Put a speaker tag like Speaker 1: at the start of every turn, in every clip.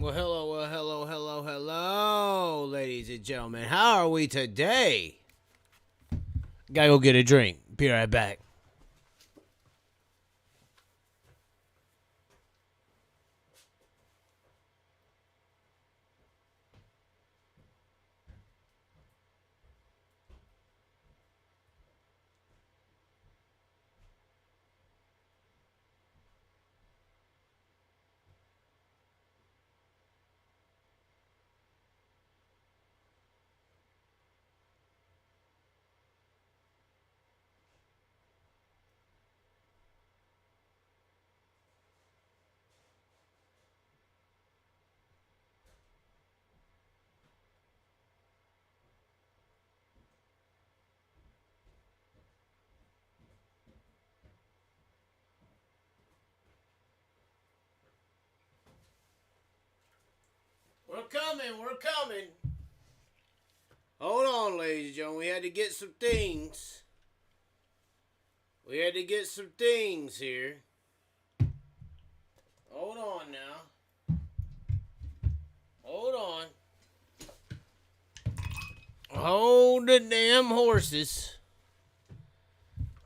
Speaker 1: Hello, ladies and gentlemen. How are we today? Gotta go get a drink. Be right back. We're coming. Hold on, ladies and gentlemen. We had to get some things. Here. Hold on now. Hold on. Hold the damn horses.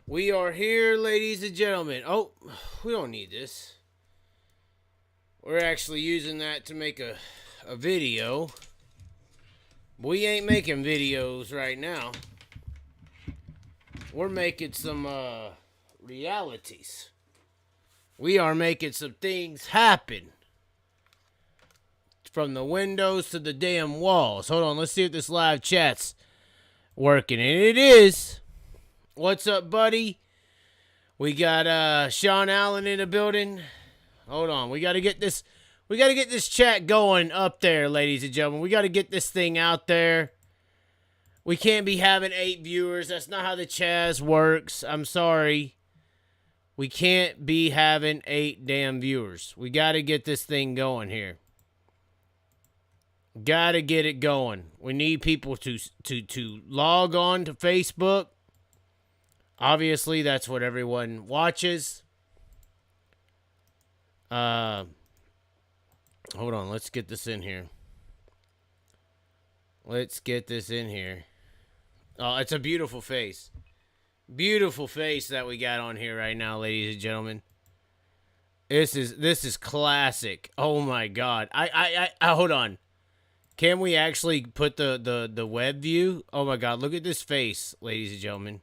Speaker 1: We are here, ladies and gentlemen. Oh, we don't need this. We're actually using that to make a video. We ain't making videos right now. We're making some realities. We are making some things happen. From the windows to the damn walls. Hold on, let's see if this live chat's working. And it is. What's up, buddy? We got Sean Allen in the building. Hold on, we gotta get this chat going up there, ladies and gentlemen. We got to get this thing out there. We can't be having 8 viewers. That's not how the Chaz works. I'm sorry. We can't be having 8 damn viewers. We got to get this thing going here. Got to get it going. We need people to log on to Facebook. Obviously, that's what everyone watches. Hold on, let's get this in here. Oh, it's a beautiful face. Beautiful face that we got on here right now, ladies and gentlemen. This is classic. Oh my god. I hold on. Can we actually put the web view? Oh my god, look at this face, ladies and gentlemen.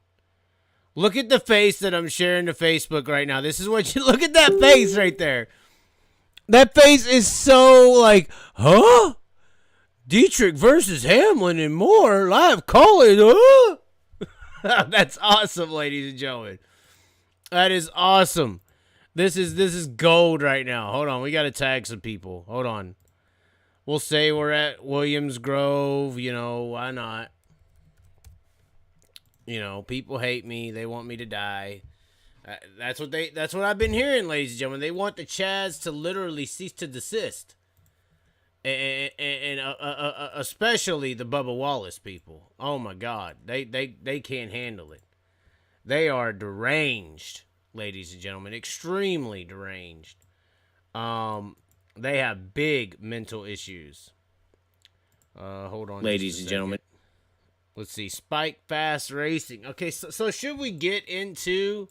Speaker 1: Look at the face that I'm sharing to Facebook right now. This is what you look at that face right there. That face is so like, huh? Dietrich versus Hamlin and more. Live calling, huh? That's awesome, ladies and gentlemen. That is awesome. This is gold right now. Hold on, we got to tag some people. Hold on. We'll say we're at Williams Grove. You know, why not? You know, people hate me. They want me to die. That's what I've been hearing, ladies and gentlemen. They want the Chaz to literally cease to desist, and especially the Bubba Wallace people. Oh my God, they can't handle it. They are deranged, ladies and gentlemen, extremely deranged. They have big mental issues. Hold on, ladies and gentlemen. Let's see, Spike Fast Racing. Okay, so should we get into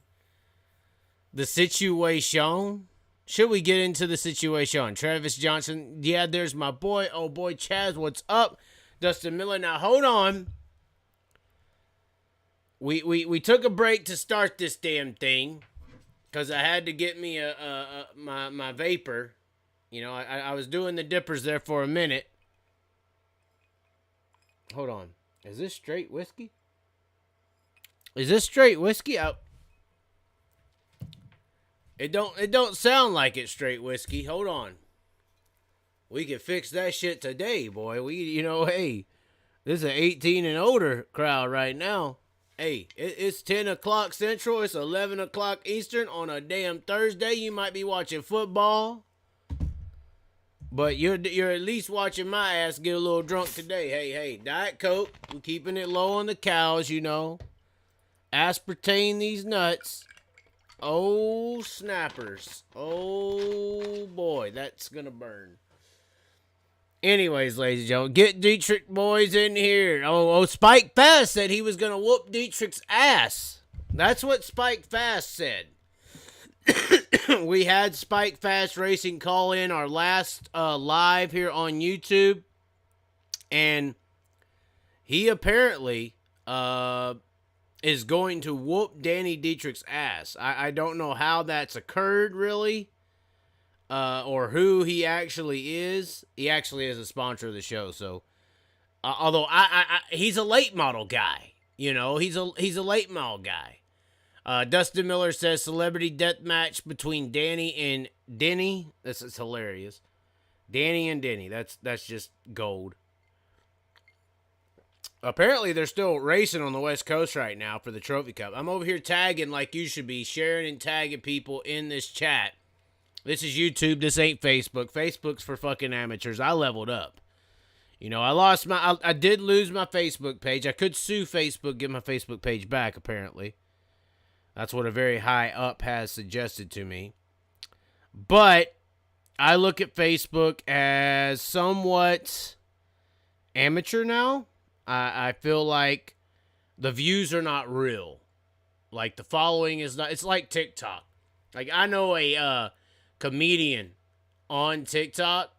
Speaker 1: the situation? Should we get into the situation? Travis Johnson. Yeah, there's my boy. Oh, boy, Chaz, what's up? Dustin Miller. Now, hold on. We took a break to start this damn thing because I had to get me my vapor. You know, I was doing the dippers there for a minute. Hold on. Is this straight whiskey? It don't sound like it's straight whiskey. Hold on. We can fix that shit today, boy. Hey, this is an 18 and older crowd right now. Hey, it's 10 o'clock Central. It's 11 o'clock Eastern on a damn Thursday. You might be watching football, but you're at least watching my ass get a little drunk today. Hey, Diet Coke. We're keeping it low on the cows, you know. Aspartame these nuts. Oh, snappers. Oh, boy, that's going to burn. Anyways, ladies and gentlemen, get Dietrich boys in here. Oh, Spike Fast said he was going to whoop Dietrich's ass. That's what Spike Fast said. We had Spike Fast Racing call in our last live here on YouTube. And he apparently is going to whoop Danny Dietrich's ass. I don't know how that's occurred, really. Or who he actually is. He actually is a sponsor of the show, so although he's a late model guy, you know, he's a late model guy. Dustin Miller says celebrity death match between Danny and Denny. This is hilarious. Danny and Denny. That's just gold. Apparently, they're still racing on the West Coast right now for the Trophy Cup. I'm over here tagging like you should be, sharing and tagging people in this chat. This is YouTube. This ain't Facebook. Facebook's for fucking amateurs. I leveled up. You know, I did lose my Facebook page. I could sue Facebook, get my Facebook page back, apparently. That's what a very high up has suggested to me. But I look at Facebook as somewhat amateur now. I feel like the views are not real. Like, the following is not... It's like TikTok. Like, I know a comedian on TikTok,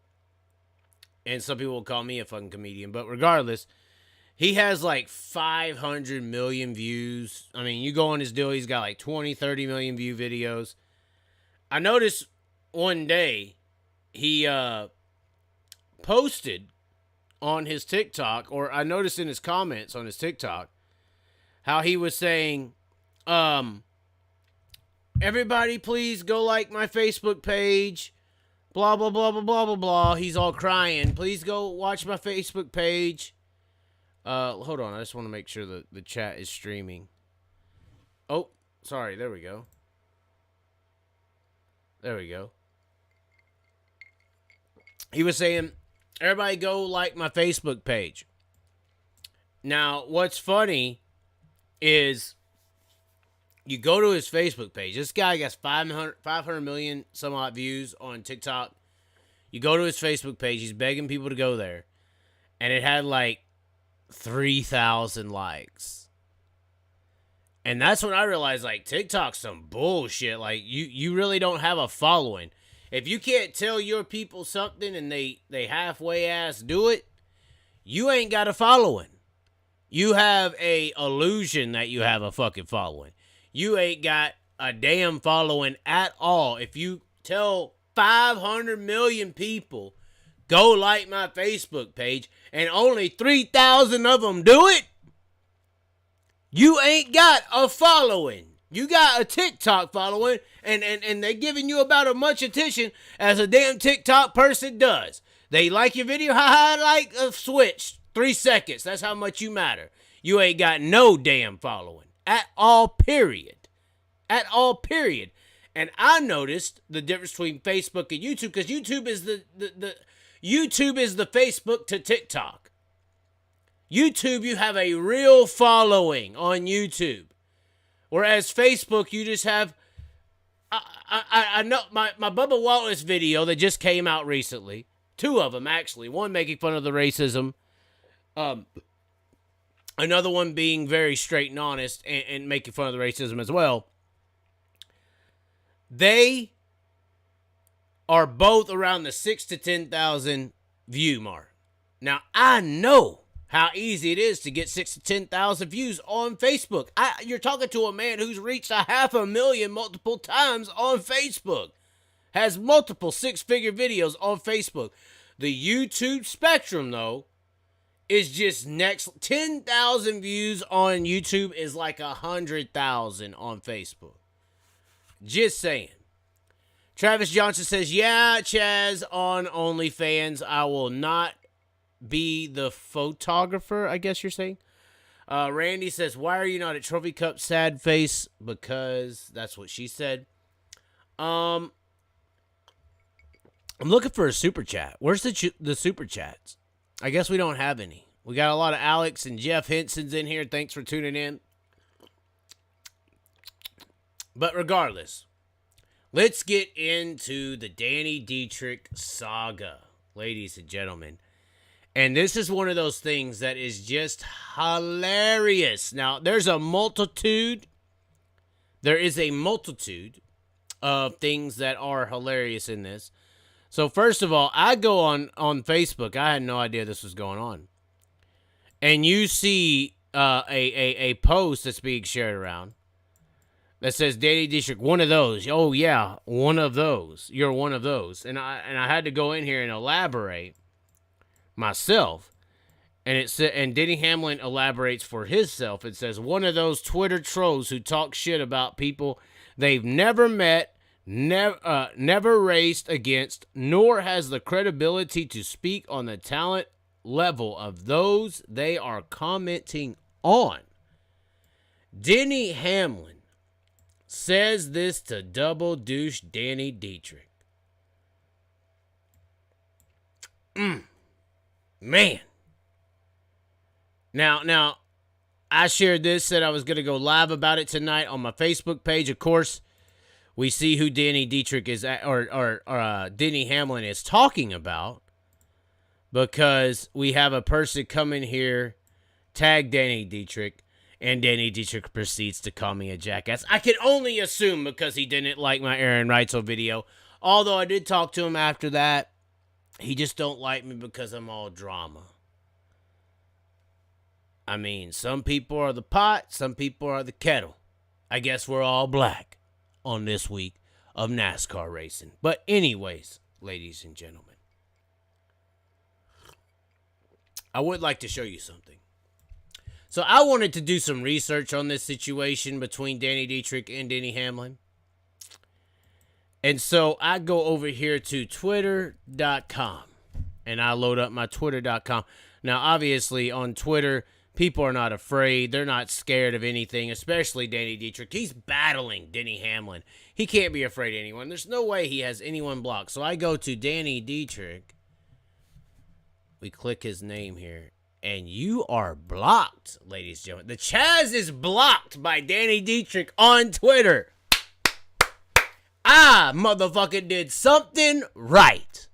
Speaker 1: and some people will call me a fucking comedian, but regardless, he has like 500 million views. I mean, you go on his deal, he's got like 20, 30 million view videos. I noticed one day he posted on his TikTok, or I noticed in his comments on his TikTok, how he was saying, everybody, please go like my Facebook page. Blah, blah, blah, blah, blah, blah, blah. He's all crying. Please go watch my Facebook page. Hold on. I just want to make sure that the chat is streaming. Oh, sorry. There we go. There we go. He was saying, everybody go like my Facebook page. Now, what's funny is... You go to his Facebook page. This guy gets 500 million some odd views on TikTok. You go to his Facebook page. He's begging people to go there. And it had like 3,000 likes. And that's when I realized, like, TikTok's some bullshit. Like, you really don't have a following. If you can't tell your people something and they halfway ass do it, you ain't got a following. You have a illusion that you have a fucking following. You ain't got a damn following at all. If you tell 500 million people, go like my Facebook page, and only 3,000 of them do it, you ain't got a following. You got a TikTok following, and they giving you about as much attention as a damn TikTok person does. They like your video, like a switch, 3 seconds. That's how much you matter. You ain't got no damn following. At all, period. At all, period. And I noticed the difference between Facebook and YouTube, because YouTube is YouTube is the Facebook to TikTok. YouTube, you have a real following on YouTube. Whereas Facebook, you just have... I know my Bubba Wallace video that just came out recently. 2 of them, actually. One making fun of the racism. Another one being very straight and honest and making fun of the racism as well. They are both around the 6,000 to 10,000 view mark. Now, I know how easy it is to get 6,000 to 10,000 views on Facebook. You're talking to a man who's reached 500,000 multiple times on Facebook. Has multiple 6-figure videos on Facebook. The YouTube spectrum, though, is just next. 10,000 views on YouTube is like 100,000 on Facebook. Just saying. Travis Johnson says, yeah, Chaz, on OnlyFans, I will not be the photographer, I guess you're saying. Randy says, why are you not at Trophy Cup, sad face? Because that's what she said. I'm looking for a super chat. Where's the super chats? I guess we don't have any. We got a lot of Alex and Jeff Henson's in here. Thanks for tuning in. But regardless, let's get into the Danny Dietrich saga, ladies and gentlemen. And this is one of those things that is just hilarious. Now, there is a multitude of things that are hilarious in this. So first of all, I go on Facebook. I had no idea this was going on. And you see a post that's being shared around that says, Danny Dietrich, one of those. Oh, yeah, one of those. You're one of those. And I had to go in here and elaborate myself. And it said, and Denny Hamlin elaborates for himself. It says, one of those Twitter trolls who talk shit about people they've never met, never raced against, nor has the credibility to speak on the talent level of those they are commenting on. Denny Hamlin says this to double douche Danny Dietrich. Man. Now, I shared this, said I was going to go live about it tonight on my Facebook page. Of course, we see who Danny Dietrich is, or Denny Hamlin is talking about, because we have a person come in here, tag Danny Dietrich, and Danny Dietrich proceeds to call me a jackass. I can only assume because he didn't like my Aaron Reitzel video. Although I did talk to him after that, he just don't like me because I'm all drama. I mean, some people are the pot, some people are the kettle. I guess we're all black on this week of NASCAR racing. But anyways, ladies and gentlemen, I would like to show you something. So I wanted to do some research on this situation between Danny Dietrich and Denny Hamlin. And so I go over here to twitter.com and I load up my twitter.com. Now, obviously on Twitter, people are not afraid. They're not scared of anything, especially Danny Dietrich. He's battling Denny Hamlin. He can't be afraid of anyone. There's no way he has anyone blocked. So I go to Danny Dietrich. We click his name here. And you are blocked, ladies and gentlemen. The Chaz is blocked by Danny Dietrich on Twitter. I motherfucking did something right.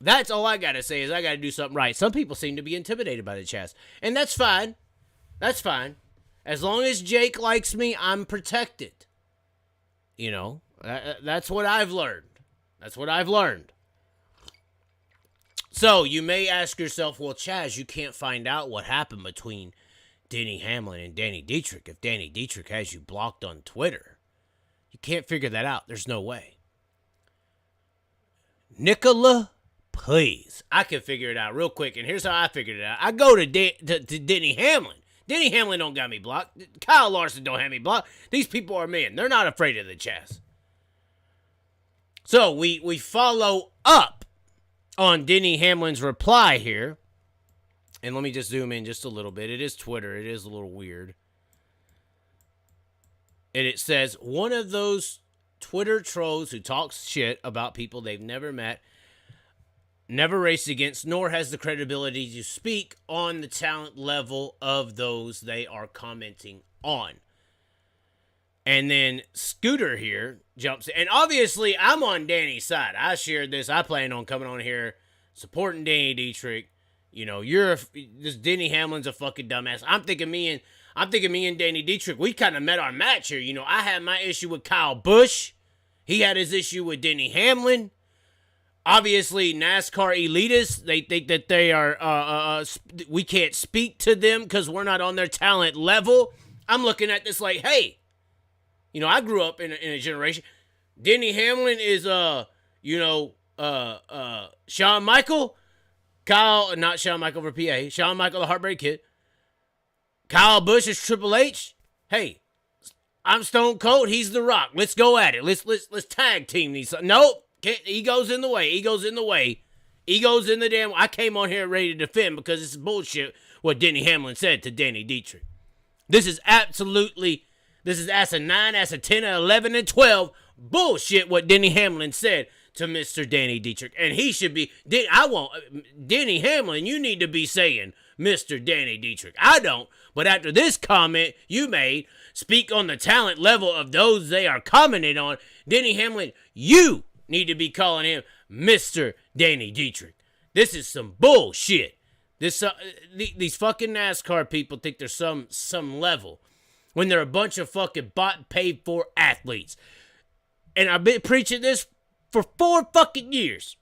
Speaker 1: That's all I got to say is I got to do something right. Some people seem to be intimidated by the Chaz. And that's fine. That's fine. As long as Jake likes me, I'm protected. You know, that's what I've learned. That's what I've learned. So you may ask yourself, well, Chaz, you can't find out what happened between Denny Hamlin and Danny Dietrich if Danny Dietrich has you blocked on Twitter. You can't figure that out. There's no way. Nicola, please. I can figure it out real quick, and here's how I figured it out. I go to Denny Hamlin. Denny Hamlin don't got me blocked. Kyle Larson don't have me blocked. These people are men. They're not afraid of the Chaz. So we follow up on Denny Hamlin's reply here. And let me just zoom in just a little bit. It is Twitter. It is a little weird. And it says, one of those Twitter trolls who talks shit about people they've never met, never raced against, nor has the credibility to speak on the talent level of those they are commenting on. And then Scooter here jumps in. And obviously, I'm on Danny's side. I shared this. I plan on coming on here supporting Danny Dietrich. You know, this Denny Hamlin's a fucking dumbass. I'm thinking me and Danny Dietrich, we kind of met our match here. You know, I had my issue with Kyle Busch. He had his issue with Denny Hamlin. Obviously, NASCAR elitists, they think that they are, we can't speak to them because we're not on their talent level. I'm looking at this like, hey, you know, I grew up in a generation. Denny Hamlin is, Shawn Michael. Kyle, not Shawn Michael for PA. Shawn Michael, the Heartbreak Kid. Kyle Busch is Triple H. Hey, I'm Stone Cold. He's The Rock. Let's go at it. Let's tag team these. Nope. Ego's in the way. Ego's in the way. Ego's in the damn. I came on here ready to defend because this is bullshit what Denny Hamlin said to Danny Dietrich. This is absolutely. This is as a 9, as a 10, 11, and 12 bullshit what Denny Hamlin said to Mr. Danny Dietrich. And he should be, Denny Hamlin, you need to be saying Mr. Danny Dietrich. I don't, but after this comment you made, speak on the talent level of those they are commenting on, Denny Hamlin, you need to be calling him Mr. Danny Dietrich. This is some bullshit. These fucking NASCAR people think there's some level when they're a bunch of fucking bought and paid for athletes. And I've been preaching this for 4 fucking years.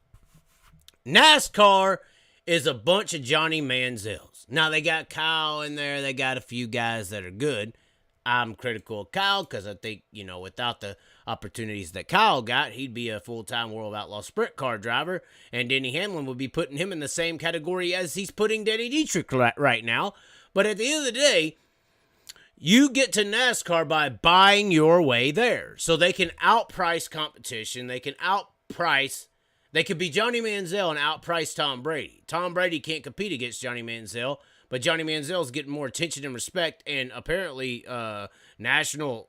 Speaker 1: NASCAR is a bunch of Johnny Manziels. Now, they got Kyle in there. They got a few guys that are good. I'm critical of Kyle because I think, without the opportunities that Kyle got, he'd be a full-time World Outlaw Sprint Car driver, and Denny Hamlin would be putting him in the same category as he's putting Denny Dietrich right now. But at the end of the day, you get to NASCAR by buying your way there. So they can outprice competition. They can be Johnny Manziel and outprice Tom Brady. Tom Brady can't compete against Johnny Manziel, but Johnny Manziel's getting more attention and respect and apparently national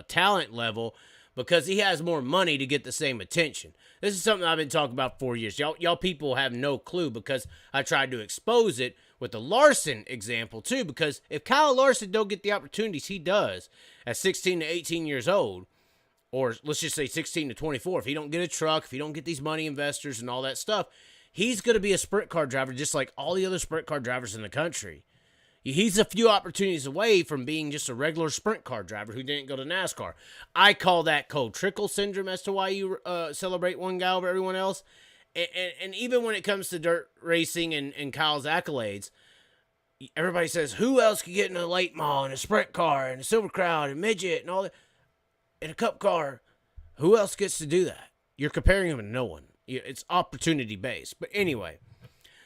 Speaker 1: talent level because he has more money to get the same attention. This is something I've been talking about for years. Y'all people have no clue because I tried to expose it with the Larson example too, because if Kyle Larson don't get the opportunities he does at 16 to 18 years old, or let's just say 16 to 24, if he don't get a truck, if he don't get these money investors and all that stuff, he's going to be a sprint car driver just like all the other sprint car drivers in the country. He's a few opportunities away from being just a regular sprint car driver who didn't go to NASCAR. I call that Cole Trickle syndrome as to why you celebrate one guy over everyone else. And even when it comes to dirt racing and Kyle's accolades, everybody says, who else can get in a late model and a sprint car and a silver crowd and midget and all that? In a cup car, who else gets to do that? You're comparing him to no one. It's opportunity based. But anyway,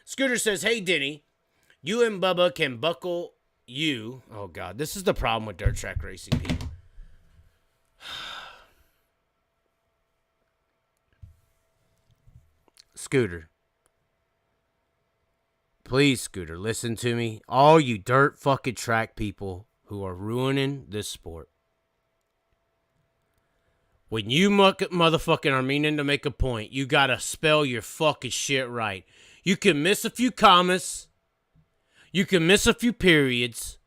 Speaker 1: Scooter says, hey, Denny, you and Bubba can buckle you. Oh, God, this is the problem with dirt track racing people. Scooter. Please, Scooter, listen to me. All you dirt fucking track people who are ruining this sport. When you motherfucking are meaning to make a point, you gotta spell your fucking shit right. You can miss a few commas. You can miss a few periods.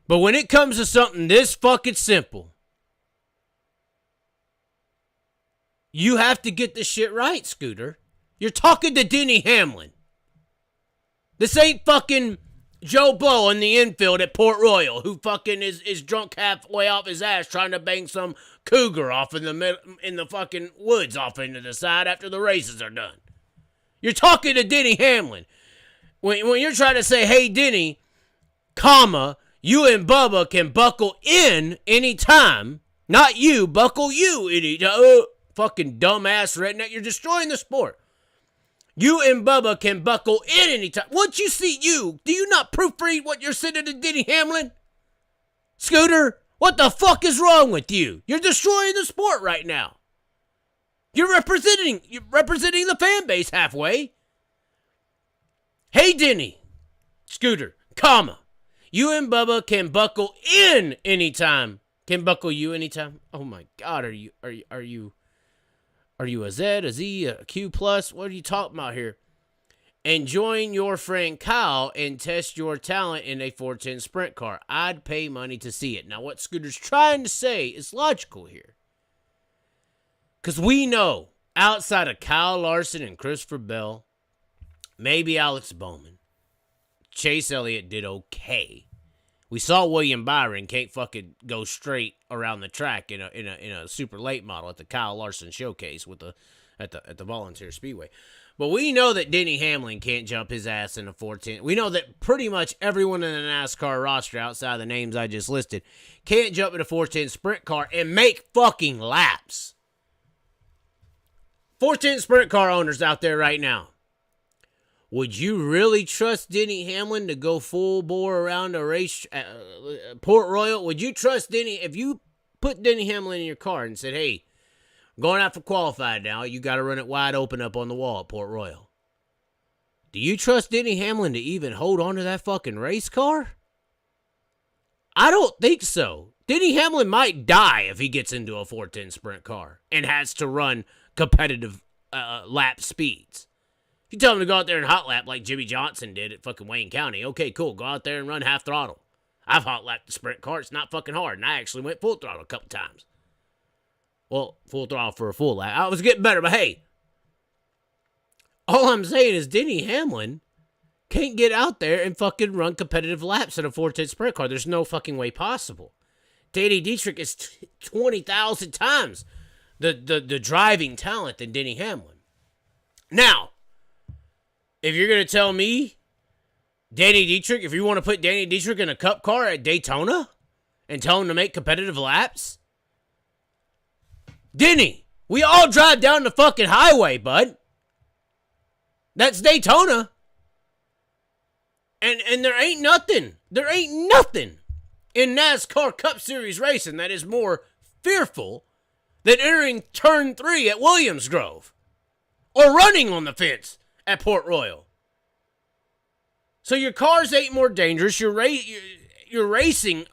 Speaker 1: But when it comes to something this fucking simple, you have to get this shit right, Scooter. You're talking to Denny Hamlin. This ain't fucking Joe Blow in the infield at Port Royal, who fucking is drunk halfway off his ass trying to bang some cougar off in the fucking woods off into the side after the races are done. You're talking to Denny Hamlin. When you're trying to say, hey, Denny, comma, you and Bubba can buckle in anytime. Not you, buckle you, idiot. Fucking dumbass redneck. You're destroying the sport. You and Bubba can buckle in anytime. Once you see you, do you not proofread what you're sending to Denny Hamlin? Scooter, what the fuck is wrong with you? You're destroying the sport right now. You're representing the fan base halfway. Hey, Denny, Scooter, comma, you and Bubba can buckle in anytime. Can buckle you anytime. Oh my God, are you a Z, a Z, a Q plus? What are you talking about here? And join your friend Kyle and test your talent in a 410 sprint car. I'd pay money to see it. Now, what Scooter's trying to say is logical here. Because we know, outside of Kyle Larson and Christopher Bell, maybe Alex Bowman, Chase Elliott did okay. We saw William Byron can't fucking go straight around the track in a super late model at the Kyle Larson showcase at the Volunteer Speedway. But we know that Denny Hamlin can't jump his ass in a 410. We know that pretty much everyone in the NASCAR roster outside of the names I just listed can't jump in a 410 sprint car and make fucking laps. 410 sprint car owners out there right now. Would you really trust Denny Hamlin to go full bore around a race, Port Royal? Would you trust Denny, if you put Denny Hamlin in your car and said, hey, I'm going out for qualified now, you got to run it wide open up on the wall at Port Royal. Do you trust Denny Hamlin to even hold on to that fucking race car? I don't think so. Denny Hamlin might die if he gets into a 410 sprint car and has to run competitive lap speeds. If you tell him to go out there and hot lap like Jimmy Johnson did at fucking Wayne County, okay, cool, go out there and run half throttle. I've hot lapped the sprint car. It's not fucking hard, and I actually went full throttle a couple times. Well, full throttle for a full lap. I was getting better, but hey, All I'm saying is Denny Hamlin can't get out there and fucking run competitive laps in a 410 sprint car. There's no fucking way possible. Danny Dietrich is 20,000 times the driving talent than Denny Hamlin. Now, if you're going to tell me Danny Dietrich, if you want to put Danny Dietrich in a cup car at Daytona and tell him to make competitive laps, Denny, we all drive down the fucking highway, bud. That's Daytona. And there ain't nothing in NASCAR Cup Series racing that is more fearful than entering turn 3 at Williams Grove or running on the fence at Port Royal. So your cars ain't more dangerous. Your racing,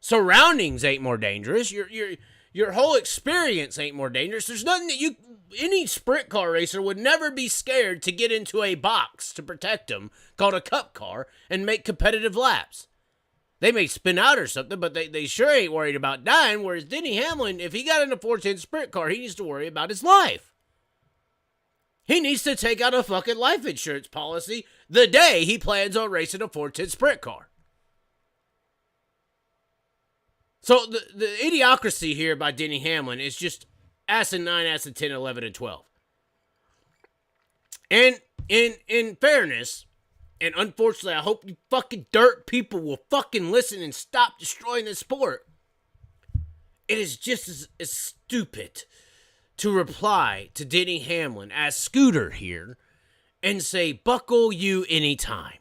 Speaker 1: surroundings ain't more dangerous. Your whole experience ain't more dangerous. There's nothing that any sprint car racer would never be scared to get into a box to protect them called a cup car and make competitive laps. They may spin out or something, but they sure ain't worried about dying, whereas Denny Hamlin, if he got in a 410 sprint car, he needs to worry about his life. He needs to take out a fucking life insurance policy the day he plans on racing a 410 sprint car. So the idiocracy here by Denny Hamlin is just asinine, asin 10, 11, and 12. And in fairness, and unfortunately, I hope you fucking dirt people will fucking listen and stop destroying the sport. It is just as stupid to reply to Denny Hamlin as Scooter here and say, buckle you anytime.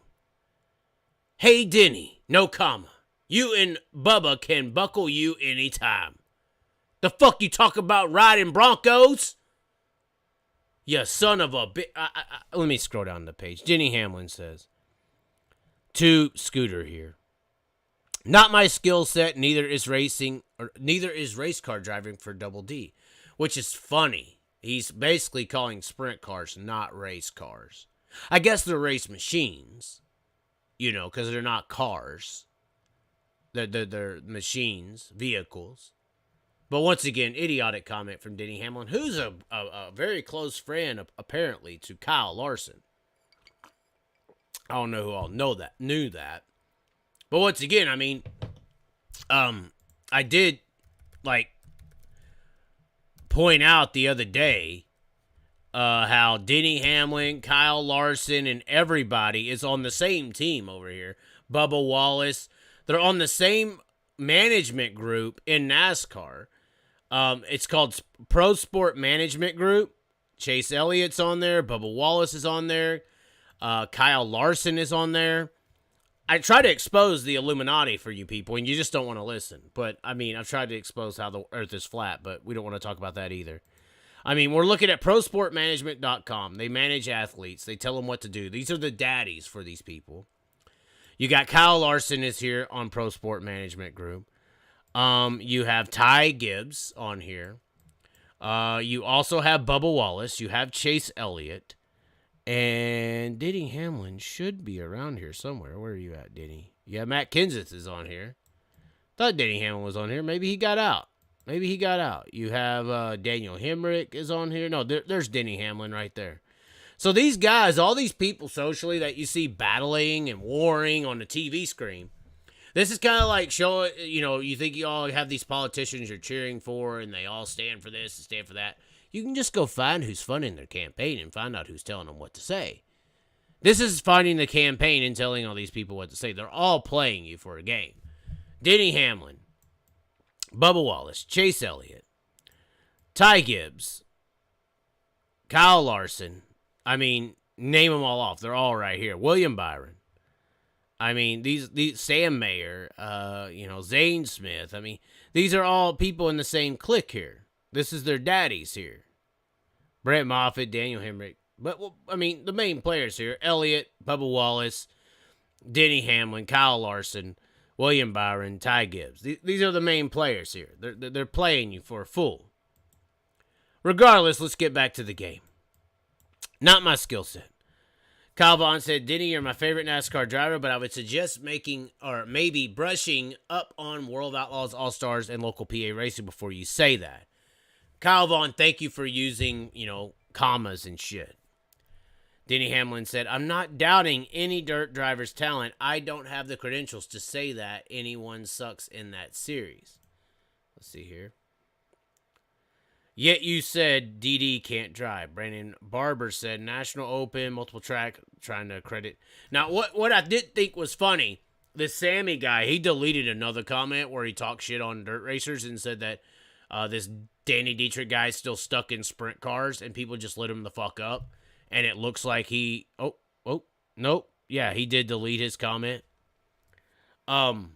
Speaker 1: Hey, Denny, no comma. You and Bubba can buckle you anytime. The fuck you talk about riding Broncos? You son of a bitch. Let me scroll down the page. Denny Hamlin says to Scooter here, not my skill set, neither is race car driving for Double D, which is funny. He's basically calling sprint cars not race cars. I guess they're race machines, because they're not cars. They're machines, vehicles. But once again, idiotic comment from Denny Hamlin, who's a very close friend, apparently, to Kyle Larson. I don't know who all knew that. But once again, I mean, I did, point out the other day how Denny Hamlin, Kyle Larson, and everybody is on the same team over here. Bubba Wallace. They're on the same management group in NASCAR. It's called Pro Sport Management Group. Chase Elliott's on there. Bubba Wallace is on there. Kyle Larson is on there. I try to expose the Illuminati for you people, and you just don't want to listen. But, I mean, I've tried to expose how the earth is flat, but we don't want to talk about that either. I mean, we're looking at prosportmanagement.com. They manage athletes. They tell them what to do. These are the daddies for these people. You got Kyle Larson is here on Pro Sport Management Group. You have Ty Gibbs on here. You also have Bubba Wallace. You have Chase Elliott. And Denny Hamlin should be around here somewhere. Where are you at, Denny? Yeah, Matt Kenseth is on here. Thought Denny Hamlin was on here. Maybe he got out. You have Daniel Hemrick is on here. No, there's Denny Hamlin right there. So these guys, all these people socially that you see battling and warring on the TV screen, this is kind of like showing, you think you all have these politicians you're cheering for and they all stand for this and stand for that. You can just go find who's funding their campaign and find out who's telling them what to say. This is finding the campaign and telling all these people what to say. They're all playing you for a game. Denny Hamlin, Bubba Wallace, Chase Elliott, Ty Gibbs, Kyle Larson. I mean, name them all off. They're all right here. William Byron. I mean, these Sam Mayer, Zane Smith. I mean, these are all people in the same clique here. This is their daddies here. Brett Moffitt, Daniel Hemrick. But, the main players here, Elliott, Bubba Wallace, Denny Hamlin, Kyle Larson, William Byron, Ty Gibbs. These are the main players here. They're playing you for a fool. Regardless, let's get back to the game. Not my skill set. Kyle Vaughn said, Denny, you're my favorite NASCAR driver, but I would suggest maybe brushing up on World Outlaws, All-Stars, and local PA racing before you say that. Kyle Vaughn, thank you for using, commas and shit. Denny Hamlin said, I'm not doubting any dirt driver's talent. I don't have the credentials to say that anyone sucks in that series. Let's see here. Yet you said DD can't drive. Brandon Barber said National Open, multiple track, trying to credit. Now, what I did think was funny, this Sammy guy, he deleted another comment where he talked shit on dirt racers and said that this Danny Dietrich guy is still stuck in sprint cars and people just lit him the fuck up. And it looks like he... nope. Yeah, he did delete his comment. All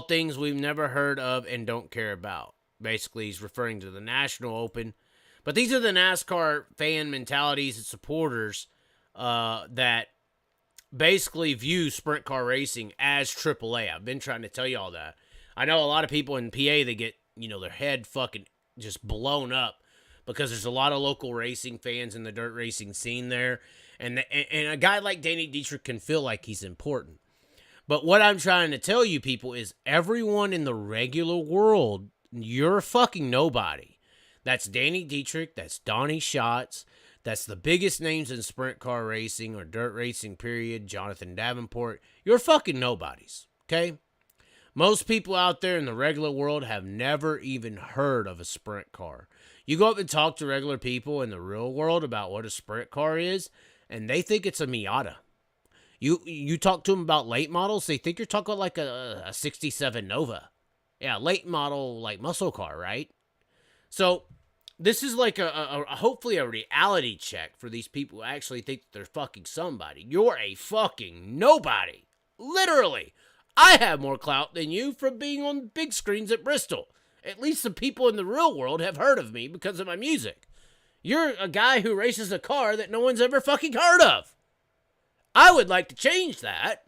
Speaker 1: things we've never heard of and don't care about. Basically, he's referring to the National Open. But these are the NASCAR fan mentalities and supporters that basically view sprint car racing as AAA. I've been trying to tell you all that. I know a lot of people in PA, they get, their head fucking just blown up because there's a lot of local racing fans in the dirt racing scene there. And a guy like Danny Dietrich can feel like he's important. But what I'm trying to tell you people is everyone in the regular world, you're fucking nobody. That's Danny Dietrich. That's Donnie Schatz. That's the biggest names in sprint car racing or dirt racing, period. Jonathan Davenport. You're fucking nobodies, okay? Most people out there in the regular world have never even heard of a sprint car. You go up and talk to regular people in the real world about what a sprint car is, and they think it's a Miata. You talk to them about late models, they think you're talking like a 67 Nova. Yeah, late model, like muscle car, right? So this is like a hopefully a reality check for these people who actually think they're fucking somebody. You're a fucking nobody. Literally. I have more clout than you from being on big screens at Bristol. At least the people in the real world have heard of me because of my music. You're a guy who races a car that no one's ever fucking heard of. I would like to change that.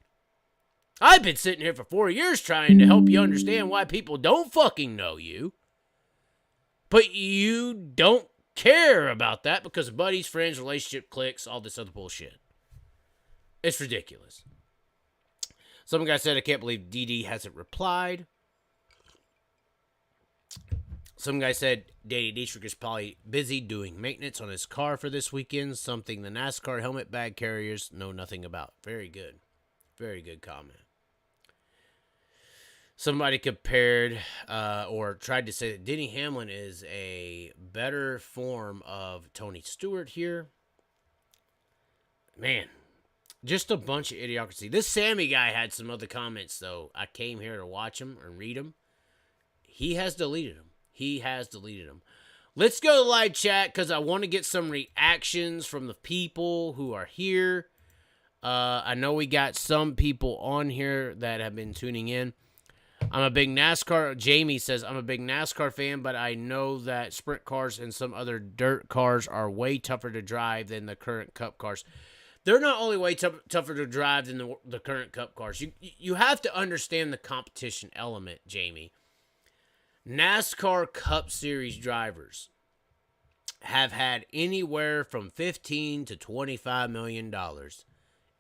Speaker 1: I've been sitting here for 4 years trying to help you understand why people don't fucking know you. But you don't care about that because of buddies, friends, relationship, cliques, all this other bullshit. It's ridiculous. Some guy said, I can't believe DD hasn't replied. Some guy said, Danny Dietrich is probably busy doing maintenance on his car for this weekend, something the NASCAR helmet bag carriers know nothing about. Very good. Very good comment. Somebody compared or tried to say that Denny Hamlin is a better form of Tony Stewart here. Man, just a bunch of idiocracy. This Sammy guy had some other comments, though. I came here to watch them and read them. He has deleted them. He has deleted them. Let's go to live chat because I want to get some reactions from the people who are here. I know we got some people on here that have been tuning in. I'm a big NASCAR. Jamie says, I'm a big NASCAR fan, but I know that sprint cars and some other dirt cars are way tougher to drive than the current Cup cars. They're not only way tougher to drive than the current Cup cars. You have to understand the competition element, Jamie. NASCAR Cup Series drivers have had anywhere from $15 to $25 million,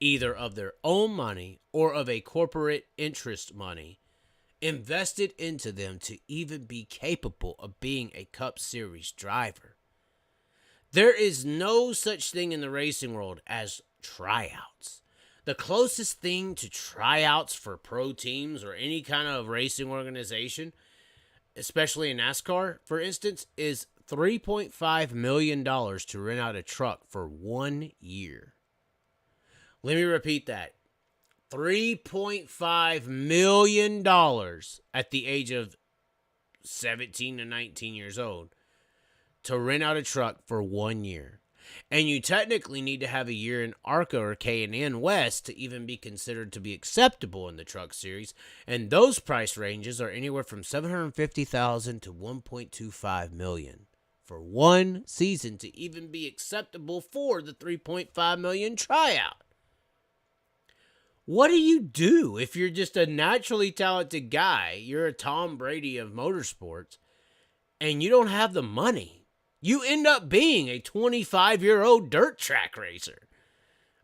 Speaker 1: either of their own money or of a corporate interest money, invested into them to even be capable of being a Cup Series driver. There is no such thing in the racing world as tryouts. The closest thing to tryouts for pro teams or any kind of racing organization, especially in NASCAR, for instance, is $3.5 million to rent out a truck for 1 year. Let me repeat that. $3.5 million at the age of 17 to 19 years old to rent out a truck for 1 year. And you technically need to have a year in ARCA or K&N West to even be considered to be acceptable in the truck series. And those price ranges are anywhere from $750,000 to $1.25 million for one season to even be acceptable for the $3.5 million tryout. What do you do if you're just a naturally talented guy? You're a Tom Brady of motorsports and you don't have the money. You end up being a 25-year-old dirt track racer.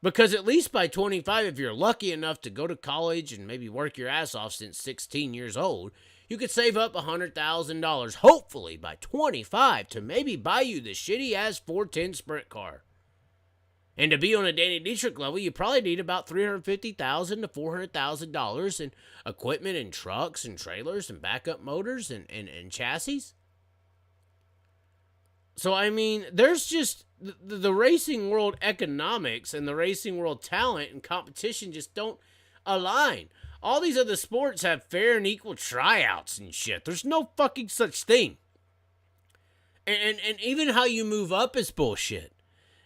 Speaker 1: Because at least by 25, if you're lucky enough to go to college and maybe work your ass off since 16 years old, you could save up $100,000, hopefully by 25, to maybe buy you the shitty-ass 410 sprint car. And to be on a Danny Dietrich level, you probably need about $350,000 to $400,000 in equipment and trucks and trailers and backup motors and chassis. So, I mean, there's just the racing world economics and the racing world talent and competition just don't align. All these other sports have fair and equal tryouts and shit. There's no fucking such thing. And even how you move up is bullshit.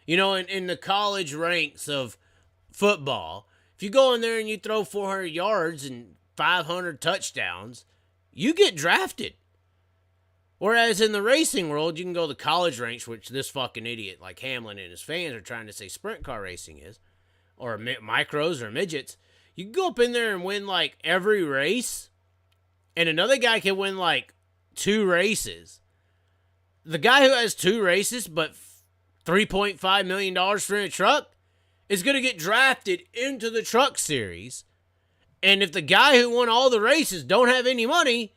Speaker 1: You know, in the college ranks of football, if you go in there and you throw 400 yards and 500 touchdowns, you get drafted. Whereas in the racing world, you can go to the college ranks, which this fucking idiot like Hamlin and his fans are trying to say sprint car racing is, or micros or midgets. You can go up in there and win like every race, and another guy can win like 2 races. The guy who has 2 races but $3.5 million for a truck is going to get drafted into the truck series. And if the guy who won all the races don't have any money,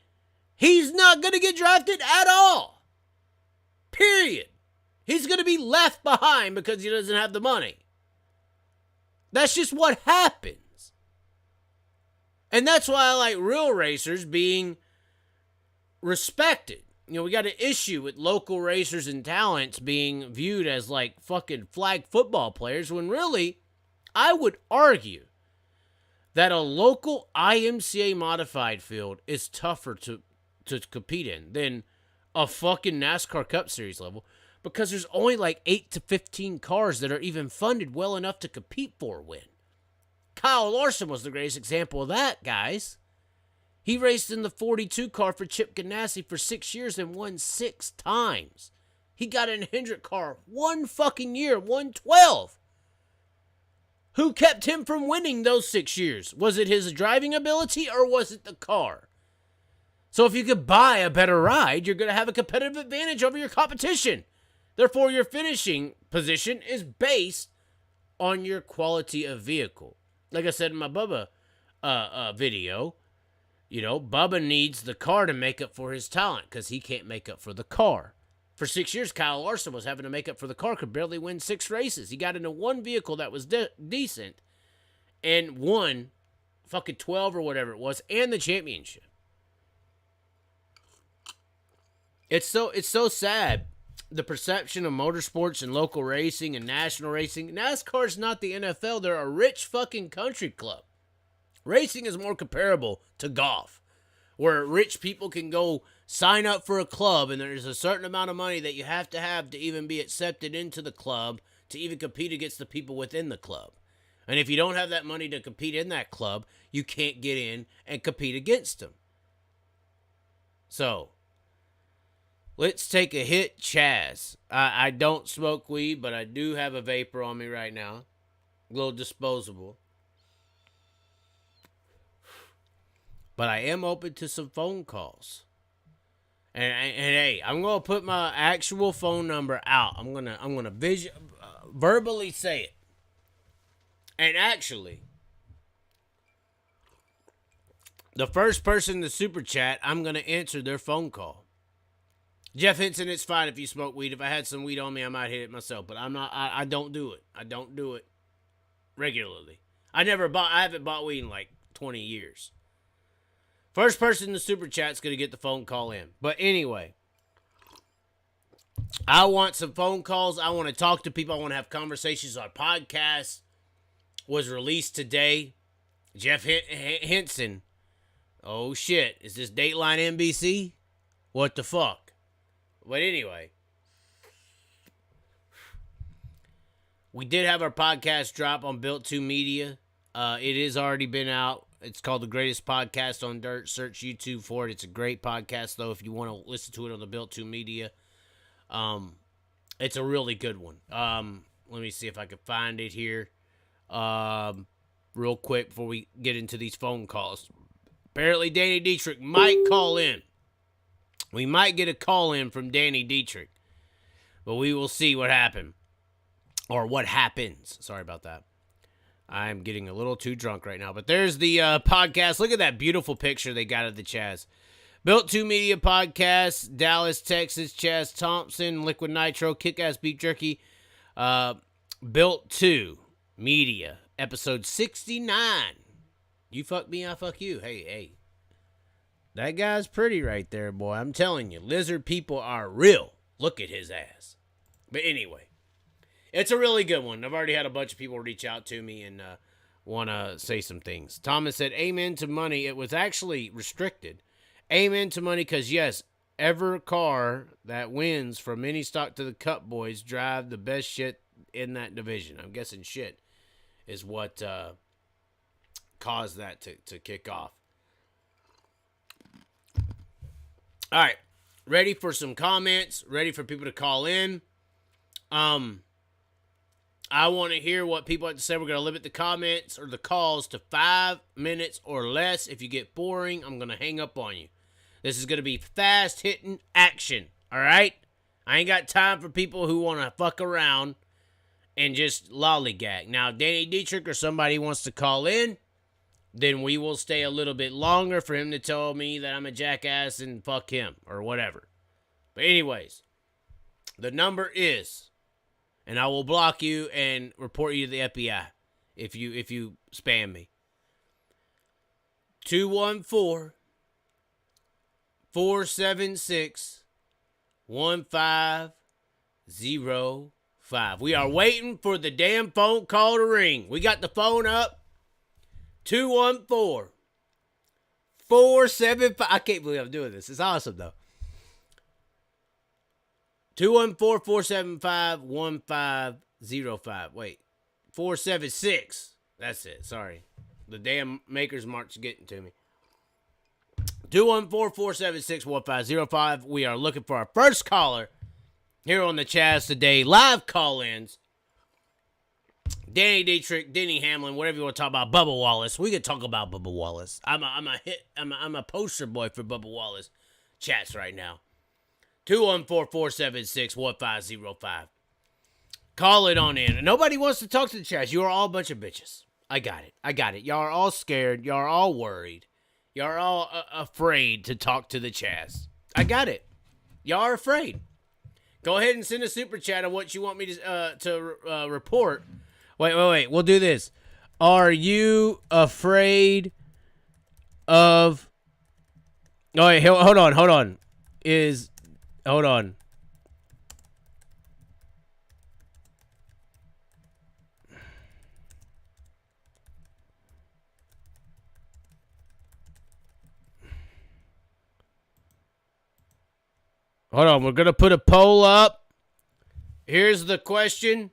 Speaker 1: he's not going to get drafted at all. Period. He's going to be left behind because he doesn't have the money. That's just what happens. And that's why I like real racers being respected. You know, we got an issue with local racers and talents being viewed as like fucking flag football players when really, I would argue that a local IMCA modified field is tougher to compete in than a fucking NASCAR Cup Series level because there's only like 8 to 15 cars that are even funded well enough to compete for a win. Kyle Larson was the greatest example of that, guys. He raced in the 42 car for Chip Ganassi for 6 years and won 6 times. He got in a Hendrick car one fucking year, won 12. Who kept him from winning those 6 years? Was it his driving ability or was it the car? So if you could buy a better ride, you're going to have a competitive advantage over your competition. Therefore, your finishing position is based on your quality of vehicle. Like I said in my Bubba video, you know, Bubba needs the car to make up for his talent because he can't make up for the car. For 6 years, Kyle Larson was having to make up for the car, could barely win 6 races. He got into one vehicle that was decent and won fucking 12 or whatever it was and the championship. It's so sad. The perception of motorsports and local racing and national racing. NASCAR's not the NFL. They're a rich fucking country club. Racing is more comparable to golf, where rich people can go sign up for a club and there's a certain amount of money that you have to even be accepted into the club to even compete against the people within the club. And if you don't have that money to compete in that club, you can't get in and compete against them. So, let's take a hit, Chaz. I don't smoke weed, but I do have a vapor on me right now. A little disposable. But I am open to some phone calls. And hey, I'm going to put my actual phone number out. I'm going to verbally say it. And actually, the first person to super chat, I'm going to answer their phone call. Jeff Henson, it's fine if you smoke weed. If I had some weed on me, I might hit it myself. But I don't do it. I don't do it regularly. I haven't bought weed in like 20 years. First person in the super chat's going to get the phone call in. But anyway, I want some phone calls. I want to talk to people. I want to have conversations. Our podcast was released today. Jeff Henson. Oh, shit. Is this Dateline NBC? What the fuck? But anyway, we did have our podcast drop on Built 2 Media. It has already been out. It's called The Greatest Podcast on Dirt. Search YouTube for it. It's a great podcast, though, if you want to listen to it on the Built 2 Media. It's a really good one. Let me see if I can find it here real quick before we get into these phone calls. Apparently, Danny Dietrich might call in. We might get a call in from Danny Dietrich. But we will see what happened. Or what happens. Sorry about that. I'm getting a little too drunk right now. But there's the podcast. Look at that beautiful picture they got of the Chaz. Built 2 Media Podcast, Dallas, Texas, Chaz Thompson, Liquid Nitro, Kick-Ass Beef Jerky. Built 2 Media, episode 69. You fuck me, I fuck you. Hey. That guy's pretty right there, boy. I'm telling you, lizard people are real. Look at his ass. But anyway, it's a really good one. I've already had a bunch of people reach out to me and want to say some things. Thomas said, amen to money. It was actually restricted. Amen to money because, yes, every car that wins from any stock to the Cup boys drive the best shit in that division. I'm guessing shit is what caused that to kick off. All right, ready for some comments, ready for people to call in. I want to hear what people have to say. We're going to limit the comments or the calls to 5 minutes or less. If you get boring, I'm going to hang up on you. This is going to be fast-hitting action, all right? I ain't got time for people who want to fuck around and just lollygag. Now, Danny Dietrich or somebody wants to call in, then we will stay a little bit longer for him to tell me that I'm a jackass and fuck him or whatever. But anyways, the number is, and I will block you and report you to the FBI if you spam me. 214-476-1505. We are waiting for the damn phone call to ring. We got the phone up. 214-475. I can't believe I'm doing this. It's awesome, though. 214-475-1505. Wait. 476. That's it. Sorry. The damn Maker's Mark's getting to me. 214-476-1505. We are looking for our first caller here on the Chaz today. Live call-ins. Danny Dietrich, Denny Hamlin, whatever you want to talk about. Bubba Wallace. We could talk about Bubba Wallace. I'm a poster boy for Bubba Wallace chats right now. 214-476-1505. Call it on in. Nobody wants to talk to the Chaz. You are all a bunch of bitches. I got it. Y'all are all scared. Y'all are all worried. Y'all are all afraid to talk to the Chaz. I got it. Y'all are afraid. Go ahead and send a super chat of what you want me to report. Wait. We'll do this. Are you afraid of... Oh, wait, hold on. Hold on. Hold on. We're going to put a poll up. Here's the question.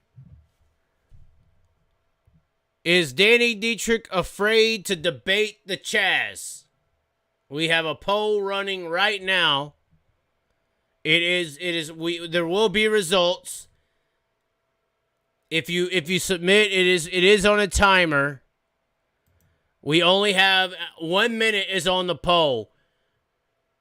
Speaker 1: Is Danny Dietrich afraid to debate the Chaz? We have a poll running right now. There will be results. If you submit, it is on a timer. We only have 1 minute is on the poll.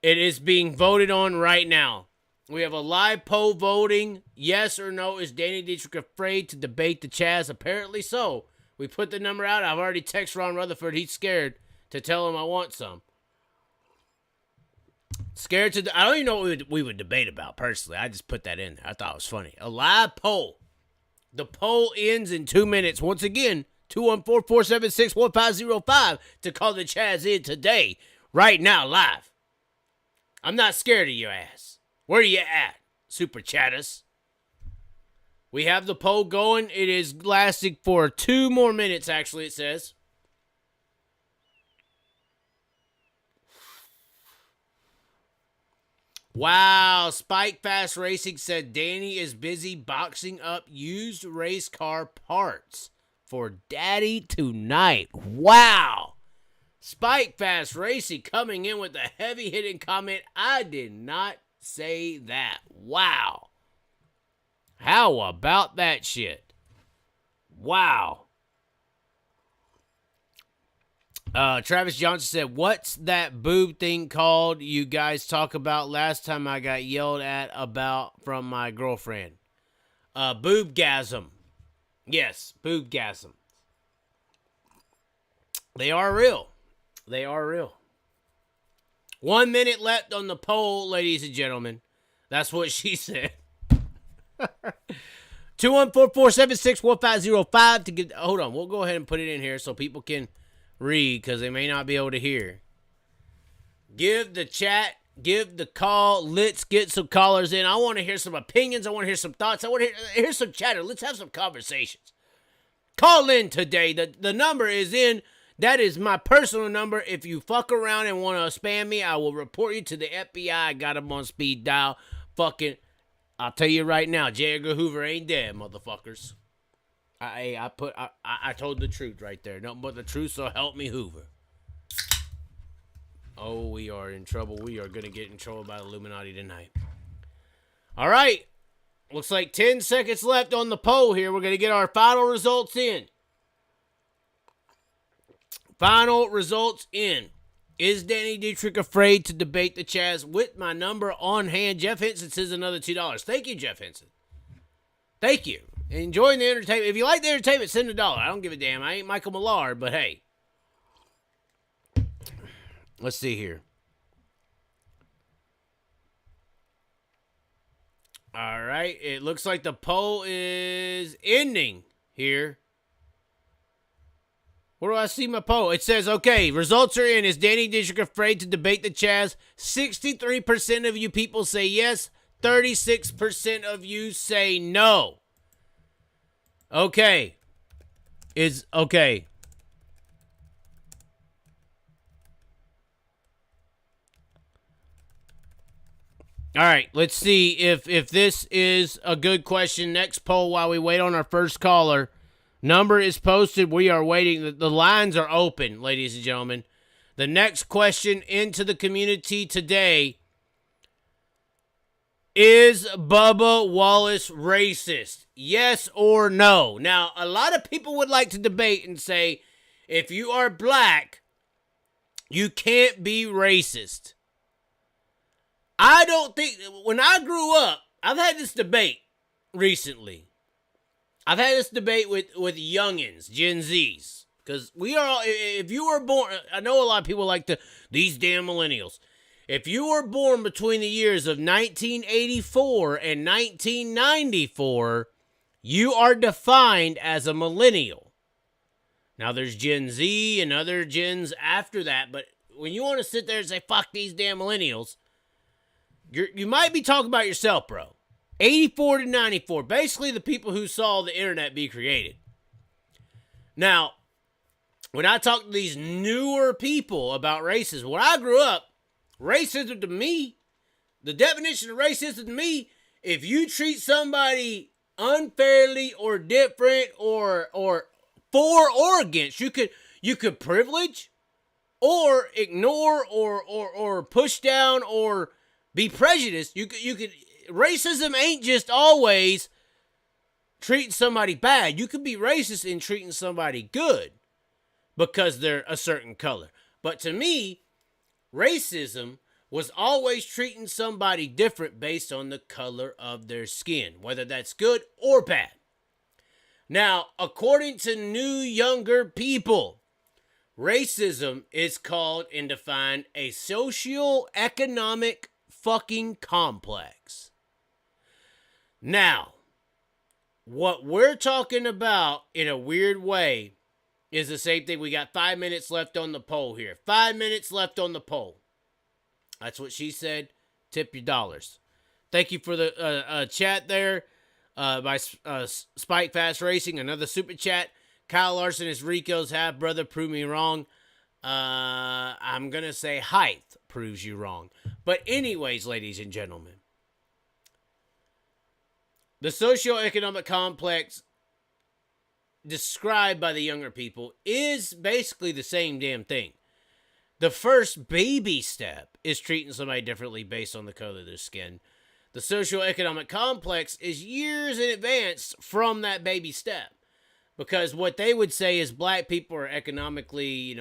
Speaker 1: It is being voted on right now. We have a live poll voting. Yes or no, is Danny Dietrich afraid to debate the Chaz? Apparently so. We put the number out. I've already texted Ron Rutherford. He's scared to tell him I want some. Scared to... I don't even know what we would debate about, personally. I just put that in there. I thought it was funny. A live poll. The poll ends in 2 minutes. Once again, 214-476-1505 to call the Chaz in today. Right now, live. I'm not scared of your ass. Where you at, super chatters? We have the poll going. It is lasting for 2 more minutes, actually, it says. Wow, Spike Fast Racing said Danny is busy boxing up used race car parts for Daddy tonight. Wow. Spike Fast Racing coming in with a heavy-hitting comment. I did not say that. Wow. How about that shit? Wow. Travis Johnson said, what's that boob thing called you guys talk about last time I got yelled at about from my girlfriend? Boobgasm. Yes, boobgasm. They are real. They are real. 1 minute left on the poll, ladies and gentlemen. That's what she said. 214-476-1505 to get. Hold on, we'll go ahead and put it in here so people can read because they may not be able to hear. Give the chat, give the call. Let's get some callers in. I want to hear some opinions. I want to hear some thoughts. I want to hear some chatter. Let's have some conversations. Call in today. The number is in. That is my personal number. If you fuck around and want to spam me, I will report you to the FBI. I got them on speed dial. Fucking, I'll tell you right now, J. Edgar Hoover ain't dead, motherfuckers. I told the truth right there. Nothing but the truth, so help me Hoover. Oh, we are in trouble. We are going to get in trouble by the Illuminati tonight. All right. Looks like 10 seconds left on the poll here. We're going to get our final results in. Final results in. Is Danny Dietrich afraid to debate the Chaz? With my number on hand, Jeff Henson says another $2. Thank you, Jeff Henson. Thank you. Enjoying the entertainment. If you like the entertainment, send $1. I don't give a damn. I ain't Michael Millard, but hey. Let's see here. All right. It looks like the poll is ending here. Where do I see my poll? It says, okay, results are in. Is Danny Dietrich afraid to debate the Chaz? 63% of you people say yes. 36% of you say no. Okay. Okay. All right, let's see if this is a good question. Next poll while we wait on our first caller. Number is posted. We are waiting. The lines are open, ladies and gentlemen. The next question into the community today. Is Bubba Wallace racist? Yes or no? Now, a lot of people would like to debate and say, if you are black, you can't be racist. I don't think, when I grew up, I've had this debate recently. I've had this debate with youngins, Gen Zs. Because we are all, if you were born, I know a lot of people like these damn millennials. If you were born between the years of 1984 and 1994, you are defined as a millennial. Now there's Gen Z and other gens after that, but when you want to sit there and say, fuck these damn millennials, you might be talking about yourself, bro. 84 to 94. Basically, the people who saw the internet be created. Now, when I talk to these newer people about racism, when I grew up, racism to me, the definition of racism to me, if you treat somebody unfairly or different or for or against, you could privilege or ignore or push down or be prejudiced. You could. Racism ain't just always treating somebody bad. You could be racist in treating somebody good because they're a certain color. But to me, racism was always treating somebody different based on the color of their skin, whether that's good or bad. Now, according to new younger people, racism is called and defined a socio-economic fucking complex. Now, what we're talking about in a weird way is the same thing. We got 5 minutes left on the poll here. 5 minutes left on the poll. That's what she said. Tip your dollars. Thank you for the chat there by Spike Fast Racing. Another super chat. Kyle Larson is Rico's half brother. Prove me wrong. I'm going to say height proves you wrong. But anyways, ladies and gentlemen, the socioeconomic complex described by the younger people is basically the same damn thing. The first baby step is treating somebody differently based on the color of their skin. The socioeconomic complex is years in advance from that baby step. Because what they would say is black people are economically,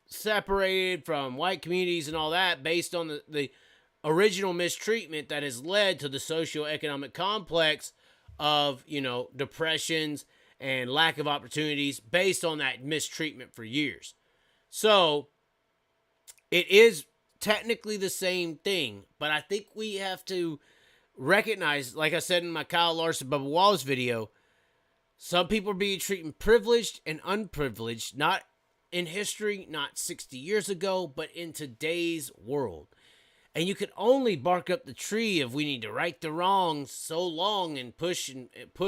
Speaker 1: separated from white communities and all that based on the original mistreatment that has led to the socioeconomic complex of, depressions and lack of opportunities based on that mistreatment for years. So it is technically the same thing, but I think we have to recognize, like I said in my Kyle Larson Bubba Wallace video, some people are being treated privileged and unprivileged, not in history, not 60 years ago, but in today's world. And you can only bark up the tree if we need to right the wrongs so long and push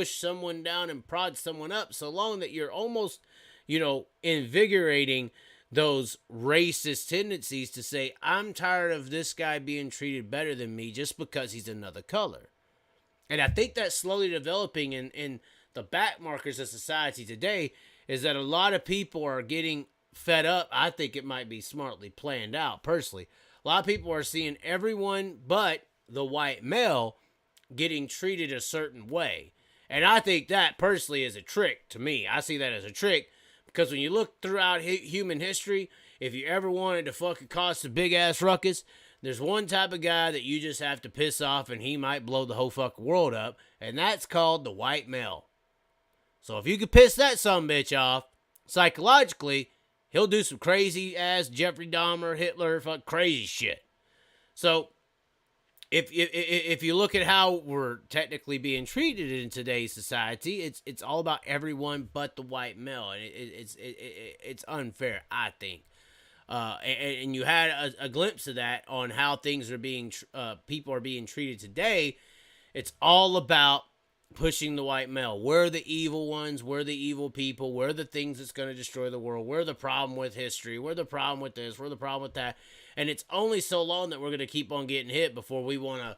Speaker 1: someone down and prod someone up so long that you're almost, invigorating those racist tendencies to say, I'm tired of this guy being treated better than me just because he's another color. And I think that's slowly developing in the back markers of society today, is that a lot of people are getting fed up. I think it might be smartly planned out, personally. A lot of people are seeing everyone but the white male getting treated a certain way. And I think that, personally, is a trick to me. I see that as a trick because when you look throughout human history, if you ever wanted to fucking cause a big-ass ruckus, there's one type of guy that you just have to piss off and he might blow the whole fucking world up, and that's called the white male. So if you could piss that sumbitch off, psychologically, he'll do some crazy-ass Jeffrey Dahmer, Hitler, fuck crazy shit. So if you look at how we're technically being treated in today's society, it's all about everyone but the white male, and it's unfair, I think. And you had a glimpse of that on how things are being, people are being treated today. It's all about pushing the white male. We're the evil ones. We're the evil people. We're the things that's going to destroy the world. We're the problem with history. We're the problem with this. We're the problem with that. And it's only so long that we're going to keep on getting hit before we want to,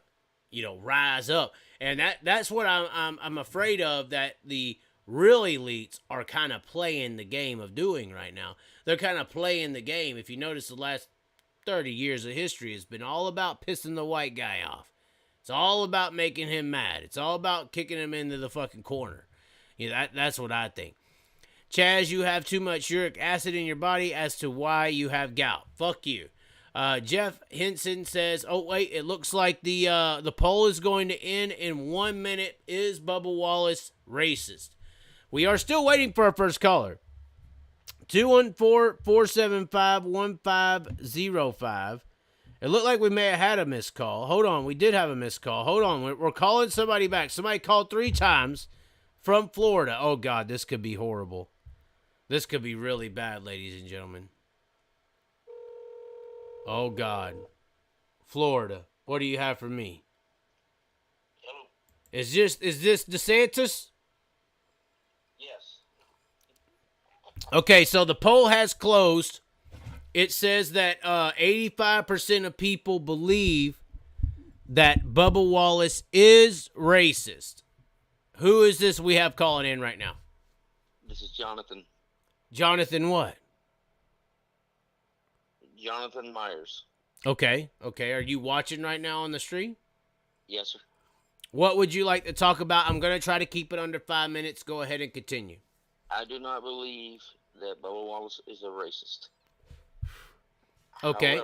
Speaker 1: rise up. And that's what I'm afraid of, that the real elites are kind of playing the game of doing right now. They're kind of playing the game. If you notice, the last 30 years of history has been all about pissing the white guy off. It's all about making him mad. It's all about kicking him into the fucking corner. That's what I think. Chaz, you have too much uric acid in your body as to why you have gout. Fuck you. Jeff Henson says, oh, wait, it looks like the poll is going to end in 1 minute. Is Bubba Wallace racist? We are still waiting for our first caller. 214-475-1505. It looked like we may have had a missed call. Hold on. We did have a missed call. Hold on. We're calling somebody back. Somebody called 3 times from Florida. Oh, God. This could be horrible. This could be really bad, ladies and gentlemen. Oh, God. Florida. What do you have for me?
Speaker 2: Hello.
Speaker 1: Is this DeSantis?
Speaker 2: Yes.
Speaker 1: Okay, so the poll has closed. It says that 85% of people believe that Bubba Wallace is racist. Who is this we have calling in right now?
Speaker 2: This is Jonathan.
Speaker 1: Jonathan what?
Speaker 2: Jonathan Myers.
Speaker 1: Okay. Are you watching right now on the stream?
Speaker 2: Yes, sir.
Speaker 1: What would you like to talk about? I'm going to try to keep it under 5 minutes. Go ahead and continue.
Speaker 2: I do not believe that Bubba Wallace is a racist.
Speaker 1: Okay.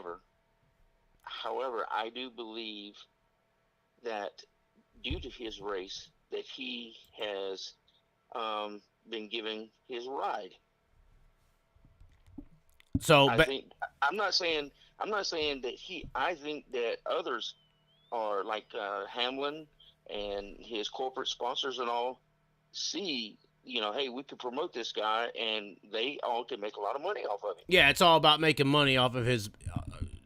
Speaker 2: However, I do believe that due to his race, that he has been given his ride.
Speaker 1: So
Speaker 2: I'm not saying that I think that others are like Hamlin and his corporate sponsors and all see, hey, we could promote this guy and they all can make a lot of money off of it.
Speaker 1: Yeah, it's all about making money off of his,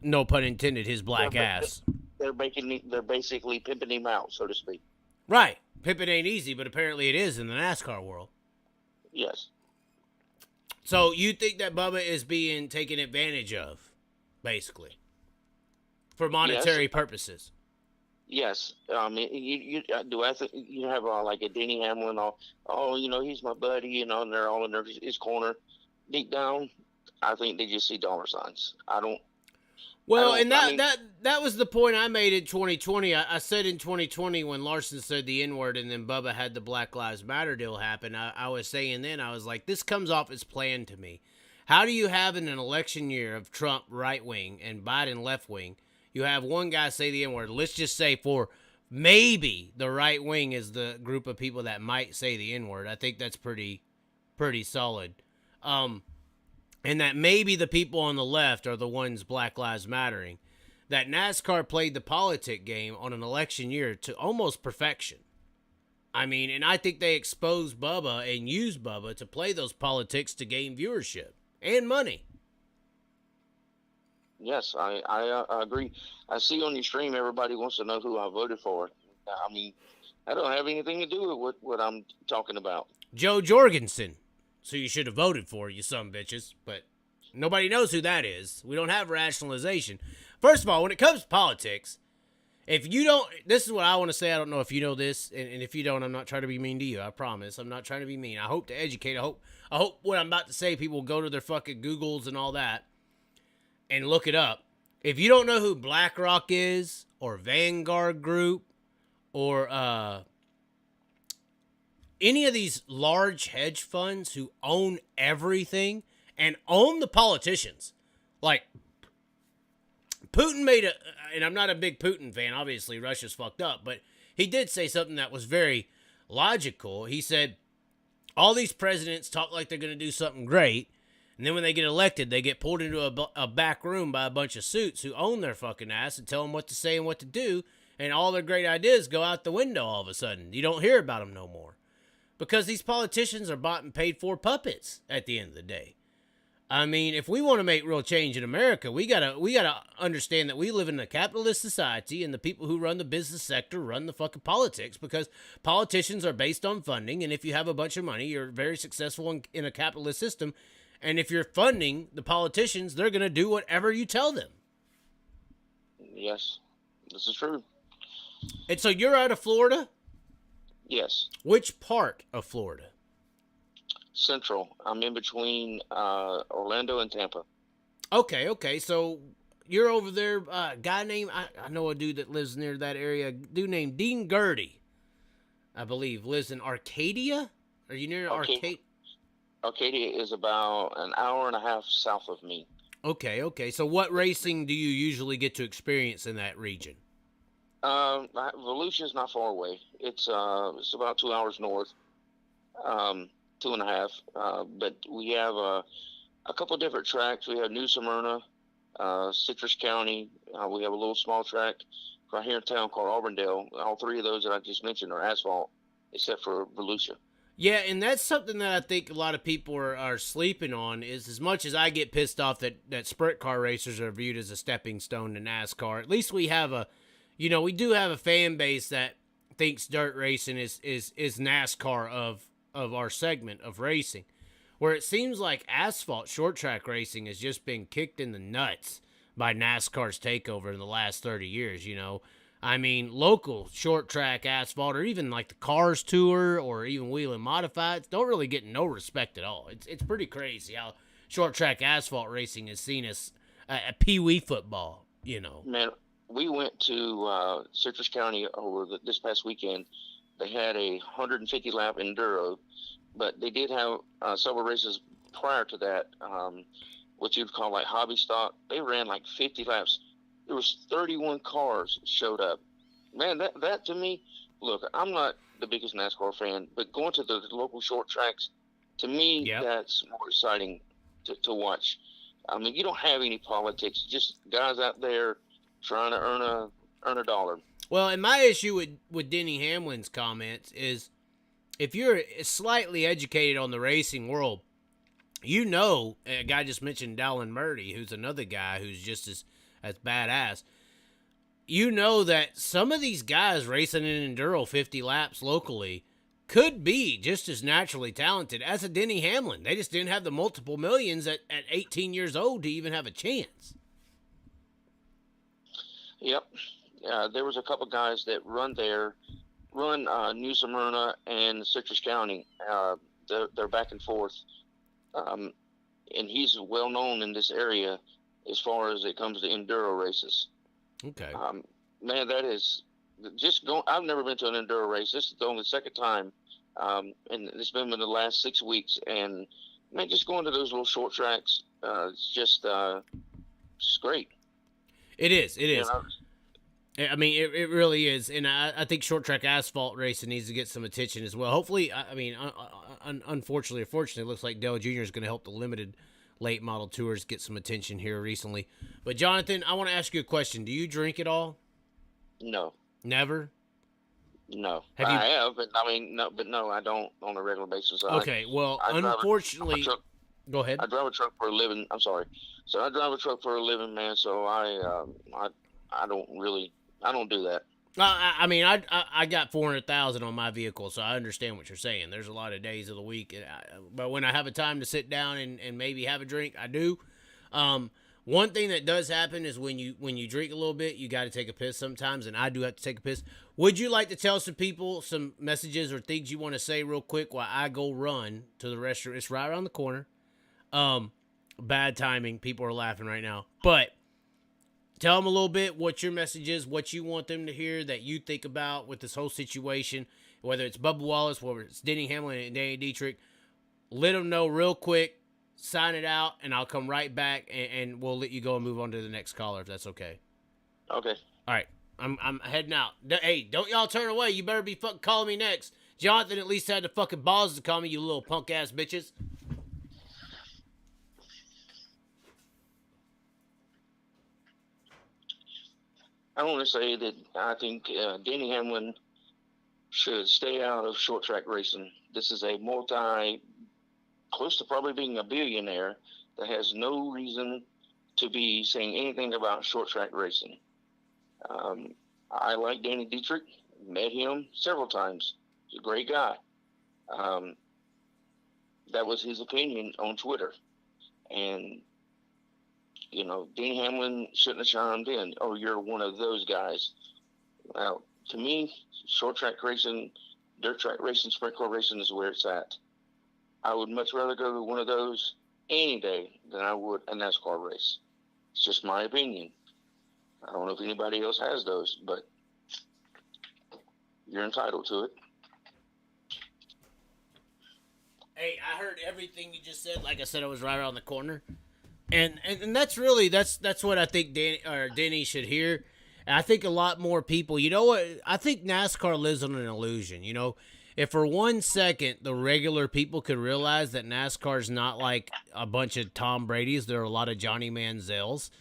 Speaker 1: no pun intended, his black ass.
Speaker 2: They're basically pimping him out, so to speak.
Speaker 1: Right. Pimping ain't easy, but apparently it is in the NASCAR world.
Speaker 2: Yes.
Speaker 1: So you think that Bubba is being taken advantage of, basically, for monetary purposes?
Speaker 2: Yes. I think you have like a Denny Hamlin, he's my buddy, and they're all in his corner. Deep down, I think they just see dollar signs.
Speaker 1: That was the point I made in 2020. I said in 2020 when Larson said the N-word and then Bubba had the Black Lives Matter deal happen, I was saying then, I was like, this comes off as planned to me. How do you have in an election year of Trump right-wing and Biden left-wing, you have one guy say the N-word, let's just say for maybe the right wing is the group of people that might say the N-word. I think that's pretty solid. And that maybe the people on the left are the ones Black Lives Mattering. that NASCAR played the politic game on an election year to almost perfection. I mean, and I think they exposed Bubba and used Bubba to play those politics to gain viewership and money.
Speaker 2: Yes, I agree. I see on your stream everybody wants to know who I voted for. I mean, I don't have anything to do with what I'm talking about.
Speaker 1: Joe Jorgensen. So you should have voted for, you some bitches. But nobody knows who that is. We don't have rationalization. First of all, when it comes to politics, if you don't, this is what I want to say. I don't know if you know this, and if you don't, I'm not trying to be mean to you. I promise. I'm not trying to be mean. I hope to educate. I hope what I'm about to say, people will go to their fucking Googles and all that and look it up. If you don't know who BlackRock is, or Vanguard Group, or any of these large hedge funds who own everything and own the politicians, like Putin made and I'm not a big Putin fan, obviously Russia's fucked up, but he did say something that was very logical. He said, all these presidents talk like they're going to do something great, and then when they get elected, they get pulled into a back room by a bunch of suits who own their fucking ass and tell them what to say and what to do, and all their great ideas go out the window all of a sudden. You don't hear about them no more. Because these politicians are bought and paid for puppets at the end of the day. I mean, if we want to make real change in America, we gotta understand that we live in a capitalist society, and the people who run the business sector run the fucking politics, because politicians are based on funding, and if you have a bunch of money, you're very successful in a capitalist system, and if you're funding the politicians, they're gonna do whatever you tell them.
Speaker 2: Yes, this is true.
Speaker 1: And so you're out of Florida?
Speaker 2: Yes.
Speaker 1: Which part of Florida?
Speaker 2: Central. I'm in between Orlando and Tampa.
Speaker 1: Okay. So you're over there. Guy named, I know a dude that lives near that area. Dude named Dean Gertie, I believe, lives in Arcadia. Are you near Arcadia?
Speaker 2: Arcadia is about an hour and a half south of me.
Speaker 1: Okay. So what racing do you usually get to experience in that region?
Speaker 2: Volusia's not far away. It's about 2 hours north, 2.5. But we have a couple different tracks. We have New Smyrna, Citrus County. We have a little small track right here in town called Auburndale. All three of those that I just mentioned are asphalt, except for Volusia.
Speaker 1: Yeah, and that's something that I think a lot of people are sleeping on, is as much as I get pissed off that sprint car racers are viewed as a stepping stone to NASCAR, at least we have we do have a fan base that thinks dirt racing is NASCAR of our segment of racing, where it seems like asphalt short track racing has just been kicked in the nuts by NASCAR's takeover in the last 30 years, I mean, local short track asphalt, or even like the Cars Tour, or even Wheel and Modifieds, don't really get no respect at all. It's pretty crazy how short track asphalt racing is seen as a pee-wee football,
Speaker 2: Man, we went to Citrus County over this past weekend. They had a 150 lap enduro, but they did have several races prior to that, what you'd call like hobby stock. They ran like 50 laps. There was 31 cars showed up. Man, that to me, look, I'm not the biggest NASCAR fan, but going to the local short tracks, to me, that's more exciting to watch. I mean, you don't have any politics, just guys out there trying to earn a dollar.
Speaker 1: Well, and my issue with Denny Hamlin's comments is, if you're slightly educated on the racing world, a guy just mentioned Dallin Murdy, who's another guy who's just as badass. That some of these guys racing in enduro 50 laps locally could be just as naturally talented as a Denny Hamlin. They just didn't have the multiple millions at 18 years old to even have a chance.
Speaker 2: Yep. There was a couple guys that run New Smyrna and Citrus County. They're back and forth. And he's well known in this area as far as it comes to enduro races.
Speaker 1: Okay.
Speaker 2: Man, that is just going. I've never been to an enduro race. This is only the second time. And it's been in the last 6 weeks. And man, just going to those little short tracks, it's just great. It is.
Speaker 1: I mean, it really is, and I think short track asphalt racing needs to get some attention as well. Hopefully, unfortunately or fortunately, it looks like Dale Jr. is going to help the limited late model tours get some attention here recently. But Jonathan, I want to ask you a question. Do you drink at all?
Speaker 2: No.
Speaker 1: Never?
Speaker 2: No.
Speaker 1: Have you?
Speaker 2: I have, but I mean, no, I don't on a regular basis.
Speaker 1: Okay, well,
Speaker 2: I
Speaker 1: unfortunately, go ahead.
Speaker 2: I drive a truck for a living. I'm sorry. So I drive a truck for a living, man. So I don't do that.
Speaker 1: I mean, I got 400,000 on my vehicle, so I understand what you're saying. There's a lot of days of the week, but when I have a time to sit down and maybe have a drink, I do. One thing that does happen is when you drink a little bit, you got to take a piss sometimes, and I do have to take a piss. Would you like to tell some people some messages or things you want to say real quick while I go run to the restroom? It's right around the corner. Bad timing. People are laughing right now, but tell them a little bit what your message is, what you want them to hear that you think about with this whole situation, whether it's Bubba Wallace, whether it's Denny Hamlin and Danny Dietrich. Let them know real quick, sign it out, and I'll come right back, and we'll let you go and move on to the next caller if that's okay.
Speaker 2: Okay.
Speaker 1: All right. I'm heading out. Hey, don't y'all turn away. You better be fucking calling me next. Jonathan at least had the fucking balls to call me, you little punk-ass bitches.
Speaker 2: I want to say that I think Denny Hamlin should stay out of short track racing. This is a close to probably being a billionaire that has no reason to be saying anything about short track racing. I like Danny Dietrich, met him several times. He's a great guy. That was his opinion on Twitter. And Denny Hamlin shouldn't have chimed in. Oh, you're one of those guys. Well, to me, short track racing, dirt track racing, sprint car racing is where it's at. I would much rather go to one of those any day than I would a NASCAR race. It's just my opinion. I don't know if anybody else has those, but you're entitled to it.
Speaker 1: Hey, I heard everything you just said. Like I said, I was right around the corner. And that's really that's what I think Denny should hear. And I think a lot more people, you know what? I think NASCAR lives on an illusion. If for 1 second the regular people could realize that NASCAR is not like a bunch of Tom Brady's, there are a lot of Johnny Manziels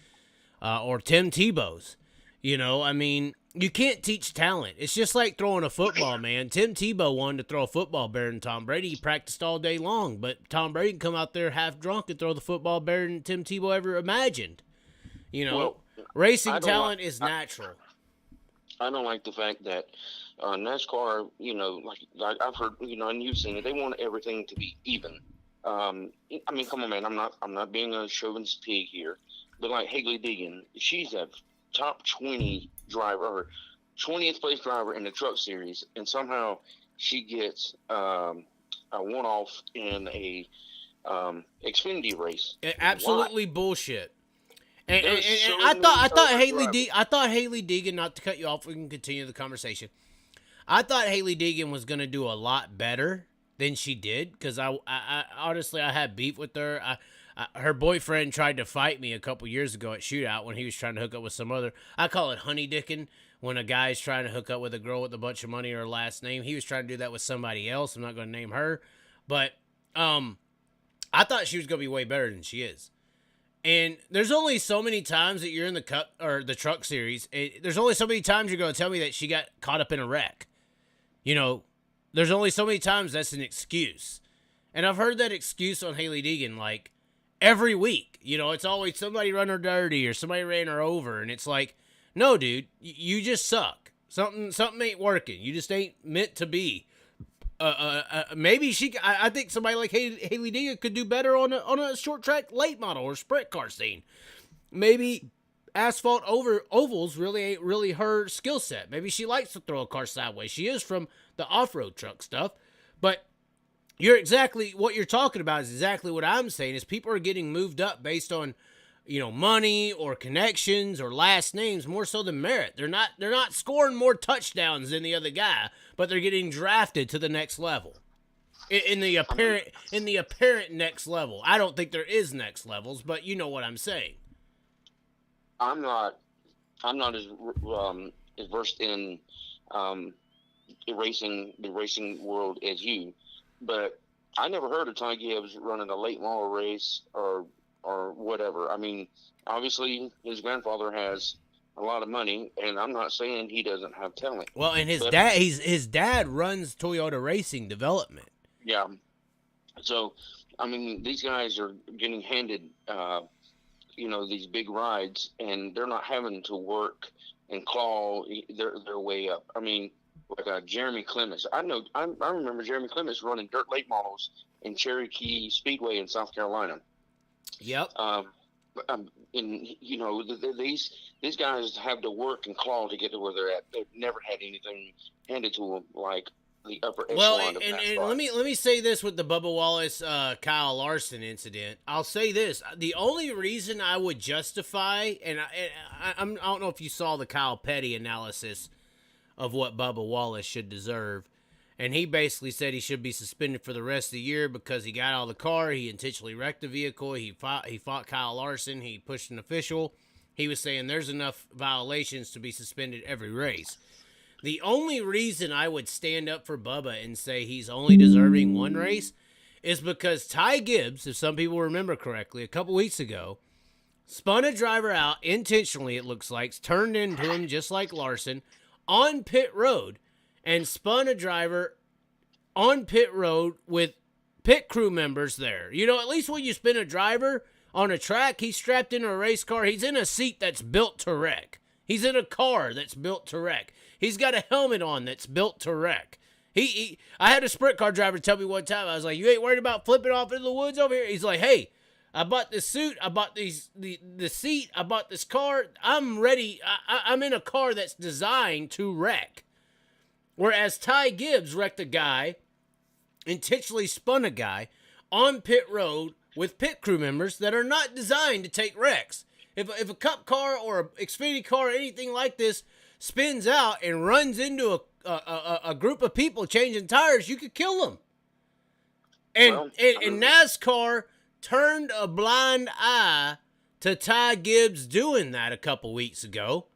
Speaker 1: or Tim Tebow's. I mean, you can't teach talent. It's just like throwing a football, man. Tim Tebow wanted to throw a football better than Tom Brady. He practiced all day long, but Tom Brady can come out there half drunk and throw the football better than Tim Tebow ever imagined. Well, racing talent is natural.
Speaker 2: I don't like the fact that NASCAR, like I've heard, and you've seen it, they want everything to be even. I mean, come on, man. I'm not being a chauvinist pig here, but like Hale Deegan, she's a top 20 driver, or 20th place driver in the truck series, and somehow she gets a one-off in a Xfinity race.
Speaker 1: Absolutely bullshit. And
Speaker 2: So
Speaker 1: I thought Hale
Speaker 2: drivers.
Speaker 1: Deegan, not to cut you off, we can continue the conversation. I thought Hale Deegan was going to do a lot better than she did, because I honestly, I had beef with her. Her boyfriend tried to fight me a couple years ago at Shootout when he was trying to hook up with some other, I call it honey dicking, when a guy's trying to hook up with a girl with a bunch of money or her last name. He was trying to do that with somebody else. I'm not going to name her. But I thought she was going to be way better than she is. And there's only so many times that you're in the Cup or the Truck Series. There's only so many times you're going to tell me that she got caught up in a wreck. There's only so many times that's an excuse. And I've heard that excuse on Hale Deegan, like, every week. It's always somebody run her dirty or somebody ran her over. And it's like, no, dude, you just suck. Something ain't working. You just ain't meant to be. Maybe I think somebody like Hale Deegan could do better on a short track late model or sprint car scene. Maybe asphalt ovals really ain't really her skill set. Maybe she likes to throw a car sideways. She is from the off-road truck stuff. But what you're talking about is exactly what I'm saying, is people are getting moved up based on, money or connections or last names more so than merit. They're not scoring more touchdowns than the other guy, but they're getting drafted to the next level. In the apparent next level. I don't think there is next levels, but you know what I'm saying.
Speaker 2: I'm not as versed in the racing world as you, but I never heard of Ty Gibbs running a late model race or or whatever. I mean, obviously his grandfather has a lot of money, and I'm not saying he doesn't have talent.
Speaker 1: Well, and his dad runs Toyota Racing Development.
Speaker 2: Yeah. So, I mean, these guys are getting handed, these big rides, and they're not having to work and claw their way up. I mean, like Jeremy Clements. I remember Jeremy Clements running dirt late models in Cherokee Speedway in South Carolina.
Speaker 1: Yep.
Speaker 2: And these guys have to work and claw to get to where they're at. They've never had anything handed to them like the upper echelon of NASCAR.
Speaker 1: And let me say this with the Bubba Wallace Kyle Larson incident. I'll say this: the only reason I would justify, and I don't know if you saw the Kyle Petty analysis of what Bubba Wallace should deserve. And he basically said he should be suspended for the rest of the year because he got out of the car, he intentionally wrecked the vehicle, he fought Kyle Larson, he pushed an official. He was saying there's enough violations to be suspended every race. The only reason I would stand up for Bubba and say he's only deserving one race is because Ty Gibbs, if some people remember correctly, a couple weeks ago, spun a driver out intentionally, it looks like, turned into him just like Larson, on pit road, and spun a driver on pit road with pit crew members there. You know, at least when you spin a driver on a track, he's strapped into a race car. He's in a seat that's built to wreck. He's in a car that's built to wreck. He's got a helmet on that's built to wreck. I had a sprint car driver tell me one time, I was like, you ain't worried about flipping off into the woods over here? He's like, hey, I bought this suit, I bought the seat, I bought this car. I'm ready. I'm in a car that's designed to wreck. Whereas Ty Gibbs wrecked a guy, intentionally spun a guy on pit road with pit crew members that are not designed to take wrecks. If a Cup car or an Xfinity car or anything like this spins out and runs into a group of people changing tires, you could kill them. And NASCAR turned a blind eye to Ty Gibbs doing that a couple weeks ago.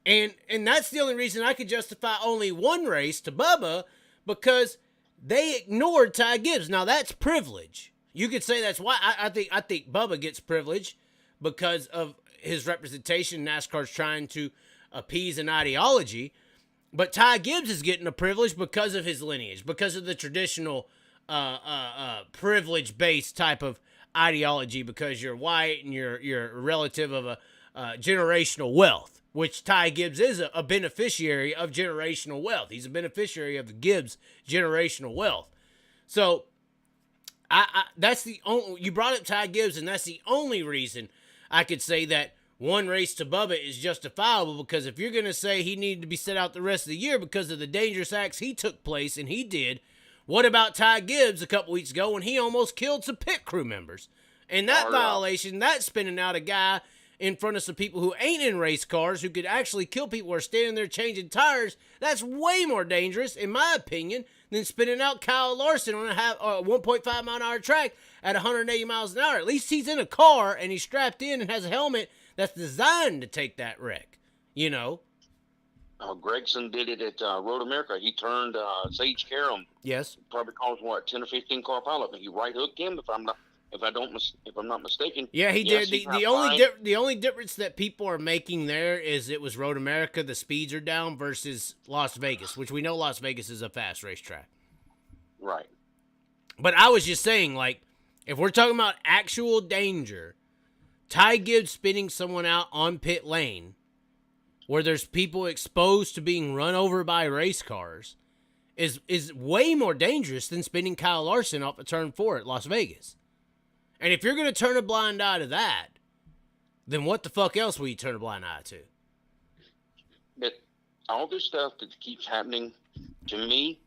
Speaker 1: And that's the only reason I could justify only one race to Bubba, because they ignored Ty Gibbs. Now that's privilege. You could say that's why I think Bubba gets privilege because of his representation. NASCAR's trying to appease an ideology, but Ty Gibbs is getting a privilege because of his lineage, because of the traditional privilege-based type of ideology, because you're white and you're a relative of a generational wealth. Which Ty Gibbs is a beneficiary of generational wealth. He's a beneficiary of the Gibbs generational wealth. So, that's the only, you brought up Ty Gibbs, and that's the only reason I could say that one race to Bubba is justifiable, because if you're going to say he needed to be set out the rest of the year because of the dangerous acts he took place, and he did, what about Ty Gibbs a couple weeks ago when he almost killed some pit crew members? And that violation, that's spinning out a guy in front of some people who ain't in race cars, who could actually kill people who are standing there changing tires, that's way more dangerous, in my opinion, than spinning out Kyle Larson on a 1.5 mile an hour track at 180 miles an hour. At least he's in a car and he's strapped in and has a helmet that's designed to take that wreck, you know.
Speaker 2: Gregson did it at Road America. He turned Sage Karam.
Speaker 1: Yes.
Speaker 2: Probably calls 10 or 15 car pilot, but he right hooked him if I'm not mistaken.
Speaker 1: Yeah, he did. The only difference that people are making there is it was Road America, the speeds are down, versus Las Vegas, which we know Las Vegas is a fast racetrack.
Speaker 2: Right.
Speaker 1: But I was just saying, like, if we're talking about actual danger, Ty Gibbs spinning someone out on pit lane, where there's people exposed to being run over by race cars, is way more dangerous than spinning Kyle Larson off of turn 4 at Las Vegas. And if you're going to turn a blind eye to that, then what the fuck else will you turn a blind eye to?
Speaker 2: But all this stuff that keeps happening, to me,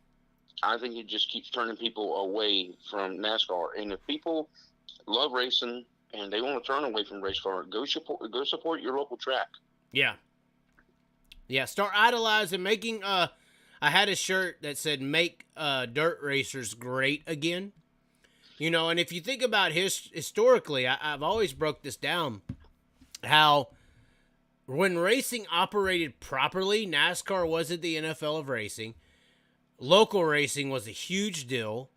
Speaker 2: I think it just keeps turning people away from NASCAR. And if people love racing and they want to turn away from race car, go support your local track.
Speaker 1: Yeah. Yeah, start idolizing, making, I had a shirt that said, make dirt racers great again. You know, and if you think about historically, I've always broke this down, how when racing operated properly, NASCAR wasn't the NFL of racing. Local racing was a huge deal.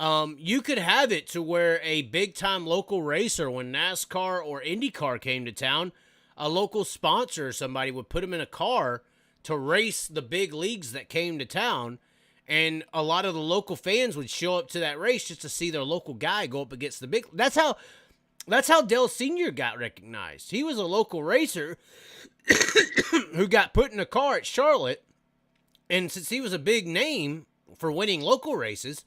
Speaker 1: You could have it to where a big-time local racer, when NASCAR or IndyCar came to town, a local sponsor or somebody would put them in a car to race the big leagues that came to town, and a lot of the local fans would show up to that race just to see their local guy go up against the big. That's how Dale Sr. got recognized. He was a local racer who got put in a car at Charlotte, and since he was a big name for winning local races,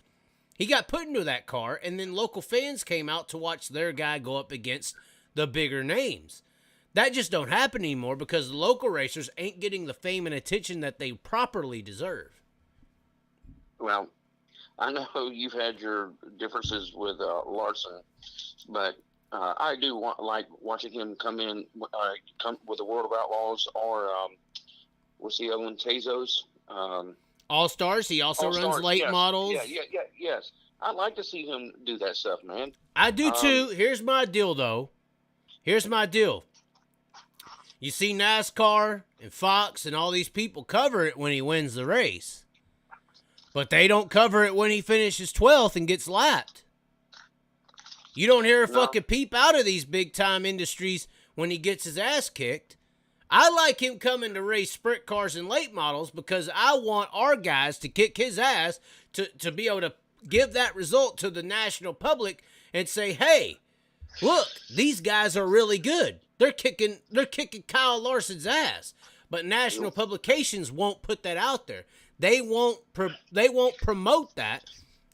Speaker 1: he got put into that car, and then local fans came out to watch their guy go up against the bigger names. That just don't happen anymore because the local racers ain't getting the fame and attention that they properly deserve.
Speaker 2: Well, I know you've had your differences with Larson, but I do like watching him come come with the World of Outlaws or what's the other one, Tezos?
Speaker 1: All-Stars. He also runs late models.
Speaker 2: Yes. I'd like to see him do that stuff, man.
Speaker 1: I do too. Here's my deal, though. Here's my deal. You see NASCAR and Fox and all these people cover it when he wins the race. But they don't cover it when he finishes 12th and gets lapped. You don't hear a fucking peep out of these big-time industries when he gets his ass kicked. I like him coming to race sprint cars and late models because I want our guys to kick his ass to be able to give that result to the national public and say, hey, look, these guys are really good. They're kicking Kyle Larson's ass. But national publications won't put that out there. They won't promote that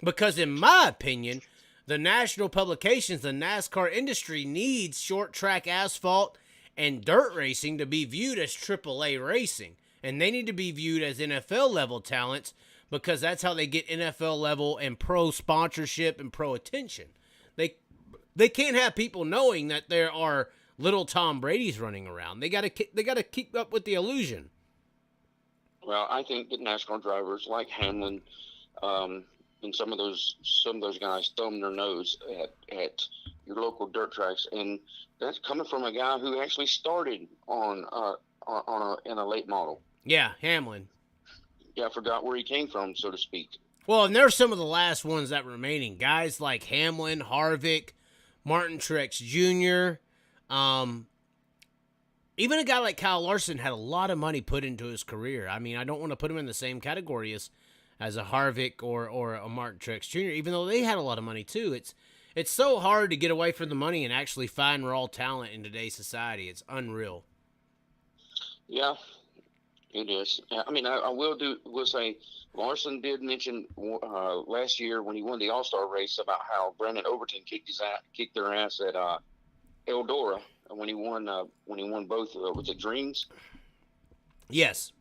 Speaker 1: because, in my opinion, the national publications, the NASCAR industry needs short track asphalt and dirt racing to be viewed as AAA racing. And they need to be viewed as NFL level talents because that's how they get NFL level and pro sponsorship and pro attention. They can't have people knowing that there are little Tom Brady's running around. They gotta keep up with the illusion.
Speaker 2: Well, I think that NASCAR drivers like Hamlin and some of those guys thumb their nose at your local dirt tracks, and that's coming from a guy who actually started in a late model.
Speaker 1: Yeah, Hamlin.
Speaker 2: Yeah, I forgot where he came from, so to speak.
Speaker 1: Well, and they're some of the last ones that remaining. Guys like Hamlin, Harvick, Martin Truex Jr., even a guy like Kyle Larson had a lot of money put into his career. I mean, I don't want to put him in the same category as a Harvick or a Martin Truex Jr., even though they had a lot of money too. It's so hard to get away from the money and actually find raw talent in today's society. It's unreal. Yeah,
Speaker 2: it is. I mean, I will say Larson did mention last year when he won the All-Star race about how Brandon Overton kicked their ass at Eldora when he won both. Was it Dreams?
Speaker 1: Yes.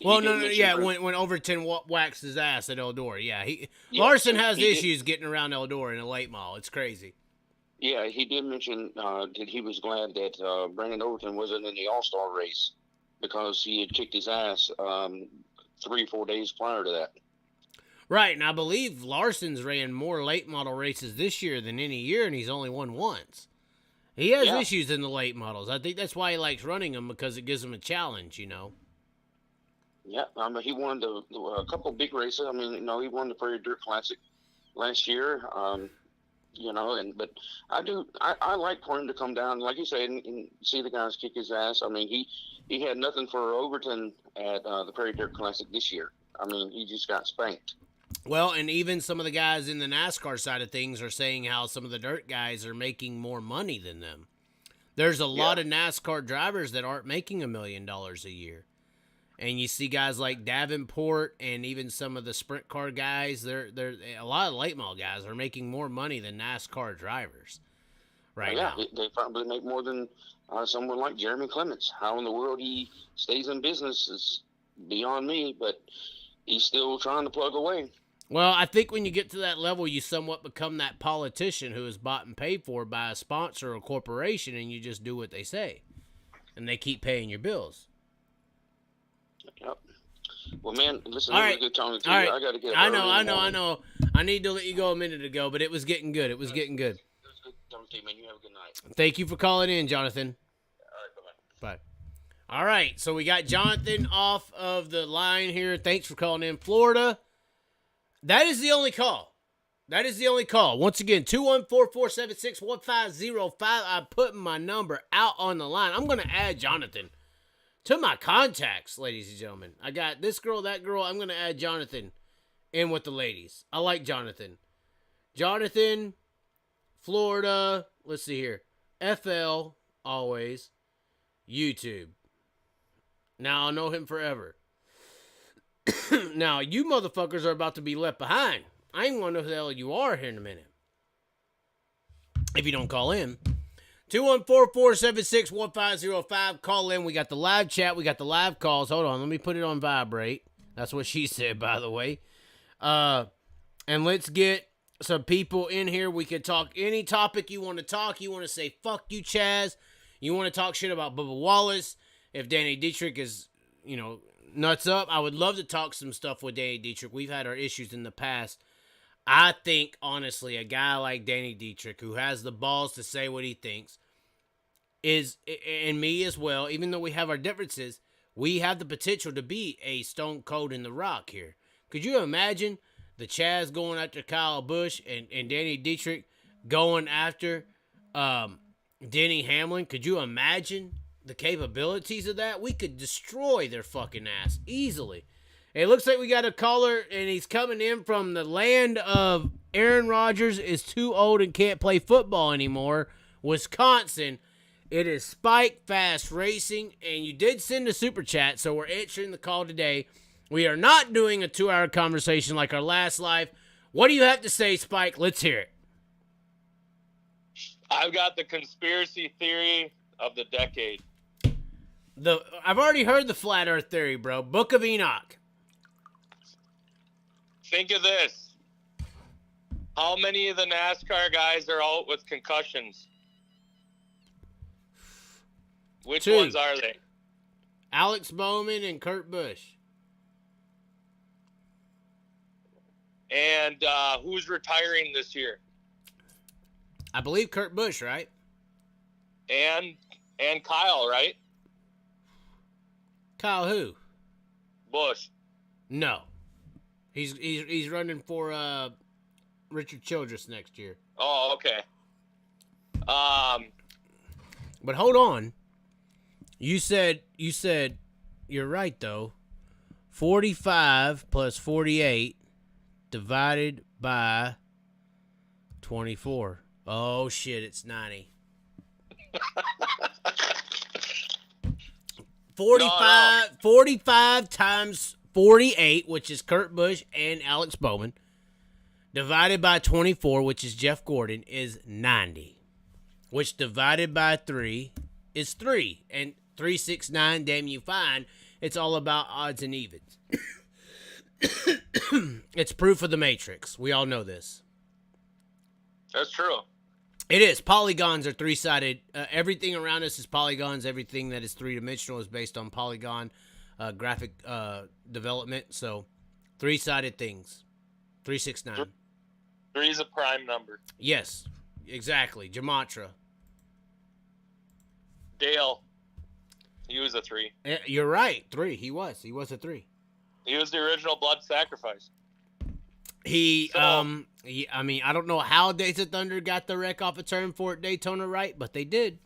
Speaker 1: Well, when Overton waxed his ass at Eldora, Larson has issues getting around Eldora in a late model. It's crazy.
Speaker 2: Yeah, he did mention that he was glad that Brandon Overton wasn't in the All-Star race because he had kicked his ass 3 or 4 days prior to that.
Speaker 1: Right, and I believe Larson's ran more late model races this year than any year, and he's only won once. He has issues in the late models. I think that's why he likes running them, because it gives him a challenge, you know.
Speaker 2: Yeah, he won a couple big races. I mean, he won the Prairie Dirt Classic last year. But I like for him to come down, like you said, and see the guys kick his ass. I mean, he had nothing for Overton at the Prairie Dirt Classic this year. I mean, he just got spanked.
Speaker 1: Well, and even some of the guys in the NASCAR side of things are saying how some of the dirt guys are making more money than them. There's a lot of NASCAR drivers that aren't making $1 million a year. And you see guys like Davenport and even some of the sprint car guys, they're a lot of late model guys are making more money than NASCAR drivers now.
Speaker 2: They probably make more than someone like Jeremy Clements. How in the world he stays in business is beyond me, but he's still trying to plug away.
Speaker 1: Well, I think when you get to that level, you somewhat become that politician who is bought and paid for by a sponsor or corporation, and you just do what they say. And they keep paying your bills.
Speaker 2: Yep. Well, man, listen,
Speaker 1: all
Speaker 2: it
Speaker 1: right.
Speaker 2: was a good talking to
Speaker 1: all
Speaker 2: you.
Speaker 1: Right.
Speaker 2: I got to get up.
Speaker 1: I know. I need to let you go a minute ago, but it was getting good. It was getting good.
Speaker 2: It was good talking to you, man. You have a good night.
Speaker 1: Thank you for calling in, Jonathan.
Speaker 2: All right, bye-bye.
Speaker 1: Bye. All right, so we got Jonathan off of the line here. Thanks for calling in, Florida. That is the only call. That is the only call. Once again, 214-476-1505. I'm putting my number out on the line. I'm going to add Jonathan to my contacts, ladies and gentlemen. I got this girl, that girl. I'm going to add Jonathan in with the ladies. I like Jonathan. Jonathan, Florida. Let's see here. FL, always. YouTube. Now I'll know him forever. Now, you motherfuckers are about to be left behind. I ain't gonna know who the hell you are here in a minute. If you don't call in. 214-476-1505. Call in. We got the live chat. We got the live calls. Hold on. Let me put it on vibrate. That's what she said, by the way. And let's get some people in here. We can talk any topic you want to talk. You want to say, fuck you, Chaz. You want to talk shit about Bubba Wallace. If Danny Dietrich is, nuts up, I would love to talk some stuff with Danny Dietrich. We've had our issues in the past. I think, honestly, a guy like Danny Dietrich, who has the balls to say what he thinks, is, and me as well, even though we have our differences, we have the potential to be a Stone Cold in the Rock here. Could you imagine the Chaz going after Kyle Busch and Danny Dietrich going after Denny Hamlin? Could you imagine the capabilities of that? We could destroy their fucking ass easily. It looks like we got a caller, and he's coming in from the land of Aaron Rodgers is too old and can't play football anymore, Wisconsin. It is Spike Fast Racing, and you did send a super chat, so we're answering the call today. We are not doing a 2-hour conversation like our last live. What do you have to say, Spike? Let's hear it.
Speaker 3: I've got the conspiracy theory of the decade.
Speaker 1: I've already heard the flat earth theory, bro. Book of Enoch.
Speaker 3: Think of this. How many of the NASCAR guys are out with concussions? Which
Speaker 1: 2.
Speaker 3: ones are they?
Speaker 1: Alex Bowman and Kurt Busch.
Speaker 3: And who's retiring this year?
Speaker 1: I believe Kurt Busch, right?
Speaker 3: And Kyle, right?
Speaker 1: Kyle who?
Speaker 3: Busch.
Speaker 1: No. He's running for Richard Childress next year.
Speaker 3: Oh, okay.
Speaker 1: But hold on. You said you're right though. 45 plus 48 divided by 24. Oh shit, it's 90. 45 times 48, which is Kurt Busch and Alex Bowman, divided by 24, which is Jeff Gordon, is 90. Which divided by 3 is 3. And 369, damn you fine. It's all about odds and evens. It's proof of the Matrix. We all know this.
Speaker 3: That's true.
Speaker 1: It is. Polygons are three-sided. Everything around us is polygons. Everything that is three-dimensional is based on polygon graphic development. So, three-sided things. 369.
Speaker 3: 3 is a prime number.
Speaker 1: Yes, exactly. Gematria.
Speaker 3: Dale, he was a 3.
Speaker 1: You're right. 3. He was a 3.
Speaker 3: He was the original blood sacrifice.
Speaker 1: I mean, I don't know how Days of Thunder got the wreck off a turn for at Daytona, right? But they did.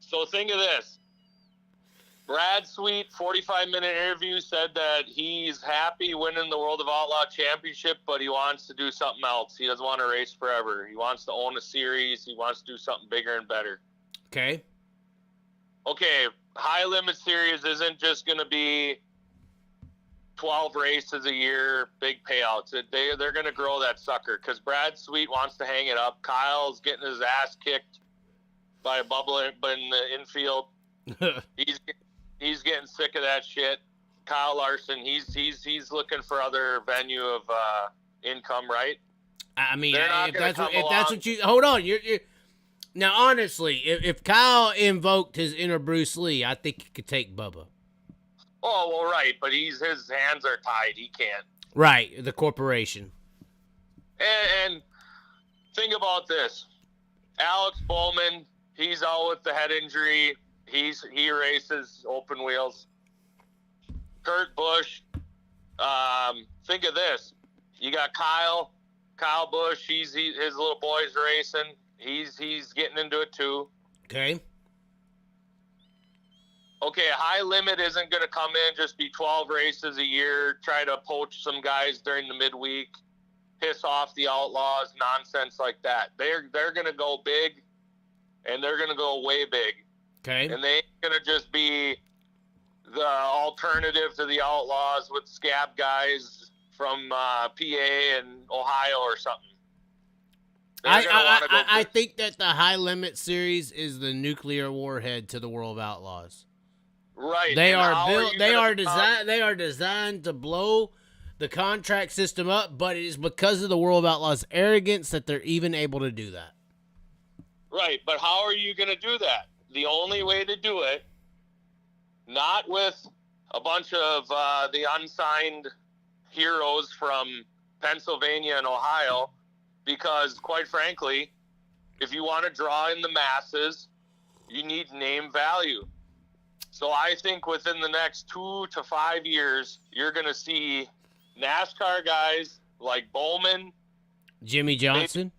Speaker 3: So think of this. Brad Sweet, 45-minute interview, said that he's happy winning the World of Outlaw Championship, but he wants to do something else. He doesn't want to race forever. He wants to own a series. He wants to do something bigger and better.
Speaker 1: Okay,
Speaker 3: high limit series isn't just going to be 12 races a year, big payouts. They're going to grow that sucker because Brad Sweet wants to hang it up. Kyle's getting his ass kicked by a bubble in the infield. He's getting sick of that shit. Kyle Larson, he's looking for other venue of income, right?
Speaker 1: I mean, if that's what you hold on, you're now honestly, if Kyle invoked his inner Bruce Lee, I think he could take Bubba.
Speaker 3: Oh, well, right, but his hands are tied. He can't.
Speaker 1: Right, the corporation.
Speaker 3: And think about this. Alex Bowman, he's out with the head injury. He races open wheels. Kurt Busch, think of this. You got Kyle. Kyle Busch, his little boy's racing. He's getting into it too.
Speaker 1: Okay.
Speaker 3: Okay, High Limit isn't going to come in, just be 12 races a year, try to poach some guys during the midweek, piss off the Outlaws, nonsense like that. They're going to go big, and they're going to go way big.
Speaker 1: Okay.
Speaker 3: And they ain't going to just be the alternative to the Outlaws with scab guys from PA and Ohio or something.
Speaker 1: I think that the High Limit Series is the nuclear warhead to the World of Outlaws.
Speaker 3: Right.
Speaker 1: They
Speaker 3: and
Speaker 1: are built. They are
Speaker 3: designed.
Speaker 1: They are designed to blow the contract system up, but it is because of the World of Outlaws' arrogance that they're even able to do that.
Speaker 3: Right, but how are you going to do that? The only way to do it, not with a bunch of the unsigned heroes from Pennsylvania and Ohio, because quite frankly, if you want to draw in the masses, you need name value. So I think within the next 2 to 5 years, you're going to see NASCAR guys like Bowman,
Speaker 1: Jimmy Johnson.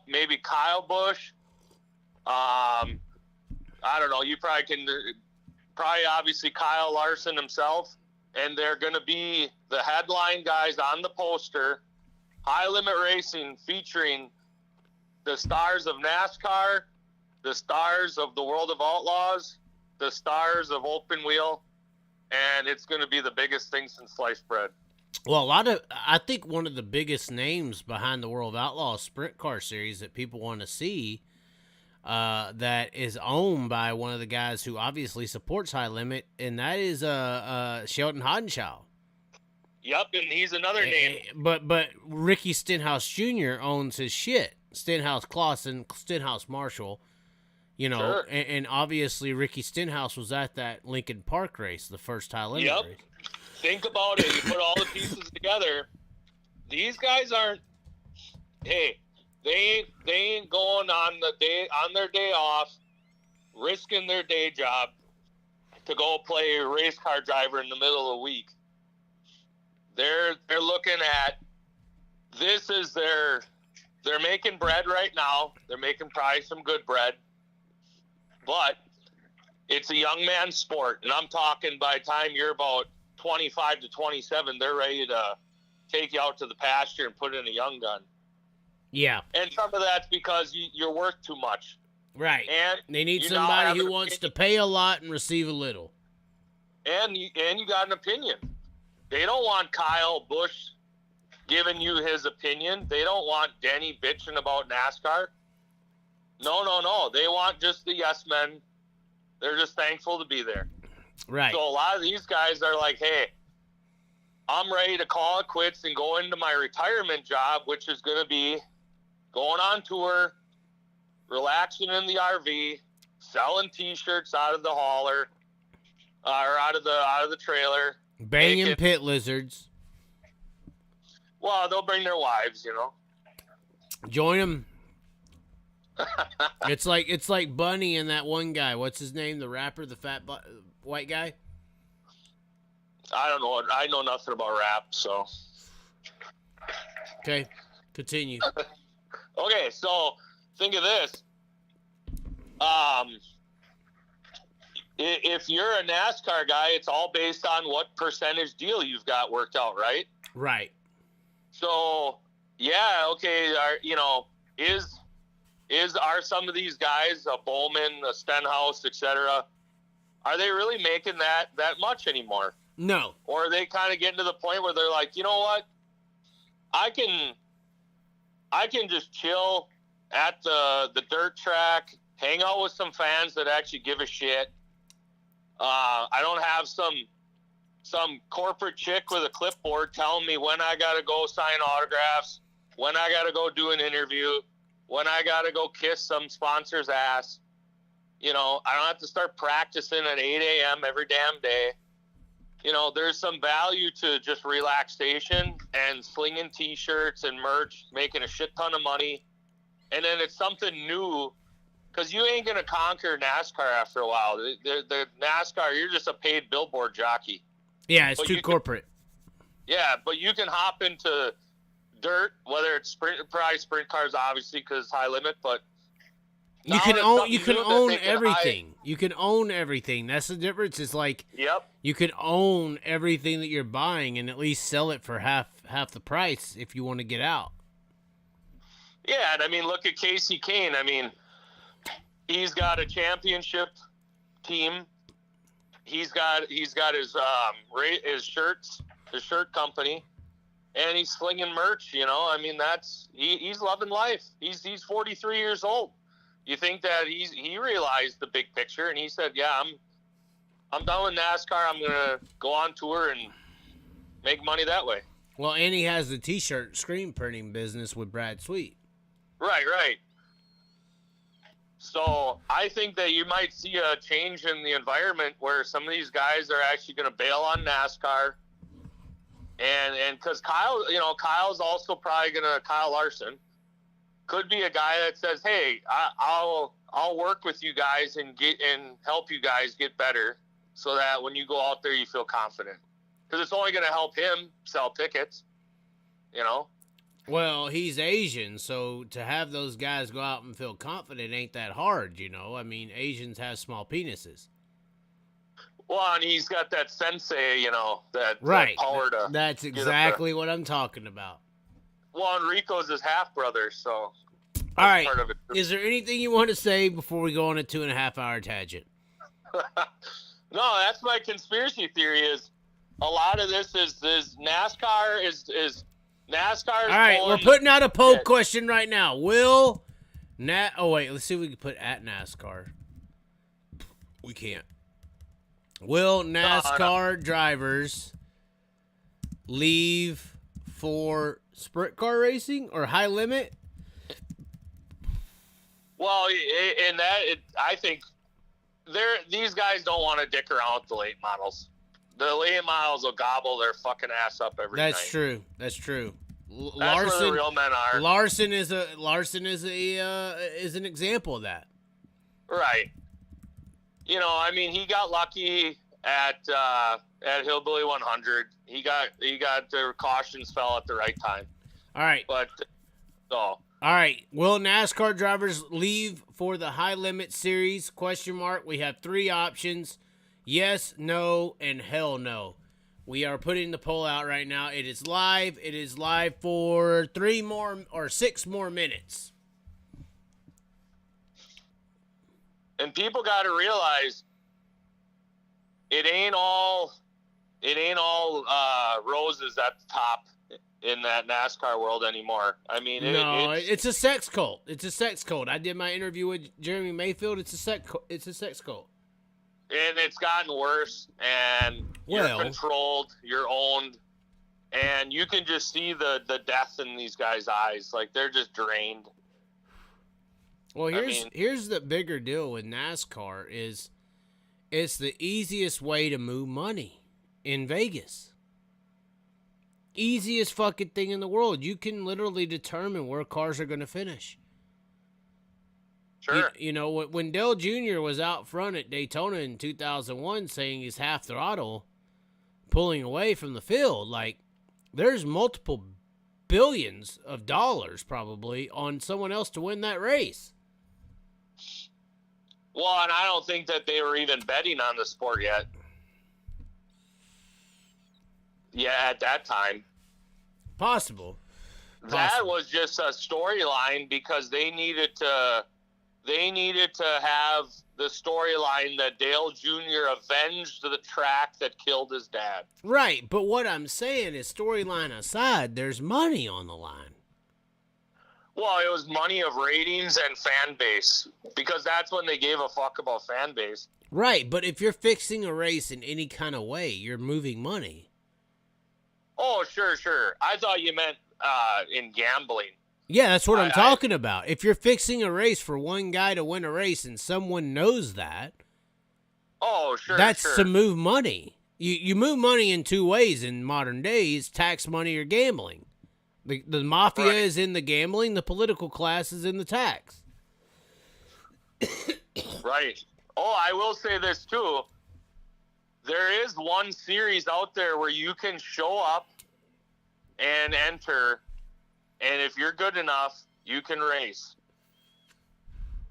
Speaker 3: Maybe Kyle Busch. I don't know. You probably obviously Kyle Larson himself, and they're going to be the headline guys on the poster. High Limit Racing featuring the stars of NASCAR, the stars of the World of Outlaws, the stars of Open Wheel, and it's going to be the biggest thing since sliced bread.
Speaker 1: Well, I think one of the biggest names behind the World of Outlaws Sprint Car Series that people want to see, that is owned by one of the guys who obviously supports High Limit, and that is Sheldon Hodenshaw.
Speaker 3: Yep, and he's another name.
Speaker 1: But Ricky Stenhouse Jr. owns his shit. Stenhouse Clausen, Stenhouse Marshall. You know,
Speaker 3: Sure.
Speaker 1: and obviously Ricky Stenhouse was at that Lincoln Park race, the first High Limit race.
Speaker 3: Think about it. You put all the pieces together. These guys aren't. Hey, they ain't going on their day off, risking their day job to go play a race car driver in the middle of the week. They're looking at this is they're making bread right now. They're making probably some good bread. But it's a young man's sport, and I'm talking by the time you're about 25 to 27, they're ready to take you out to the pasture and put in a young gun.
Speaker 1: Yeah.
Speaker 3: And some of that's because you're worth too much.
Speaker 1: Right.
Speaker 3: And
Speaker 1: they need somebody who wants to pay a lot and receive a little.
Speaker 3: And you got an opinion. They don't want Kyle Busch giving you his opinion. They don't want Denny bitching about NASCAR. No. They want just the yes men. They're just thankful to be there.
Speaker 1: Right.
Speaker 3: So a lot of these guys are like, hey, I'm ready to call it quits and go into my retirement job, which is going to be going on tour, relaxing in the RV, selling T-shirts out of the hauler, or out of the trailer.
Speaker 1: Banging pit lizards.
Speaker 3: Well, they'll bring their wives, you know.
Speaker 1: Join them. It's like Bunny and that one guy. What's his name? The rapper, the fat white guy.
Speaker 3: I don't know. I know nothing about rap, so.
Speaker 1: Okay, continue.
Speaker 3: Okay, so think of this. If you're a NASCAR guy, it's all based on what percentage deal you've got worked out, right?
Speaker 1: Right.
Speaker 3: So, yeah, okay, are some of these guys, a Bowman, a Stenhouse, etc., are they really making that much anymore?
Speaker 1: No.
Speaker 3: Or are they kind of getting to the point where they're like, you know what? I can just chill at the dirt track, hang out with some fans that actually give a shit. I don't have some corporate chick with a clipboard telling me when I got to go sign autographs, when I got to go do an interview, when I got to go kiss some sponsor's ass. You know, I don't have to start practicing at 8 a.m. every damn day. You know, there's some value to just relaxation and slinging T-shirts and merch, making a shit ton of money. And then it's something new, because you ain't going to conquer NASCAR after a while. The NASCAR, you're just a paid billboard jockey.
Speaker 1: Yeah, it's too corporate.
Speaker 3: Yeah, but you can hop into dirt, whether it's probably sprint cars, obviously, because high limit, but
Speaker 1: you can own everything. You can own everything. That's the difference. It's like you can own everything that you're buying and at least sell it for half the price if you want to get out.
Speaker 3: Yeah, and I mean, look at Casey Kane. I mean, he's got a championship team. He's got his shirts, his shirt company, and he's slinging merch. You know, I mean, he's loving life. He's 43 years old. You think that he realized the big picture, and he said, "Yeah, I'm done with NASCAR. I'm gonna go on tour and make money that way."
Speaker 1: Well, and he has the T-shirt screen printing business with Brad Sweet.
Speaker 3: Right. So I think that you might see a change in the environment where some of these guys are actually going to bail on NASCAR, and because Kyle's also probably Kyle Larson could be a guy that says, "Hey, I'll work with you guys and help you guys get better, so that when you go out there you feel confident." Because it's only going to help him sell tickets, you know.
Speaker 1: Well, he's Asian, so to have those guys go out and feel confident ain't that hard, you know. I mean, Asians have small penises.
Speaker 3: Well, and he's got that sensei, you know, that power to.
Speaker 1: That's exactly what I'm talking about.
Speaker 3: Well, Enrico's his half brother, so.
Speaker 1: All right. Part of it. Is there anything you want to say before we go on a 2.5 hour tangent?
Speaker 3: No, that's my conspiracy theory. Is a lot of this is NASCAR is NASCAR.
Speaker 1: All right, we're putting out a poll question right now. Oh wait, let's see if we can put at NASCAR. We can't. Will NASCAR drivers leave for sprint car racing or high limit?
Speaker 3: Well, I think these guys don't want to dick around with the late models. The late models will gobble their fucking ass up every night.
Speaker 1: That's true. That's true.
Speaker 3: That's where the real men are.
Speaker 1: Larson is an example of that.
Speaker 3: Right. You know, I mean, he got lucky at Hillbilly 100. He got the cautions fell at the right time.
Speaker 1: All right.
Speaker 3: But so.
Speaker 1: All right. Will NASCAR drivers leave for the high limit series? ? We have 3 options: yes, no, and hell no. We are putting the poll out right now. It is live. It is live for 6 more minutes.
Speaker 3: And people got to realize it ain't all roses at the top in that NASCAR world anymore. I mean,
Speaker 1: it's a sex cult. It's a sex cult. I did my interview with Jeremy Mayfield. It's a sex cult.
Speaker 3: And it's gotten worse, and you're controlled, you're owned, and you can just see the death in these guys' eyes. Like, they're just drained.
Speaker 1: Well, here's the bigger deal with NASCAR is it's the easiest way to move money in Vegas. Easiest fucking thing in the world. You can literally determine where cars are going to finish.
Speaker 3: Sure.
Speaker 1: You know, when Dale Jr. was out front at Daytona in 2001 saying he's half throttle, pulling away from the field, like, there's multiple billions of dollars probably on someone else to win that race.
Speaker 3: Well, and I don't think that they were even betting on the sport yet. Yeah, at that time.
Speaker 1: Possible.
Speaker 3: That was just a storyline because they needed to have the storyline that Dale Jr. avenged the track that killed his dad.
Speaker 1: Right, but what I'm saying is, storyline aside, there's money on the line.
Speaker 3: Well, it was money of ratings and fan base, because that's when they gave a fuck about fan base.
Speaker 1: Right, but if you're fixing a race in any kind of way, you're moving money.
Speaker 3: Oh, sure. I thought you meant in gambling.
Speaker 1: Yeah, that's what I'm talking about. If you're fixing a race for one guy to win a race and someone knows that, that's to move money. You move money in 2 ways in modern days: tax money or gambling. The mafia is in the gambling, the political class is in the tax.
Speaker 3: Right. Oh, I will say this too. There is one series out there where you can show up and enter And if you're good enough, you can race.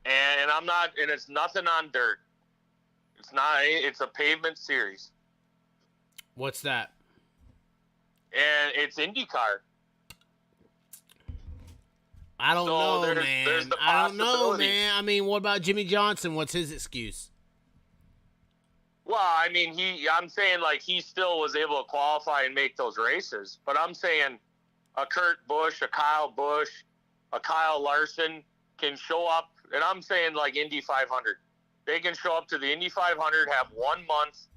Speaker 3: And it's nothing on dirt. It's a pavement series.
Speaker 1: What's that?
Speaker 3: And it's IndyCar.
Speaker 1: I don't know, man.
Speaker 3: There's the
Speaker 1: I don't know,
Speaker 3: possibility.
Speaker 1: man. I mean, what about Jimmy Johnson? What's his excuse?
Speaker 3: Well, I mean, I'm saying, like, he still was able to qualify and make those races. But I'm saying a Kurt Busch, a Kyle Busch, a Kyle Larson can show up. And I'm saying, like, Indy 500. They can show up to the Indy 500, have 1 month,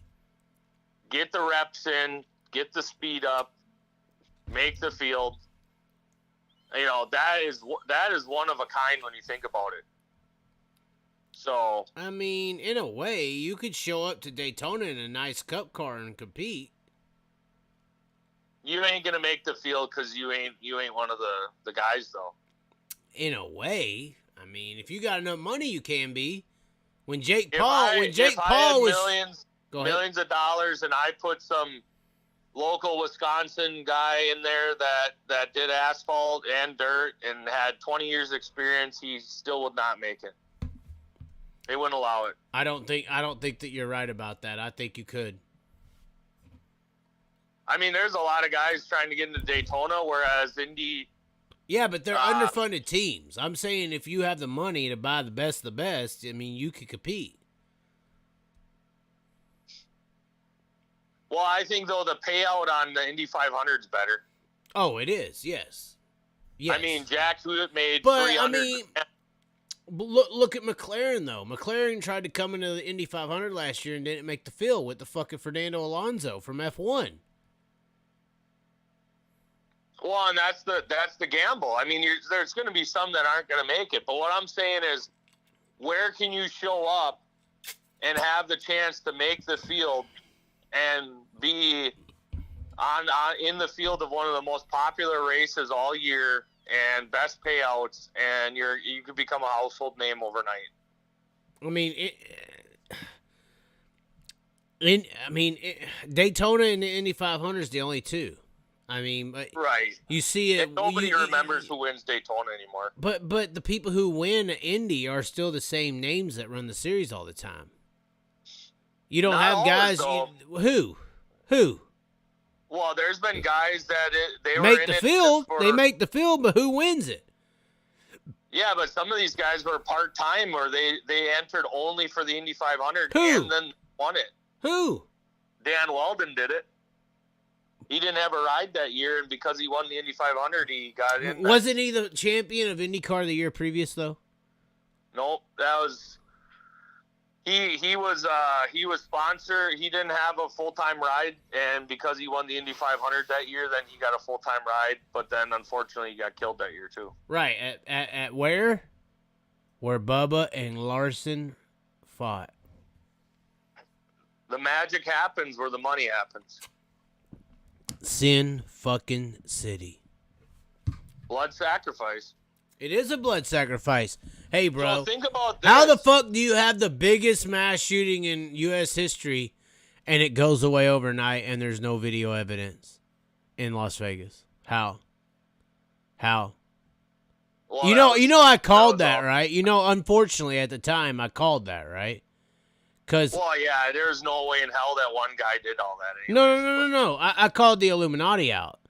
Speaker 3: get the reps in, get the speed up, make the field. You know, that is one of a kind when you think about it. So,
Speaker 1: I mean, in a way, you could show up to Daytona in a nice cup car and compete.
Speaker 3: you ain't gonna make the field because you ain't one of the guys though.
Speaker 1: In a way, I mean, if you got enough money, you can be. When Jake
Speaker 3: If
Speaker 1: Paul
Speaker 3: I
Speaker 1: was
Speaker 3: had millions of dollars, and I put some local Wisconsin guy in there that did asphalt and dirt and had 20 years experience, he still would not make it. They wouldn't allow it.
Speaker 1: I don't think that you're right about that. I think you could.
Speaker 3: I mean, there's a lot of guys trying to get into Daytona, whereas Indy.
Speaker 1: Yeah, but they're underfunded teams. I'm saying if you have the money to buy the best of the best, I mean, you could compete.
Speaker 3: Well, I think, though, the payout on the Indy 500 is better.
Speaker 1: Oh, it is, yes. Yes.
Speaker 3: I mean, Jack Hewitt made
Speaker 1: but,
Speaker 3: 300.
Speaker 1: I mean, look at McLaren, though. McLaren tried to come into the Indy 500 last year and didn't make the field with the fucking Fernando Alonso from F1.
Speaker 3: Well, and that's the gamble. I mean, there's going to be some that aren't going to make it. But what I'm saying is, where can you show up and have the chance to make the field and be on in the field of one of the most popular races all year and best payouts, and you could become a household name overnight?
Speaker 1: I mean, Daytona and the Indy 500 is the only two. I mean, but
Speaker 3: right.
Speaker 1: You see it.
Speaker 3: And nobody remembers who wins Daytona anymore.
Speaker 1: But the people who win Indy are still the same names that run the series all the time. You don't have guys. Who?
Speaker 3: Well, there's been guys that they
Speaker 1: make
Speaker 3: were
Speaker 1: the
Speaker 3: in
Speaker 1: field.
Speaker 3: It
Speaker 1: They make the field, but who wins it?
Speaker 3: Yeah, but some of these guys were part-time, or they entered only for the Indy 500
Speaker 1: Who?
Speaker 3: and then won it.
Speaker 1: Who?
Speaker 3: Dan Weldon did it. He didn't have a ride that year, and because he won the Indy 500, he got in.
Speaker 1: Wasn't he the champion of IndyCar the year previous, though?
Speaker 3: Nope, that was he was sponsor. He didn't have a full-time ride, and because he won the Indy 500 that year, then he got a full-time ride. But then, unfortunately, he got killed that year too.
Speaker 1: Right at where? Where Bubba and Larson fought.
Speaker 3: The magic happens where the money happens.
Speaker 1: Sin fucking City.
Speaker 3: Blood sacrifice.
Speaker 1: It is a blood sacrifice. Hey, bro.
Speaker 3: So think about this.
Speaker 1: How the fuck do you have the biggest mass shooting in U.S. history and it goes away overnight and there's no video evidence in Las Vegas? How? Well, you know I called that, right? You know, unfortunately, at the time, I called that, right?
Speaker 3: Well, yeah, there's no way in hell that one guy did all that. Anyways.
Speaker 1: No. I called the Illuminati out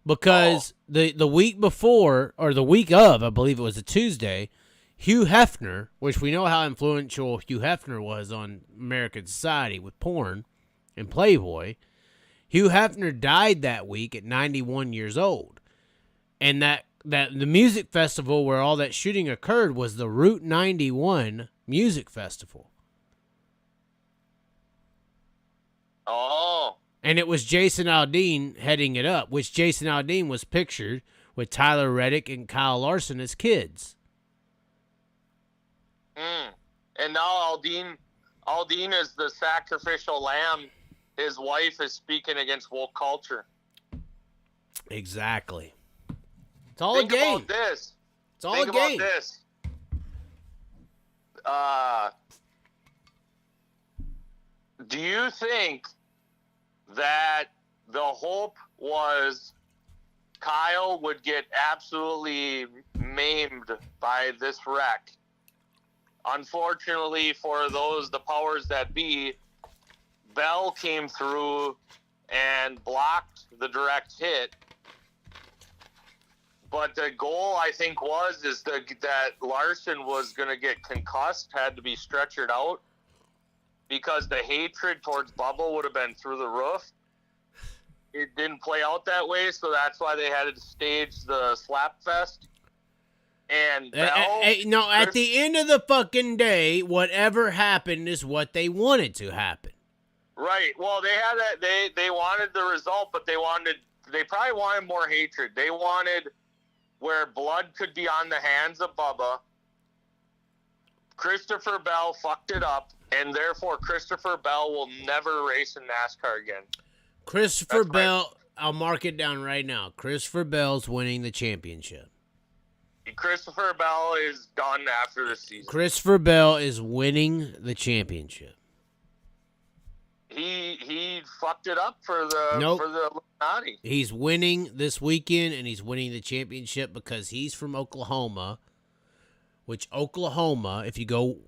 Speaker 1: because the week before, or the week of, I believe it was a Tuesday, Hugh Hefner, which we know how influential Hugh Hefner was on American society with porn and Playboy, Hugh Hefner died that week at 91 years old. And that the music festival where all that shooting occurred was the Route 91 Music Festival.
Speaker 3: Oh.
Speaker 1: And it was Jason Aldean heading it up, which Jason Aldean was pictured with Tyler Reddick and Kyle Larson as kids.
Speaker 3: And now Aldean is the sacrificial lamb. His wife is speaking against woke culture.
Speaker 1: Exactly. It's all a game.
Speaker 3: Think about this.
Speaker 1: It's all a game.
Speaker 3: Think about this. Do you think that the hope was Kyle would get absolutely maimed by this wreck. Unfortunately for the powers that be, Bell came through and blocked the direct hit. But the goal, I think, that Larson was going to get concussed, had to be stretchered out, because the hatred towards Bubba would have been through the roof. It didn't play out that way, so that's why they had to stage the slap fest. And Bell,
Speaker 1: at the end of the fucking day, whatever happened is what they wanted to happen.
Speaker 3: Right. Well, they had that. They wanted the result, but they probably wanted more hatred. They wanted where blood could be on the hands of Bubba. Christopher Bell fucked it up, and therefore Christopher Bell will never race in NASCAR again.
Speaker 1: Christopher Bell, I'll mark it down right now. Christopher Bell's winning the championship.
Speaker 3: Christopher Bell is done after this season.
Speaker 1: Christopher Bell is winning the championship.
Speaker 3: He fucked it up for the Illuminati.
Speaker 1: He's winning this weekend, and he's winning the championship because he's from Oklahoma, which Oklahoma, if you go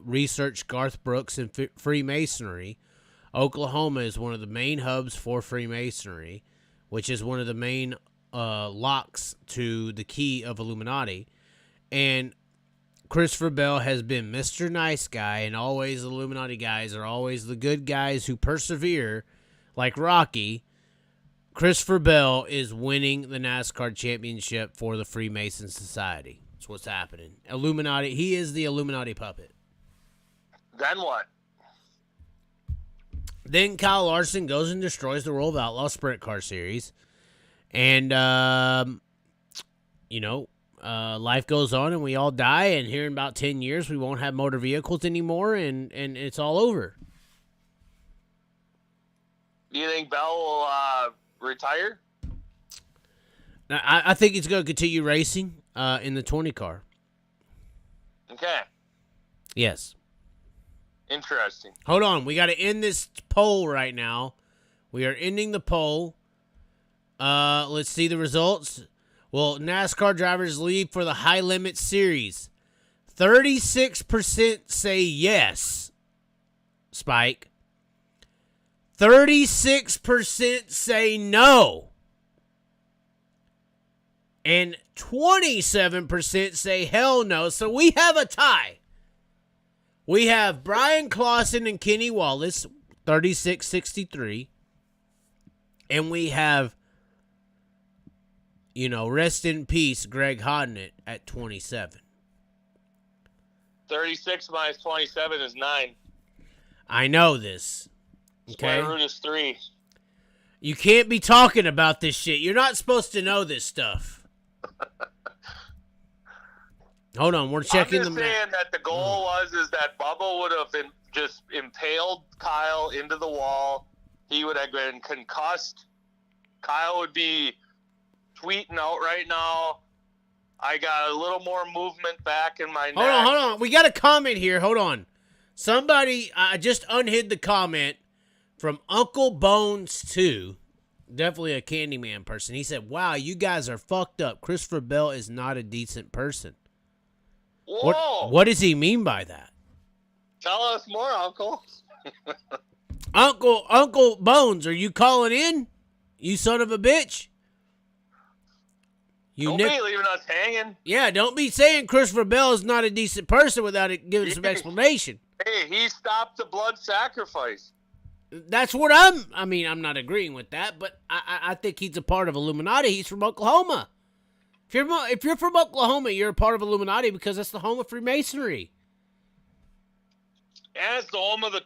Speaker 1: research Garth Brooks and Freemasonry, Oklahoma is one of the main hubs for Freemasonry, which is one of the main locks to the key of Illuminati. And Christopher Bell has been Mr. Nice Guy, and always the Illuminati guys are always the good guys who persevere, like Rocky. Christopher Bell is winning the NASCAR championship for the Freemason Society. That's what's happening. Illuminati, he is the Illuminati puppet.
Speaker 3: Then what?
Speaker 1: Then Kyle Larson goes and destroys the World of Outlaw Sprint Car Series. And, life goes on and we all die. And here in about 10 years, we won't have motor vehicles anymore. And it's all over.
Speaker 3: Do you think Bell will retire?
Speaker 1: I think he's going to continue racing in the 20 car.
Speaker 3: Okay.
Speaker 1: Yes.
Speaker 3: Interesting.
Speaker 1: Hold on. We got to end this poll right now. We are ending the poll. Let's see the results. Well, NASCAR drivers leave for the High Limit Series. 36% say yes, Spike. 36% say no. And 27% say hell no. So we have a tie. We have Brian Clausen and Kenny Wallace, 36-63. And we have, rest in peace, Greg Hodnett at 27.
Speaker 3: 36 minus 27 is 9.
Speaker 1: I know this. Okay.
Speaker 3: Square root is 3.
Speaker 1: You can't be talking about this shit. You're not supposed to know this stuff. Hold on, we're checking the
Speaker 3: I'm just saying that the goal is that Bubba would have been just impaled Kyle into the wall. He would have been concussed. Kyle would be tweeting out right now, I got a little more movement back in my neck.
Speaker 1: Hold on. We got a comment here. Hold on. Somebody, I just unhid the comment from Uncle Bones 2. Definitely a Candyman person. He said, wow, you guys are fucked up. Christopher Bell is not a decent person.
Speaker 3: Whoa.
Speaker 1: What does he mean by that?
Speaker 3: Tell us more, Uncle.
Speaker 1: Uncle Bones, are you calling in? You son of a bitch.
Speaker 3: Don't be leaving us hanging.
Speaker 1: Yeah, don't be saying Christopher Bell is not a decent person without giving some explanation.
Speaker 3: Hey, he stopped the blood sacrifice.
Speaker 1: That's what I'm not agreeing with that, but I think he's a part of Illuminati. He's from Oklahoma. If you're from Oklahoma, you're a part of Illuminati because that's the home of Freemasonry.
Speaker 3: And it's the home of the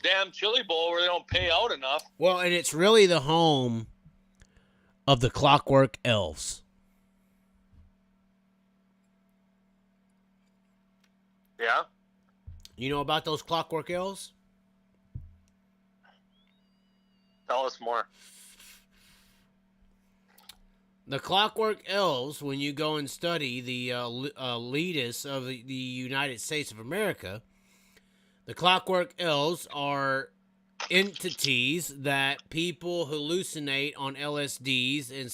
Speaker 3: damn Chili Bowl where they don't pay out enough.
Speaker 1: Well, and it's really the home of the Clockwork Elves.
Speaker 3: Yeah?
Speaker 1: You know about those Clockwork Elves?
Speaker 3: Tell us more.
Speaker 1: The Clockwork Elves, when you go and study the elitists of the United States of America, the Clockwork Elves are entities that people hallucinate on LSDs and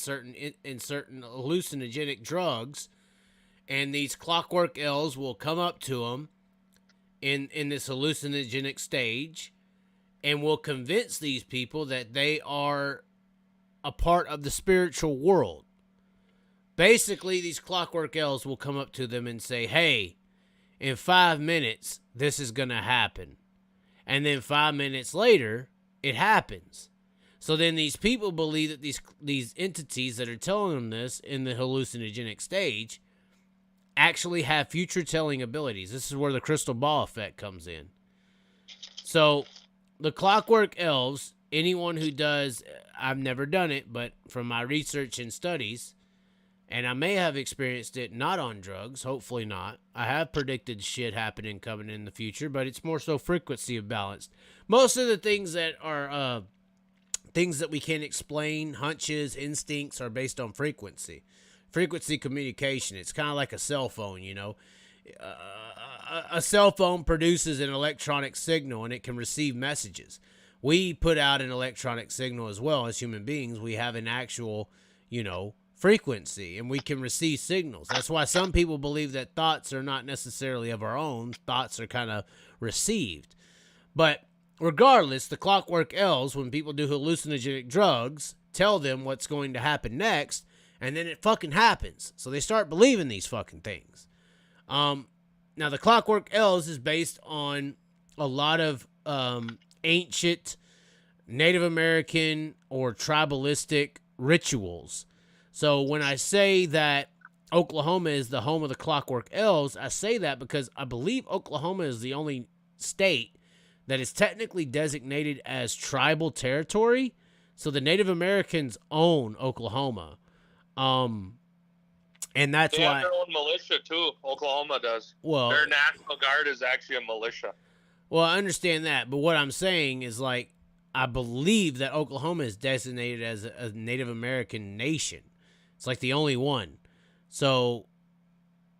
Speaker 1: certain hallucinogenic drugs, and these clockwork elves will come up to them in this hallucinogenic stage and will convince these people that they are a part of the spiritual world. Basically, these clockwork elves will come up to them and say, hey, in 5 minutes, this is going to happen. And then 5 minutes later, it happens. So then these people believe that these entities that are telling them this in the hallucinogenic stage actually have future telling abilities. This is where the crystal ball effect comes in. So the clockwork elves, anyone who does, I've never done it, but from my research and studies, and I may have experienced it not on drugs, hopefully not. I have predicted shit happening coming in the future, but it's more so frequency of balance. Most of the things that are things that we can't explain, hunches, instincts, are based on frequency. Frequency communication. It's kind of like a cell phone, you know. A cell phone produces an electronic signal, and it can receive messages. We put out an electronic signal as well as human beings. We have an actual, you know, frequency, and we can receive signals. That's why some people believe that thoughts are not necessarily of our own. Thoughts are kind of received. But regardless, the clockwork elves, when people do hallucinogenic drugs, tell them what's going to happen next, and then it fucking happens. So they start believing these fucking things. Now, the clockwork elves is based on a lot of ancient Native American or tribalistic rituals. So when I say that Oklahoma is the home of the clockwork elves, I say that because I believe Oklahoma is the only state that is technically designated as tribal territory. So the Native Americans own Oklahoma. And that's
Speaker 3: they
Speaker 1: why...
Speaker 3: have their own militia, too. Oklahoma does.
Speaker 1: Well,
Speaker 3: their National Guard is actually a militia.
Speaker 1: Well, I understand that. But what I'm saying is, like, I believe that Oklahoma is designated as a Native American nation. It's like the only one. So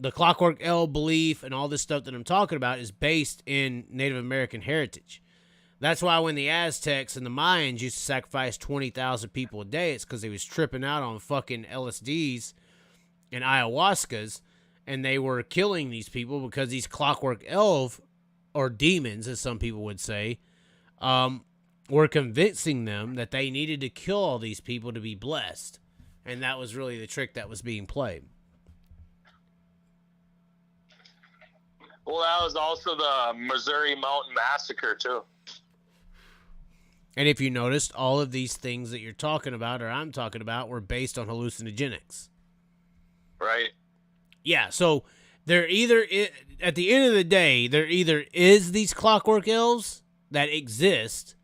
Speaker 1: the clockwork elf belief and all this stuff that I'm talking about is based in Native American heritage. That's why when the Aztecs and the Mayans used to sacrifice 20,000 people a day, it's because they was tripping out on fucking LSDs and ayahuascas, and they were killing these people because these clockwork elf, or demons, as some people would say, were convincing them that they needed to kill all these people to be blessed. And that was really the trick that was being played.
Speaker 3: Well, that was also the Missouri Mountain Massacre, too.
Speaker 1: And if you noticed, all of these things that you're talking about, or I'm talking about, were based on hallucinogenics.
Speaker 3: Right.
Speaker 1: Yeah, so they're either, at the end of the day, there either is these clockwork elves that exist,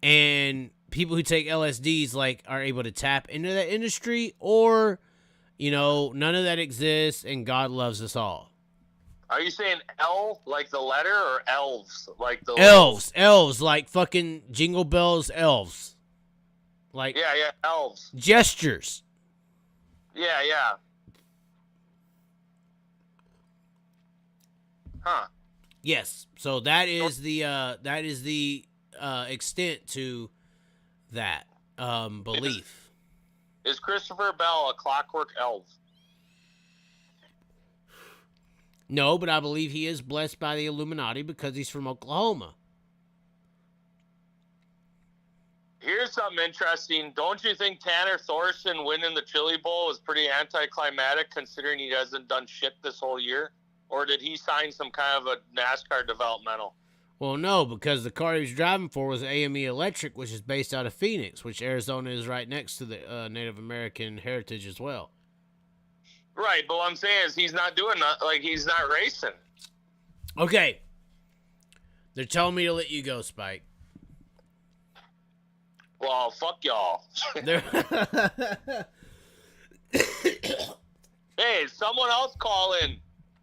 Speaker 1: and people who take LSDs like are able to tap into that industry, or, you know, none of that exists and God loves us all.
Speaker 3: Are you saying L like the letter, or elves like the
Speaker 1: elves like fucking Jingle Bells elves, like
Speaker 3: yeah elves
Speaker 1: gestures.
Speaker 3: Yeah. Huh.
Speaker 1: Yes. So that is the extent to that belief.
Speaker 3: Is Christopher Bell a clockwork elf?
Speaker 1: No, but I believe he is blessed by the Illuminati because he's from Oklahoma.
Speaker 3: Here's something interesting. Don't you think Tanner Thorson winning the Chili Bowl was pretty anticlimactic considering he hasn't done shit this whole year? Or did he sign some kind of a NASCAR developmental?
Speaker 1: Well, no, because the car he was driving for was AME Electric, which is based out of Phoenix, which Arizona is right next to the Native American heritage as well.
Speaker 3: Right, but what I'm saying is he's not doing that, like he's not racing.
Speaker 1: Okay. They're telling me to let you go, Spike.
Speaker 3: Well, fuck y'all. Hey, someone else call in.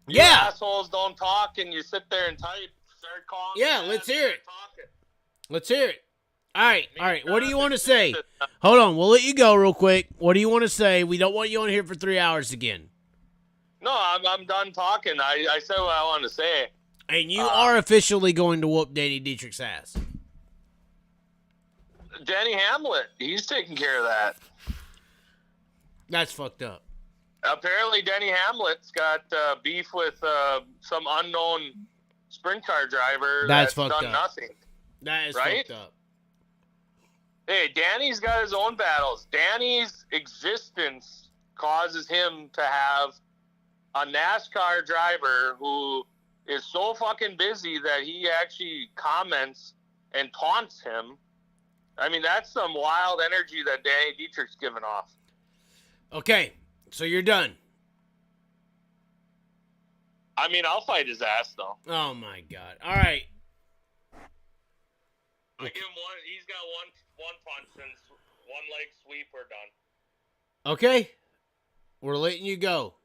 Speaker 3: You assholes don't talk and you sit there and type. Start calling.
Speaker 1: Yeah, let's hear it. Let's hear it. All right. What do you want to say? Hold on. We'll let you go real quick. What do you want to say? We don't want you on here for 3 hours again.
Speaker 3: No, I'm done talking. I said what I wanted to say.
Speaker 1: And you are officially going to whoop Danny Dietrich's ass.
Speaker 3: Denny Hamlet, he's taking care of that.
Speaker 1: That's fucked up.
Speaker 3: Apparently, Denny Hamlet's got beef with some unknown sprint car driver that's
Speaker 1: fucked
Speaker 3: done
Speaker 1: up.
Speaker 3: nothing.
Speaker 1: That is
Speaker 3: right?
Speaker 1: fucked up.
Speaker 3: Hey, Danny's got his own battles. Danny's existence causes him to have a NASCAR driver who is so fucking busy that he actually comments and taunts him. I mean, that's some wild energy that Danny Dietrich's giving off.
Speaker 1: Okay, so you're done.
Speaker 3: I mean, I'll fight his ass, though.
Speaker 1: Oh, my God. All right.
Speaker 3: I give him one. He's got one punch and one leg sweep. We're done.
Speaker 1: Okay. We're letting you go.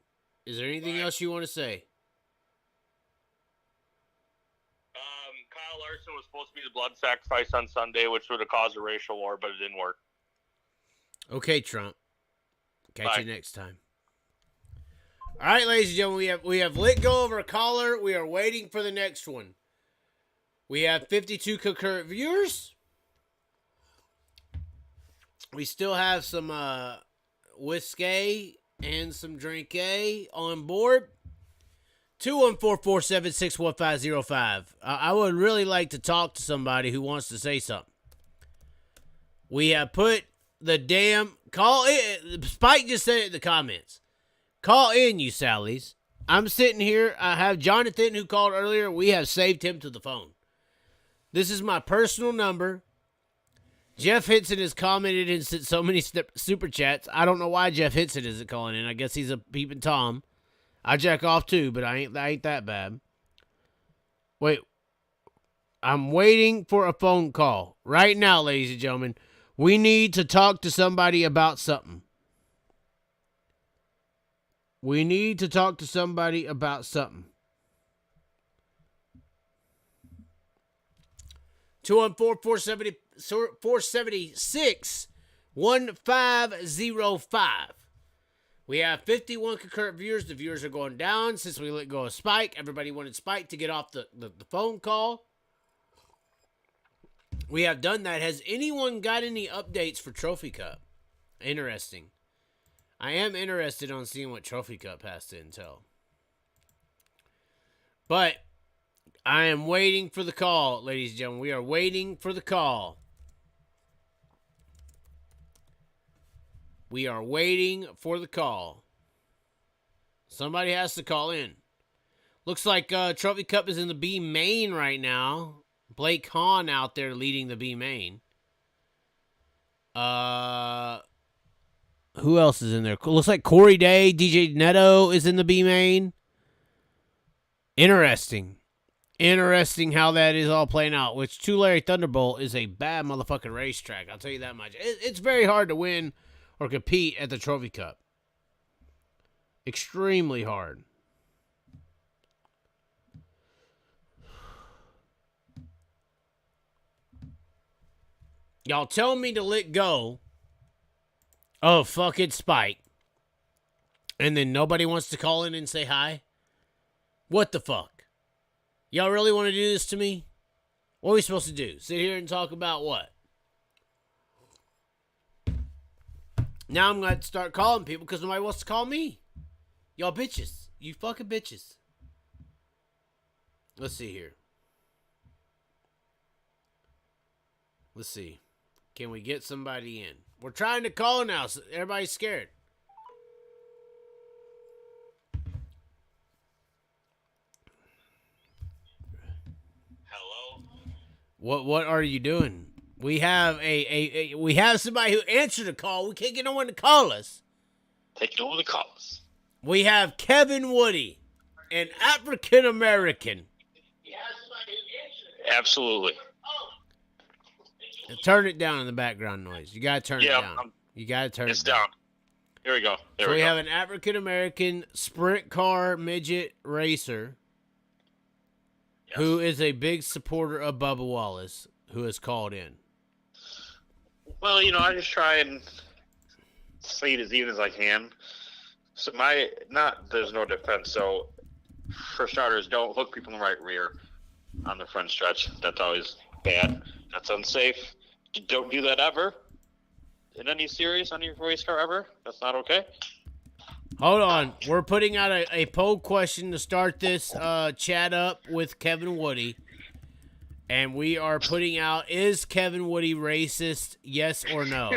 Speaker 1: Is there anything else you want to say?
Speaker 3: Kyle Larson was supposed to be the blood sacrifice on Sunday, which would have caused a racial war, but it didn't work.
Speaker 1: Okay, Trump. Catch you next time. All right, ladies and gentlemen, we have let go of our caller. We are waiting for the next one. We have 52 concurrent viewers. We still have some whiskey and some drink on board. 214-476-1505. I would really like to talk to somebody who wants to say something. We have put the damn call in. Spike just said it in the comments. Call in, you Sallies. I'm sitting here. I have Jonathan who called earlier. We have saved him to the phone. This is my personal number. Jeff Hitson has commented and sent so many super chats. I don't know why Jeff Hitson isn't calling in. I guess he's a peeping Tom. I jack off too, but I ain't that bad. Wait. I'm waiting for a phone call. Right now, ladies and gentlemen. We need to talk to somebody about something. We need to talk to somebody about something. 214-476-1505. We have 51 concurrent viewers. The viewers are going down since we let go of Spike. Everybody wanted Spike to get off the phone call. We have done that. Has anyone got any updates for Trophy Cup? Interesting. I am interested on seeing what Trophy Cup has to entail. But I am waiting for the call, ladies and gentlemen. We are waiting for the call. We are waiting for the call. Somebody has to call in. Looks like Trophy Cup is in the B main right now. Blake Hahn out there leading the B main. Who else is in there? Looks like Corey Day, DJ Neto is in the B main. Interesting. Interesting how that is all playing out. Which Tulare Thunderbolt is a bad motherfucking racetrack. I'll tell you that much. It's very hard to win or compete at the Trophy Cup. Extremely hard. Y'all tell me to let go of fucking Spike. And then nobody wants to call in and say hi? What the fuck? Y'all really want to do this to me? What are we supposed to do? Sit here and talk about what? Now I'm going to start calling people because nobody wants to call me. Y'all bitches. You fucking bitches. Let's see here. Let's see. Can we get somebody in? We're trying to call now, so everybody's scared.
Speaker 3: Hello?
Speaker 1: What are you doing? We have we have somebody who answered the call. We can't get no one to call us.
Speaker 3: Take over the calls.
Speaker 1: We have Kevin Woody, an African American.
Speaker 3: Absolutely.
Speaker 1: Turn it down in the background noise. You gotta turn it down. You gotta turn it down.
Speaker 3: Here we go.
Speaker 1: So we have an African American sprint car midget racer who is a big supporter of Bubba Wallace, who has called in.
Speaker 4: Well, I just try and say it as even as I can. So there's no defense. So for starters, don't hook people in the right rear on the front stretch. That's always bad. That's unsafe. Don't do that ever. In any series on your race car ever. That's not okay.
Speaker 1: Hold on. We're putting out a poll question to start this chat up with Kevin Woody. And we are putting out, is Kevin Woody racist, yes or no?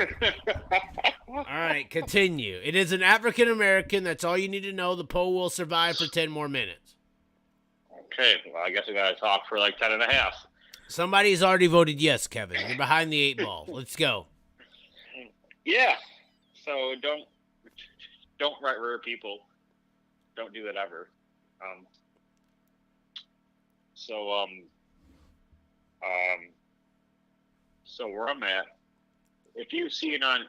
Speaker 1: All right, continue. It is an African-American. That's all you need to know. The poll will survive for 10 more minutes.
Speaker 4: Okay, well, I guess we got to talk for like 10 and a half.
Speaker 1: Somebody's already voted yes, Kevin. You're behind the 8 ball. Let's go.
Speaker 4: Yeah. So don't right rear people. Don't do that ever. So where I'm at, if you've seen on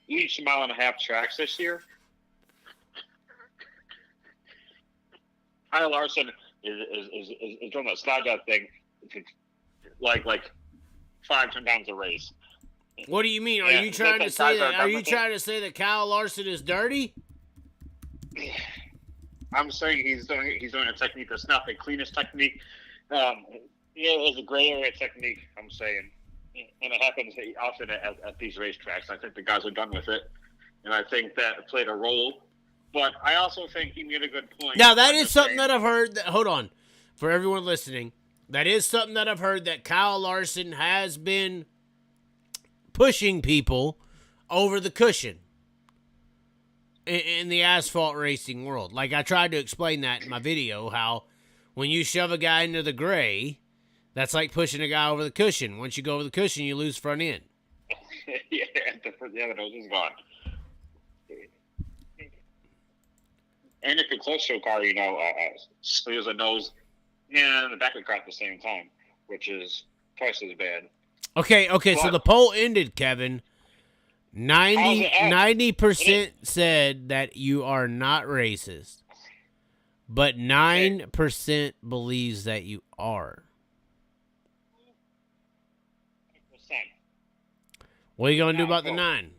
Speaker 4: each 1.5 mile tracks this year, Kyle Larson is doing that slide out thing like 5-10 times a race.
Speaker 1: What do you mean? Are you trying to say that? Are you trying to say that Kyle Larson is dirty?
Speaker 4: I'm saying he's doing a technique that's not the cleanest technique. It's a gray area technique. I'm saying, and it happens often at these racetracks. I think the guys are done with it, and I think that played a role. But I also think he made a good point.
Speaker 1: Now that is something that I've heard. Hold on, for everyone listening, that is something that I've heard that Kyle Larson has been pushing people over the cushion in the asphalt racing world. Like I tried to explain that in my video, how when you shove a guy into the gray, that's like pushing a guy over the cushion. Once you go over the cushion, you lose front end.
Speaker 4: Yeah, the other nose is gone. And if you're close to a car, there's a nose and the back of the car at the same time, which is twice as bad.
Speaker 1: Okay, so the poll ended, Kevin. 90% said that you are not racist, but 9% believes that you are. What are you going to do about the 9?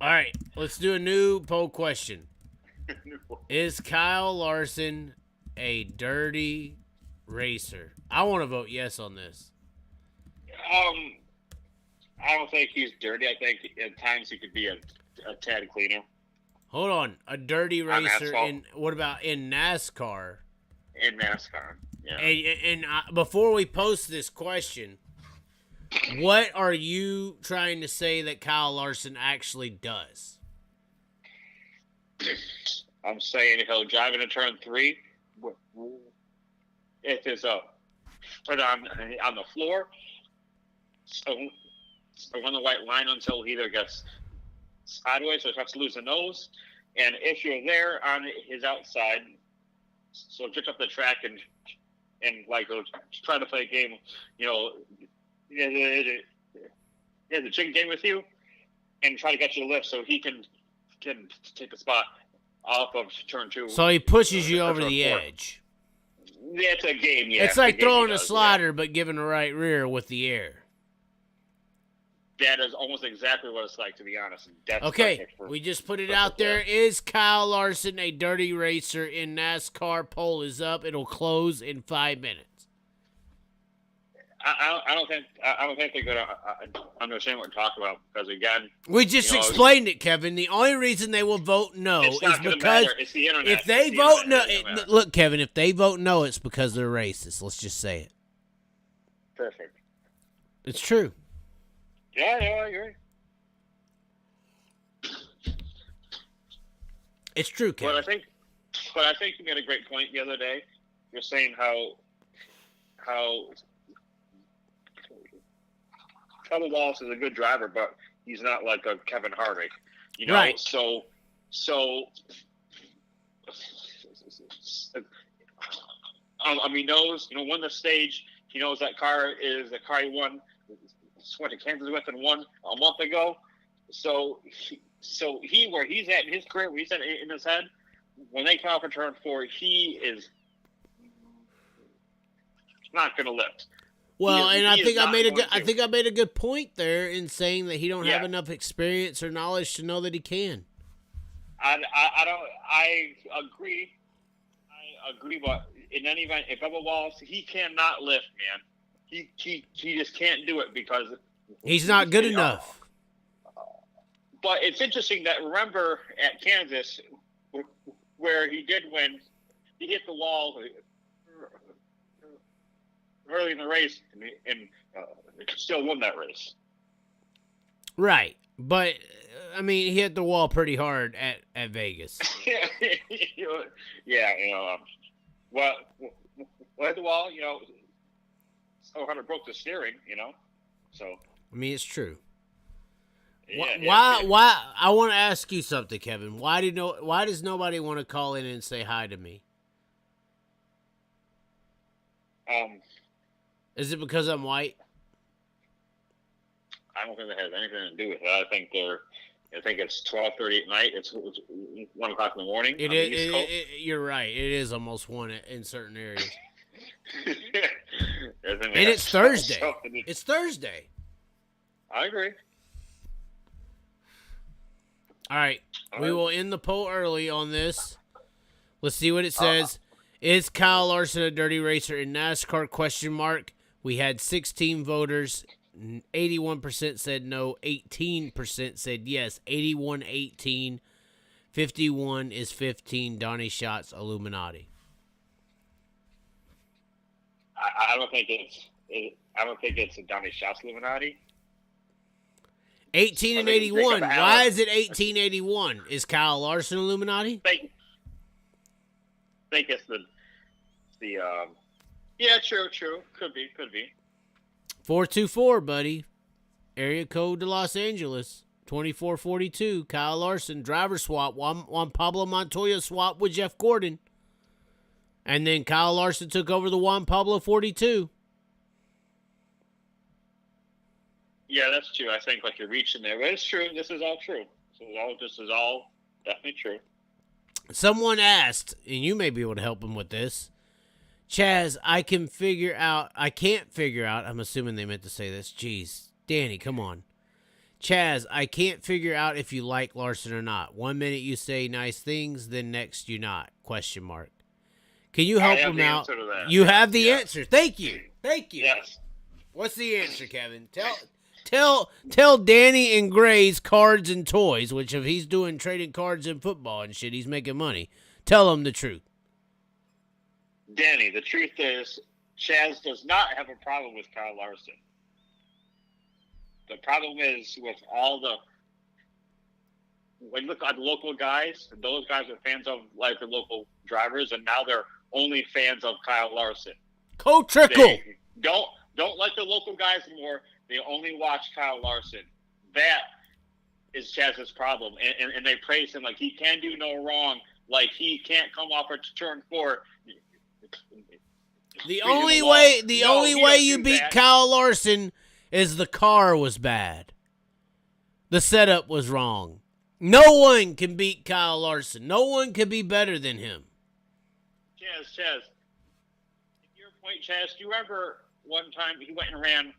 Speaker 1: All right, let's do a new poll question. Is Kyle Larson a dirty racer? I want to vote yes on this.
Speaker 4: I don't think he's dirty. I think at times he could be a tad cleaner.
Speaker 1: Hold on, a dirty racer in what about in NASCAR?
Speaker 4: In NASCAR, yeah.
Speaker 1: And before we post this question, what are you trying to say that Kyle Larson actually does?
Speaker 4: I'm saying he'll drive into turn 3. If it's put on the floor, so on the white line until he either gets sideways or starts to lose the nose. And if you're there on his outside, so just up the track and like try to play a game, he has a chicken game with you and try to get you to lift so he can take the spot off of turn 2.
Speaker 1: So he pushes you over the edge.
Speaker 4: Yeah, it's a game, yeah.
Speaker 1: It's like throwing a slider, but giving a right rear with the air.
Speaker 4: That is almost exactly what it's like, to be honest. That's
Speaker 1: okay, we just put it out there. Is Kyle Larson a dirty racer in NASCAR? Poll is up. It'll close in 5 minutes.
Speaker 4: I don't think they're gonna understand what we're talking about, because again,
Speaker 1: we just explained it, Kevin. The only reason they will vote no is because
Speaker 4: it's the internet.
Speaker 1: If they vote no, look, Kevin, if they vote no, it's because they're racist. Let's just say it.
Speaker 4: Perfect.
Speaker 1: It's true.
Speaker 4: Yeah, I agree.
Speaker 1: It's true, Kevin.
Speaker 4: But I think you made a great point the other day. You're saying how Bubba Wallace is a good driver, but he's not like a Kevin Harvick,
Speaker 1: Right.
Speaker 4: So he knows, won the stage. He knows that car is the car he won. Went to Kansas with and won a month ago. So where he's at in his career, where he's at in his head, when they come out for turn 4, he is not going to lift.
Speaker 1: Well, I think I made a good point there in saying that he don't have enough experience or knowledge to know that he can.
Speaker 4: I agree, but in any event, if Bubba Wallace, he cannot lift, man. he just can't do it because
Speaker 1: he's not good enough.
Speaker 4: But it's interesting that remember at Kansas where he did win, he hit the wall early in the race and still won that race.
Speaker 1: Right. But, I mean, he hit the wall pretty hard at Vegas.
Speaker 4: Yeah, well, hit the wall, so hard it broke the steering, so.
Speaker 1: I mean, it's true.
Speaker 4: Yeah,
Speaker 1: Why? I want to ask you something, Kevin. Why does nobody want to call in and say hi to me? Is it because I'm white?
Speaker 4: I don't think that has anything to do with it. I think it's 12:30 at night. It's 1 o'clock in the morning.
Speaker 1: It is. You're right. It is almost 1 in certain areas. And it's Thursday. It's Thursday.
Speaker 4: I agree.
Speaker 1: All right. We will end the poll early on this. Let's see what it says. Is Kyle Larson a dirty racer in NASCAR? Question mark. We had 16 voters. 81% said no. 18% said yes. 81-18. 51 is 15. Donnie Shots Illuminati.
Speaker 4: I don't think it's a Donnie Shots Illuminati.
Speaker 1: 18 and 81. Why is it 1881? Is Kyle Larson Illuminati?
Speaker 4: I think it's the yeah, true. Could be.
Speaker 1: 424, buddy. Area code to Los Angeles. 2442. Kyle Larson. Driver swap. Juan Pablo Montoya swap with Jeff Gordon. And then Kyle Larson took over the Juan Pablo 42.
Speaker 4: Yeah, that's true. I think you're reaching there. But it's true. This is all true. This is all definitely true.
Speaker 1: Someone asked, and you may be able to help him with this. Chaz, I can't figure out, I'm assuming they meant to say this. Jeez. Danny, come on. Chaz, I can't figure out if you like Larson or not. 1 minute you say nice things, then next you not. Question mark. Can you help him out? You have the answer. Thank you.
Speaker 4: Yes.
Speaker 1: What's the answer, Kevin? Tell Danny and Gray's Cards and Toys, which if he's doing trading cards and football and shit, he's making money. Tell him the truth.
Speaker 4: Danny, the truth is, Chaz does not have a problem with Kyle Larson. The problem is with when you look at the local guys, those guys are fans of the local drivers, and now they're only fans of Kyle Larson.
Speaker 1: Trickle.
Speaker 4: Don't like the local guys anymore. They only watch Kyle Larson. That is Chaz's problem. And they praise him like he can do no wrong. Like he can't come off at turn 4.
Speaker 1: The only way you beat Kyle Larson is the car was bad. The setup was wrong. No one can beat Kyle Larson. No one can be better than him.
Speaker 4: Chaz. Your point, Chaz, do you remember one time he went and ran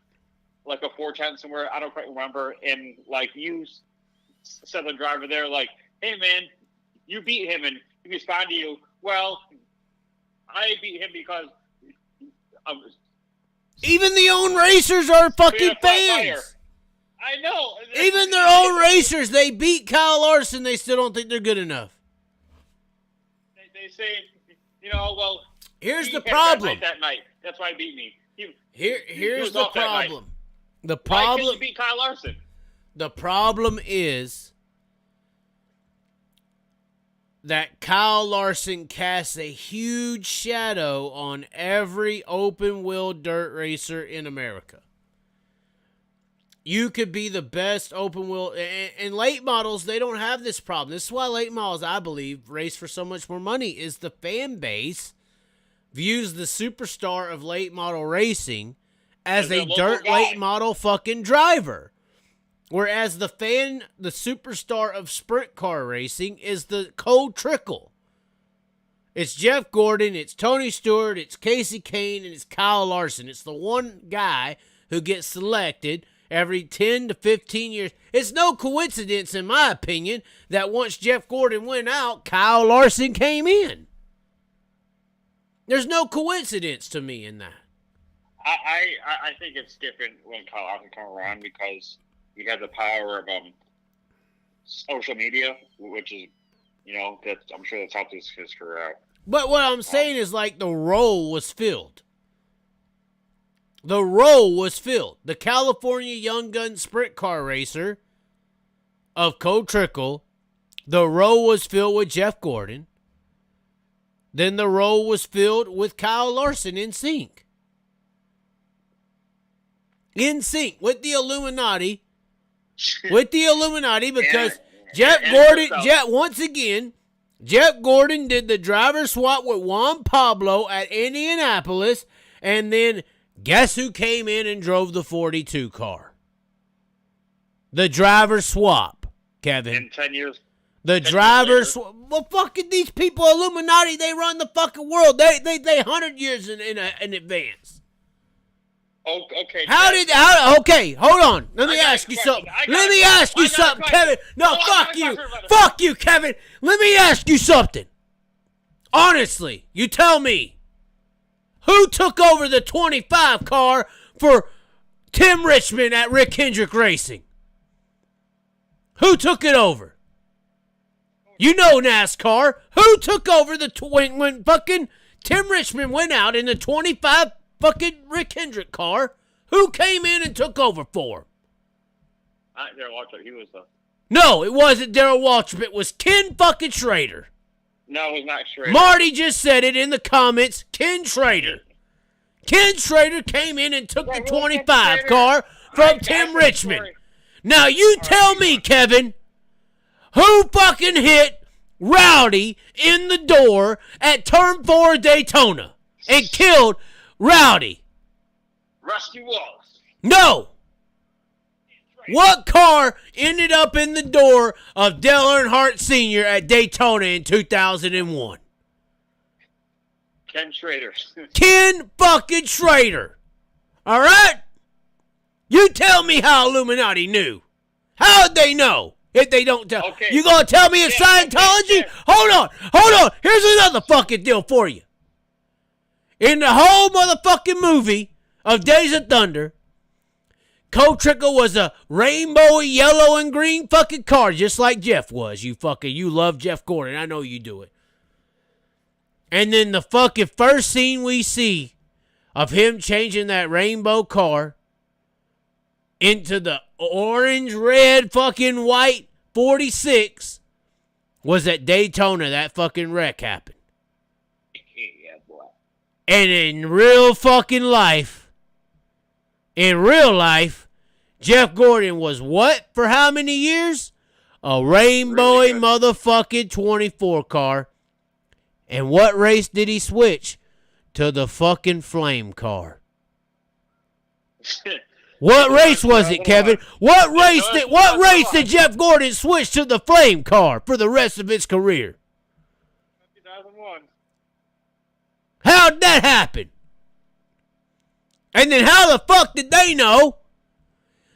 Speaker 4: a 410 somewhere? I don't quite remember. And you said the driver there, hey man, you beat him, and he responded to you, well, I beat him because even the own racers are fucking fans. I know.
Speaker 1: Even their own racers, they beat Kyle Larson. They still don't think they're good enough.
Speaker 4: They say, well.
Speaker 1: Here's the problem.
Speaker 4: That night. That's why he beat me.
Speaker 1: Here's the problem.
Speaker 4: Why can't you beat Kyle Larson?
Speaker 1: The problem is that Kyle Larson casts a huge shadow on every open-wheel dirt racer in America. You could be the best open-wheel, and late models, they don't have this problem. This is why late models, I believe, race for so much more money, is the fan base views the superstar of late model racing as a dirt late model fucking driver. Whereas the superstar of sprint car racing is the cold trickle. It's Jeff Gordon, it's Tony Stewart, it's Casey Kane, and it's Kyle Larson. It's the one guy who gets selected every 10 to 15 years. It's no coincidence, in my opinion, that once Jeff Gordon went out, Kyle Larson came in. There's no coincidence to me in that.
Speaker 4: I think it's different when Kyle Larson come around because you have the power of social media, which is, I'm sure that's helped his career out.
Speaker 1: But what I'm saying is, like, the role was filled. The role was filled. The California Young Gun Sprint Car Racer of Cole Trickle, the role was filled with Jeff Gordon. Then the role was filled with Kyle Larson in sync. In sync with the Illuminati. With the Illuminati, because Jeff Gordon did the driver swap with Juan Pablo at Indianapolis, and then guess who came in and drove the 42 car? The driver swap, Kevin.
Speaker 4: In 10 years.
Speaker 1: The driver swap. Well, fucking these people, Illuminati, they run the fucking world. They 100 years in advance.
Speaker 4: Okay.
Speaker 1: Okay, hold on. Let me ask you something. Kevin. No, fuck you. Fuck you, Kevin. Let me ask you something. Honestly, you tell me. Who took over the 25 car for Tim Richmond at Rick Hendrick Racing? Who took it over? You know NASCAR. Who took over when fucking Tim Richmond went out in the 25 fucking Rick Hendrick car? Who came in and took over for him?
Speaker 4: Darryl Waltrip. He was the...
Speaker 1: No, it wasn't Darryl Waltrip. It was Ken fucking Schrader.
Speaker 4: No, it was not Schrader.
Speaker 1: Marty just said it in the comments. Ken Schrader. Ken Schrader came in and took the 25 car from Tim Richmond. Now you tell me, Kevin, who fucking hit Rowdy in the door at Turn 4 Daytona and killed Rowdy?
Speaker 4: Rusty Wallace.
Speaker 1: No. What car ended up in the door of Dale Earnhardt Sr. at Daytona in 2001?
Speaker 4: Ken Schrader.
Speaker 1: Ken fucking Schrader. All right? You tell me how Illuminati knew. How'd they know if they don't tell?
Speaker 4: Okay.
Speaker 1: You gonna tell me it's Scientology?
Speaker 4: Okay.
Speaker 1: Hold on. Here's another fucking deal for you. In the whole motherfucking movie of Days of Thunder, Cole Trickle was a rainbowy yellow and green fucking car, just like Jeff was. You love Jeff Gordon. I know you do it. And then the fucking first scene we see of him changing that rainbow car into the orange, red, fucking white 46 was at Daytona. That fucking wreck happened.
Speaker 4: Yeah, boy.
Speaker 1: And in real life, Jeff Gordon was what for how many years? A rainbowy motherfucking 24 car. And what race did he switch? To the fucking flame car. What race was it, Kevin? What race did Jeff Gordon switch to the flame car for the rest of his career?
Speaker 4: 2001.
Speaker 1: How'd that happen? And then how the fuck did they know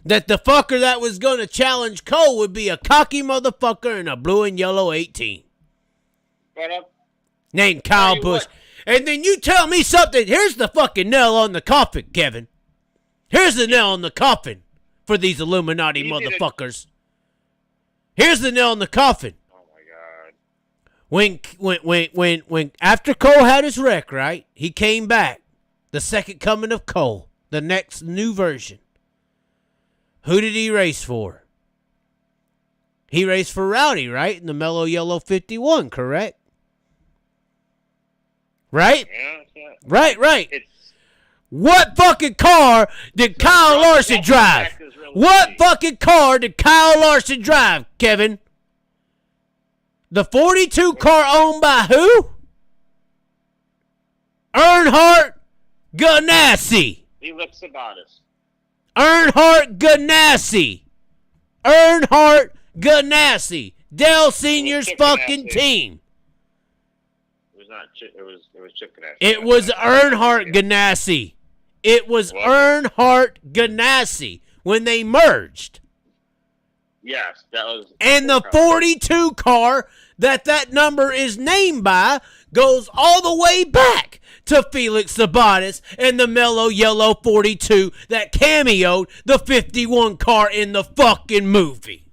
Speaker 1: that the fucker that was going to challenge Cole would be a cocky motherfucker in a blue and yellow 18? Named Kyle Busch. And then you tell me something. Here's the fucking nail on the coffin, Kevin. Here's the nail on the coffin for these Illuminati motherfuckers. Here's the nail on the coffin.
Speaker 4: Oh my God.
Speaker 1: When after Cole had his wreck, right? He came back. The second coming of Cole. The next new version. Who did he race for? He raced for Rowdy, right? In the mellow yellow 51, correct? Right?
Speaker 4: Yeah.
Speaker 1: Right. What fucking car did Kyle Larson drive? What fucking car did Kyle Larson drive, Kevin? The 42 car owned by who? Earnhardt Ganassi.
Speaker 4: He looks about us.
Speaker 1: Earnhardt Ganassi. Dale Sr.'s fucking team.
Speaker 4: It was Chip Ganassi.
Speaker 1: It was Earnhardt Ganassi. It was Earnhardt Ganassi when they merged.
Speaker 4: Yes, that was.
Speaker 1: And the 42 car that number is named by goes all the way back to Felix Sabates and the mellow yellow 42 that cameoed the 51 car in the fucking movie.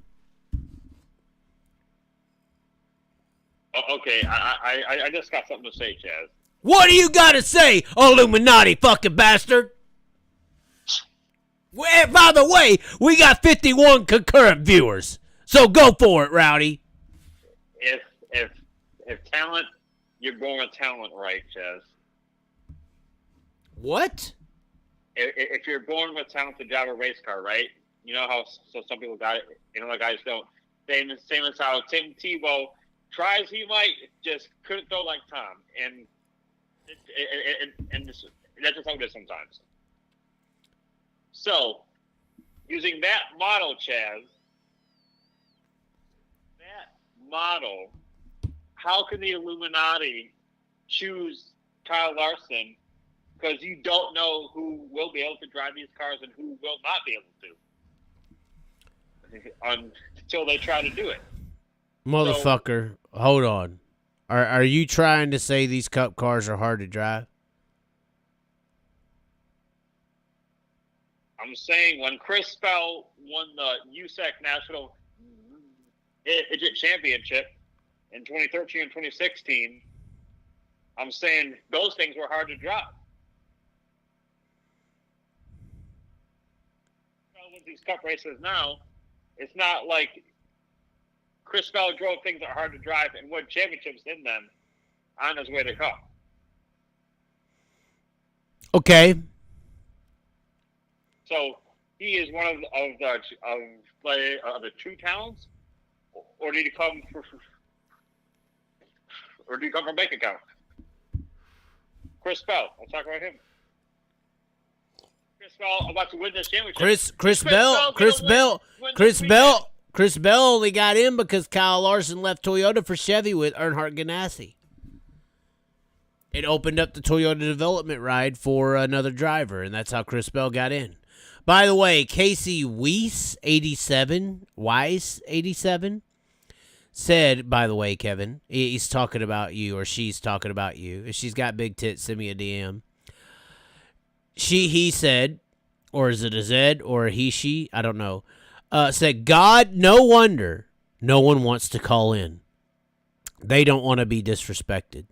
Speaker 4: Oh, okay, I just got something to say, Chaz.
Speaker 1: What do you got to say, Illuminati fucking bastard? Well, by the way, we got 51 concurrent viewers, so go for it, Rowdy.
Speaker 4: If talent, you're going with talent, right, Chaz?
Speaker 1: What?
Speaker 4: If you're born with talent to drive a race car, right? You know how some people got it, other guys don't. Same as how Tim Tebow tries, he might just couldn't throw like Tom, and that's just how it is sometimes. So, using that model, Chaz, how can the Illuminati choose Kyle Larson? Because you don't know who will be able to drive these cars and who will not be able to until they try to do it.
Speaker 1: Motherfucker, hold on. Are you trying to say these Cup cars are hard to drive?
Speaker 4: I'm saying when Chris Bell won the USAC National Midget Championship in 2013 and 2016, I'm saying those things were hard to drive. With these Cup races now, it's not like Chris Bell drove things that are hard to drive and won championships in them on his way to Cup.
Speaker 1: Okay.
Speaker 4: So he is one of the true talents, or did he come from bank account? Chris Bell. Let's talk about him. Chris Bell about to win this championship.
Speaker 1: Chris Bell only got in because Kyle Larson left Toyota for Chevy with Earnhardt Ganassi. It opened up the Toyota development ride for another driver, and that's how Chris Bell got in. By the way, Casey Weiss, 87, said, by the way, Kevin, he's talking about you, or she's talking about you. If she's got big tits, send me a DM. He said, or is it a Z, or a he, she, I don't know, said, God, no wonder no one wants to call in. They don't want to be disrespected.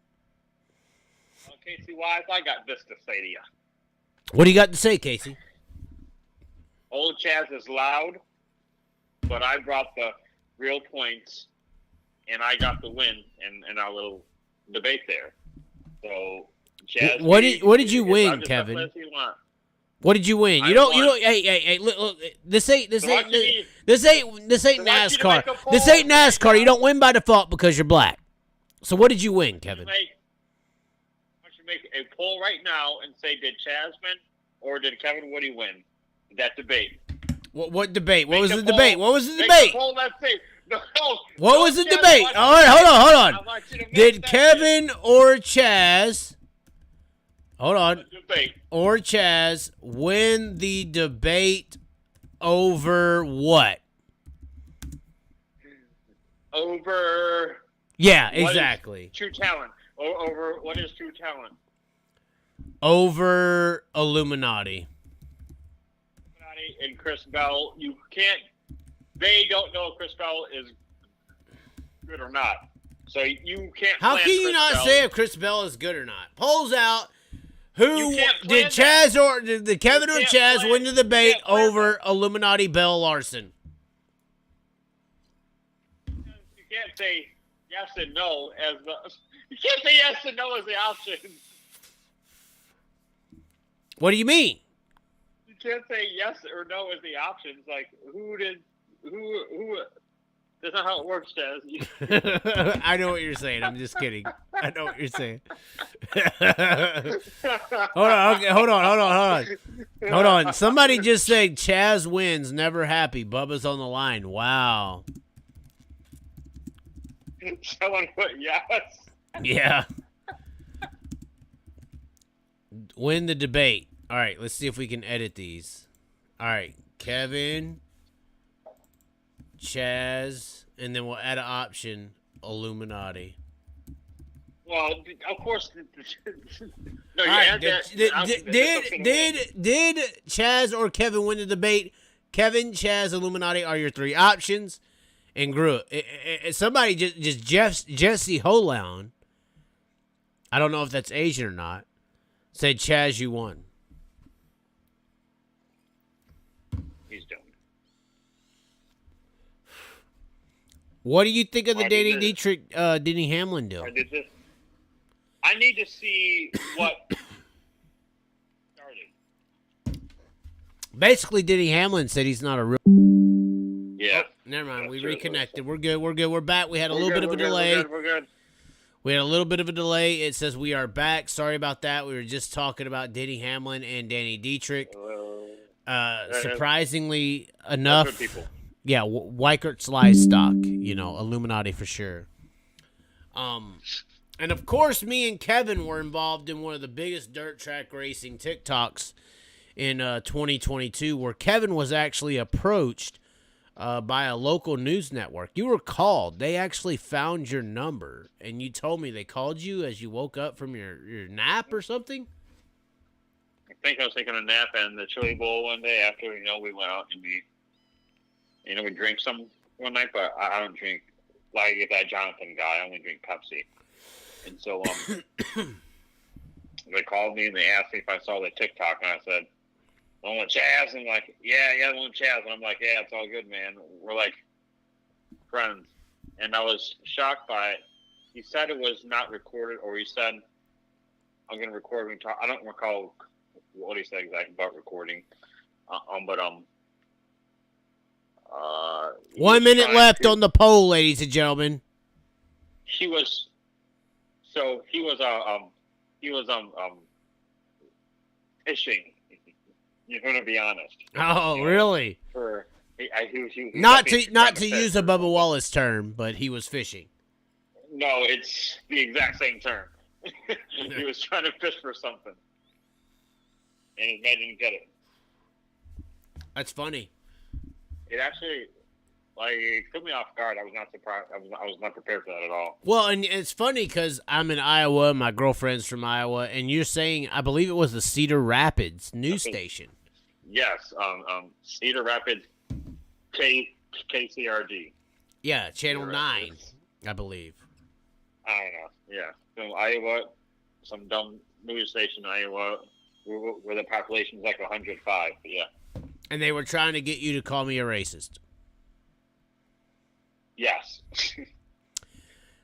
Speaker 4: Casey Weiss, I got this to say to you.
Speaker 1: What do you got to say, Casey?
Speaker 4: Old Chaz is loud, but I brought the real points, and I got the win in our little debate there. So, Chaz,
Speaker 1: what did you win, Kevin? What did you win? You don't. Hey, look, this ain't NASCAR. This ain't NASCAR. You don't win by default because you're black. So what did you win, Kevin?
Speaker 4: I want you to make a poll right now and say, did Chaz win or did Kevin Woody win that debate?
Speaker 1: What debate? What was the debate? What was the debate?
Speaker 4: Poll, let's see. No,
Speaker 1: what was the debate? All right, hold on. Did Kevin or Chaz? Hold on. Or Chaz win the debate over what?
Speaker 4: Over.
Speaker 1: Yeah, exactly.
Speaker 4: True talent. Over what is true talent?
Speaker 1: Over Illuminati.
Speaker 4: And Chris Bell, you can't. They don't know if Chris Bell is good or not. So you can't.
Speaker 1: How can you not say if Chris Bell is good or not? Polls out. Who did Chaz or did the Kevin or Chaz win the debate over Illuminati Bell Larson?
Speaker 4: You can't say yes and no as the. You can't say yes and no as the option.
Speaker 1: What do you mean?
Speaker 4: You can't say yes or no as the options. Like who? That's not how it works, Chaz.
Speaker 1: I know what you're saying. I'm just kidding. I know what you're saying. Hold on. Somebody just said Chaz wins, never happy. Bubba's on the line. Wow.
Speaker 4: Someone put yes.
Speaker 1: Yeah. Win the debate. All right, let's see if we can edit these. All right, Kevin Chaz, and then we'll add an option, Illuminati.
Speaker 4: Well, of course. No, you
Speaker 1: All right,
Speaker 4: add that.
Speaker 1: did Chaz or Kevin win the debate? Kevin, Chaz, Illuminati are your three options. And grew it. Somebody just Jesse Holown, I don't know if that's Asian or not, said Chaz, you won.
Speaker 4: He's dumb.
Speaker 1: What do you think of the
Speaker 4: I
Speaker 1: Danny
Speaker 4: did
Speaker 1: Dietrich, Denny Hamlin deal?
Speaker 4: I need to see what started.
Speaker 1: Basically, Denny Hamlin said he's not a real.
Speaker 4: Yeah.
Speaker 1: Oh, never mind.
Speaker 4: That's
Speaker 1: We
Speaker 4: true.
Speaker 1: reconnected. We're good. We're back. We had a little bit of a delay.
Speaker 4: We're good.
Speaker 1: We had a little bit of a delay. It says we are back. Sorry about that. We were just talking about Denny Hamlin and Danny Dietrich. Surprisingly enough,
Speaker 4: Good people.
Speaker 1: yeah, Weichert's livestock, Illuminati for sure. And of course, me and Kevin were involved in one of the biggest dirt track racing TikToks in 2022, where Kevin was actually approached by a local news network. You were called. They actually found your number, and you told me they called you as you woke up from your nap or something?
Speaker 4: I think I was taking a nap in the Chili Bowl one day after, we went out and we drank some one night, but I don't drink like that Jonathan guy. I only drink Pepsi. And so they called me and they asked me if I saw the TikTok, and I said, "I want Chaz," and like, yeah, I want Chaz, and I'm like, yeah, it's all good, man. We're like friends, and I was shocked by it. He said it was not recorded, or he said, "I'm gonna record when we talk." I don't recall what he said exactly about recording, but
Speaker 1: 1 minute left on the poll, ladies and gentlemen.
Speaker 4: He was fishing. You're gonna be honest.
Speaker 1: Oh, really?
Speaker 4: Not
Speaker 1: to use a Bubba Wallace term, but he was fishing.
Speaker 4: No, it's the exact same term. He was trying to fish for something, and his man didn't get it.
Speaker 1: That's funny.
Speaker 4: It actually, it took me off guard. I was not surprised. I was not prepared for that at all.
Speaker 1: Well, and it's funny because I'm in Iowa. My girlfriend's from Iowa, and you're saying, I believe it was the Cedar Rapids news station.
Speaker 4: Yes, Cedar Rapids, KCRG.
Speaker 1: Yeah, Channel 9, I believe.
Speaker 4: I don't know. Yeah, so Iowa, some dumb news station in Iowa, where the population is like 105. But yeah.
Speaker 1: And they were trying to get you to call me a racist.
Speaker 4: Yes.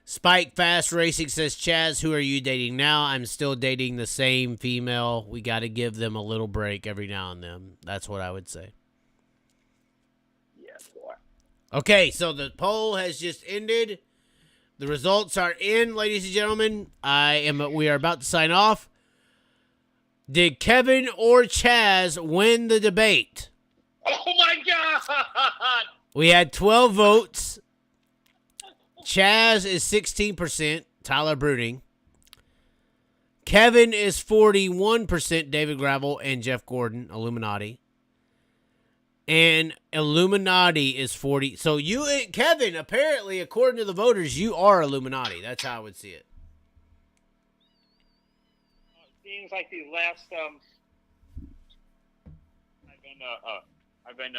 Speaker 1: Spike Fast Racing says, Chaz, who are you dating now? I'm still dating the same female. We got to give them a little break every now and then. That's what I would say.
Speaker 4: Yeah, boy.
Speaker 1: Okay, so the poll has just ended. The results are in, ladies and gentlemen. We are about to sign off. Did Kevin or Chaz win the debate?
Speaker 4: Oh my God!
Speaker 1: We had 12 votes. Chaz is 16%, Tyler Brooding. Kevin is 41%, David Gravel and Jeff Gordon, Illuminati. And Illuminati is 40. So you and Kevin, apparently, according to the voters, you are Illuminati. That's how I would see it.
Speaker 4: It seems like these last I've been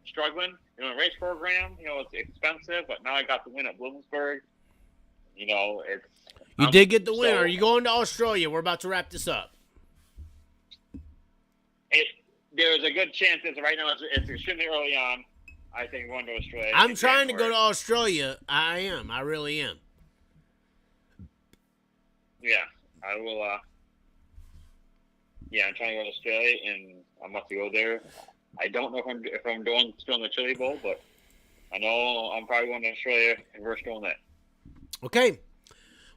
Speaker 4: struggling in a race program. It's expensive, but now I got the win at Bloomsburg. It's
Speaker 1: You did get the win. Are you going to Australia? We're about to wrap this up.
Speaker 4: There's a good chance. Right now, it's extremely early on. I think going to Australia.
Speaker 1: I'm trying to go to Australia. I am. I really am.
Speaker 4: Yeah, I will. I'm trying to go to Australia, and I'm about to go there. I don't know if I'm doing still in the Chili Bowl, but I know I'm probably going to Australia, and we're still in that.
Speaker 1: Okay.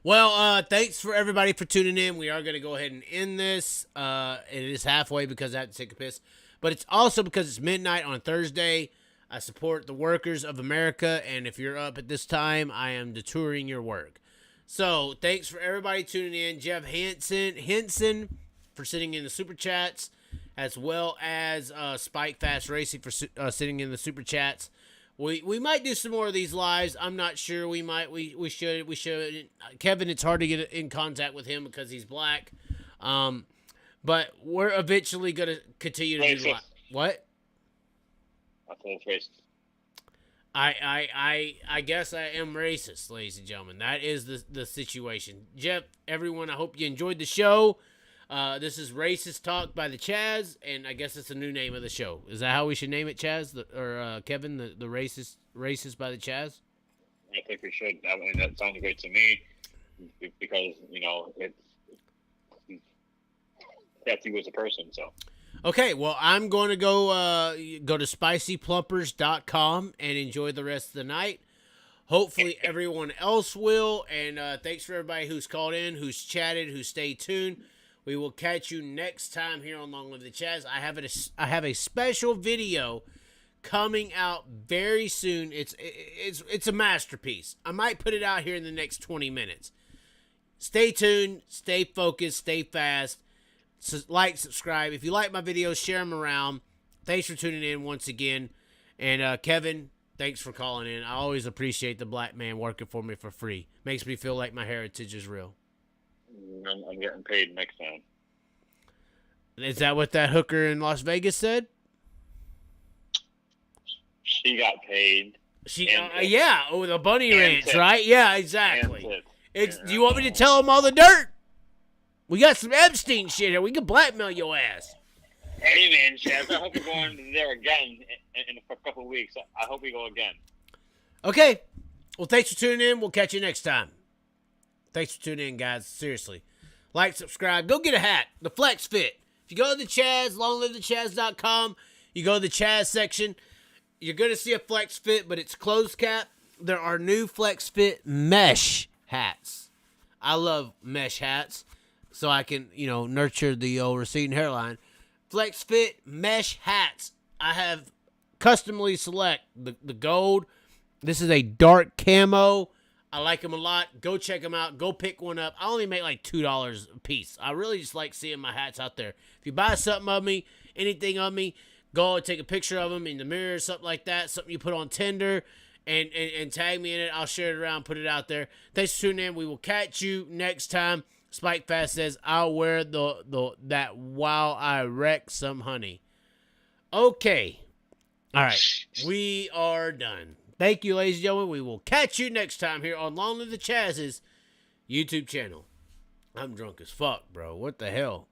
Speaker 1: Well, thanks for everybody for tuning in. We are going to go ahead and end this. It is halfway because I have to take a piss. But it's also because it's midnight on Thursday. I support the workers of America, and if you're up at this time, I am detouring your work. So, thanks for everybody tuning in. Jeff Henson for sitting in the Super Chats, as well as Spike Fast Racing for sitting in the Super Chats. We might do some more of these lives. I'm not sure. We might. We should. Kevin, it's hard to get in contact with him because he's black. But we're eventually gonna continue to do live. What?
Speaker 4: I think it's racist.
Speaker 1: I guess I am racist, ladies and gentlemen. That is the situation. Jeff, everyone, I hope you enjoyed the show. This is Racist Talk by the Chaz, and I guess it's a new name of the show. Is that how we should name it, Chaz? Or Kevin, the Racist by the Chaz?
Speaker 4: I think we should. I mean, that sounds great to me because, that's you as a person, so.
Speaker 1: Okay, well, I'm going to go to spicyplumpers.com and enjoy the rest of the night. Hopefully everyone else will, and thanks for everybody who's called in, who's chatted, who stayed tuned. We will catch you next time here on Long Live the Chaz. I have a special video coming out very soon. It's a masterpiece. I might put it out here in the next 20 minutes. Stay tuned, stay focused, stay fast. Like, subscribe. If you like my videos, share them around. Thanks for tuning in once again. And Kevin, thanks for calling in. I always appreciate the black man working for me for free. Makes me feel like my heritage is real.
Speaker 4: I'm getting paid next time.
Speaker 1: Is that what that hooker in Las Vegas said?
Speaker 4: She got paid.
Speaker 1: Yeah, the bunny ranch,
Speaker 4: tips.
Speaker 1: right? Yeah, exactly. Do you want me to tell them all the dirt? We got some Epstein shit here. We can blackmail your ass.
Speaker 4: Hey, man, Chaz, I hope you're going there again in a couple of weeks. I hope we go again.
Speaker 1: Okay. Well, thanks for tuning in. We'll catch you next time. Thanks for tuning in, guys. Seriously. Like, subscribe. Go get a hat. The Flex Fit. If you go to the Chaz, longlivethechaz.com, you go to the Chaz section, you're going to see a Flex Fit, but it's closed cap. There are new Flex Fit mesh hats. I love mesh hats, so I can, nurture the old receding hairline. Flex Fit mesh hats. I have customly select the gold. This is a dark camo. I like them a lot. Go check them out. Go pick one up. I only make like $2 a piece. I really just like seeing my hats out there. If you buy something of me, anything of me, go and take a picture of them in the mirror, something like that, something you put on Tinder, and tag me in it. I'll share it around, put it out there. Thanks for tuning in. We will catch you next time. Spike Fast says, I'll wear that while I wreck some honey. Okay. All right. We are done. Thank you, ladies and gentlemen. We will catch you next time here on Long Live the Chaz's YouTube channel. I'm drunk as fuck, bro. What the hell?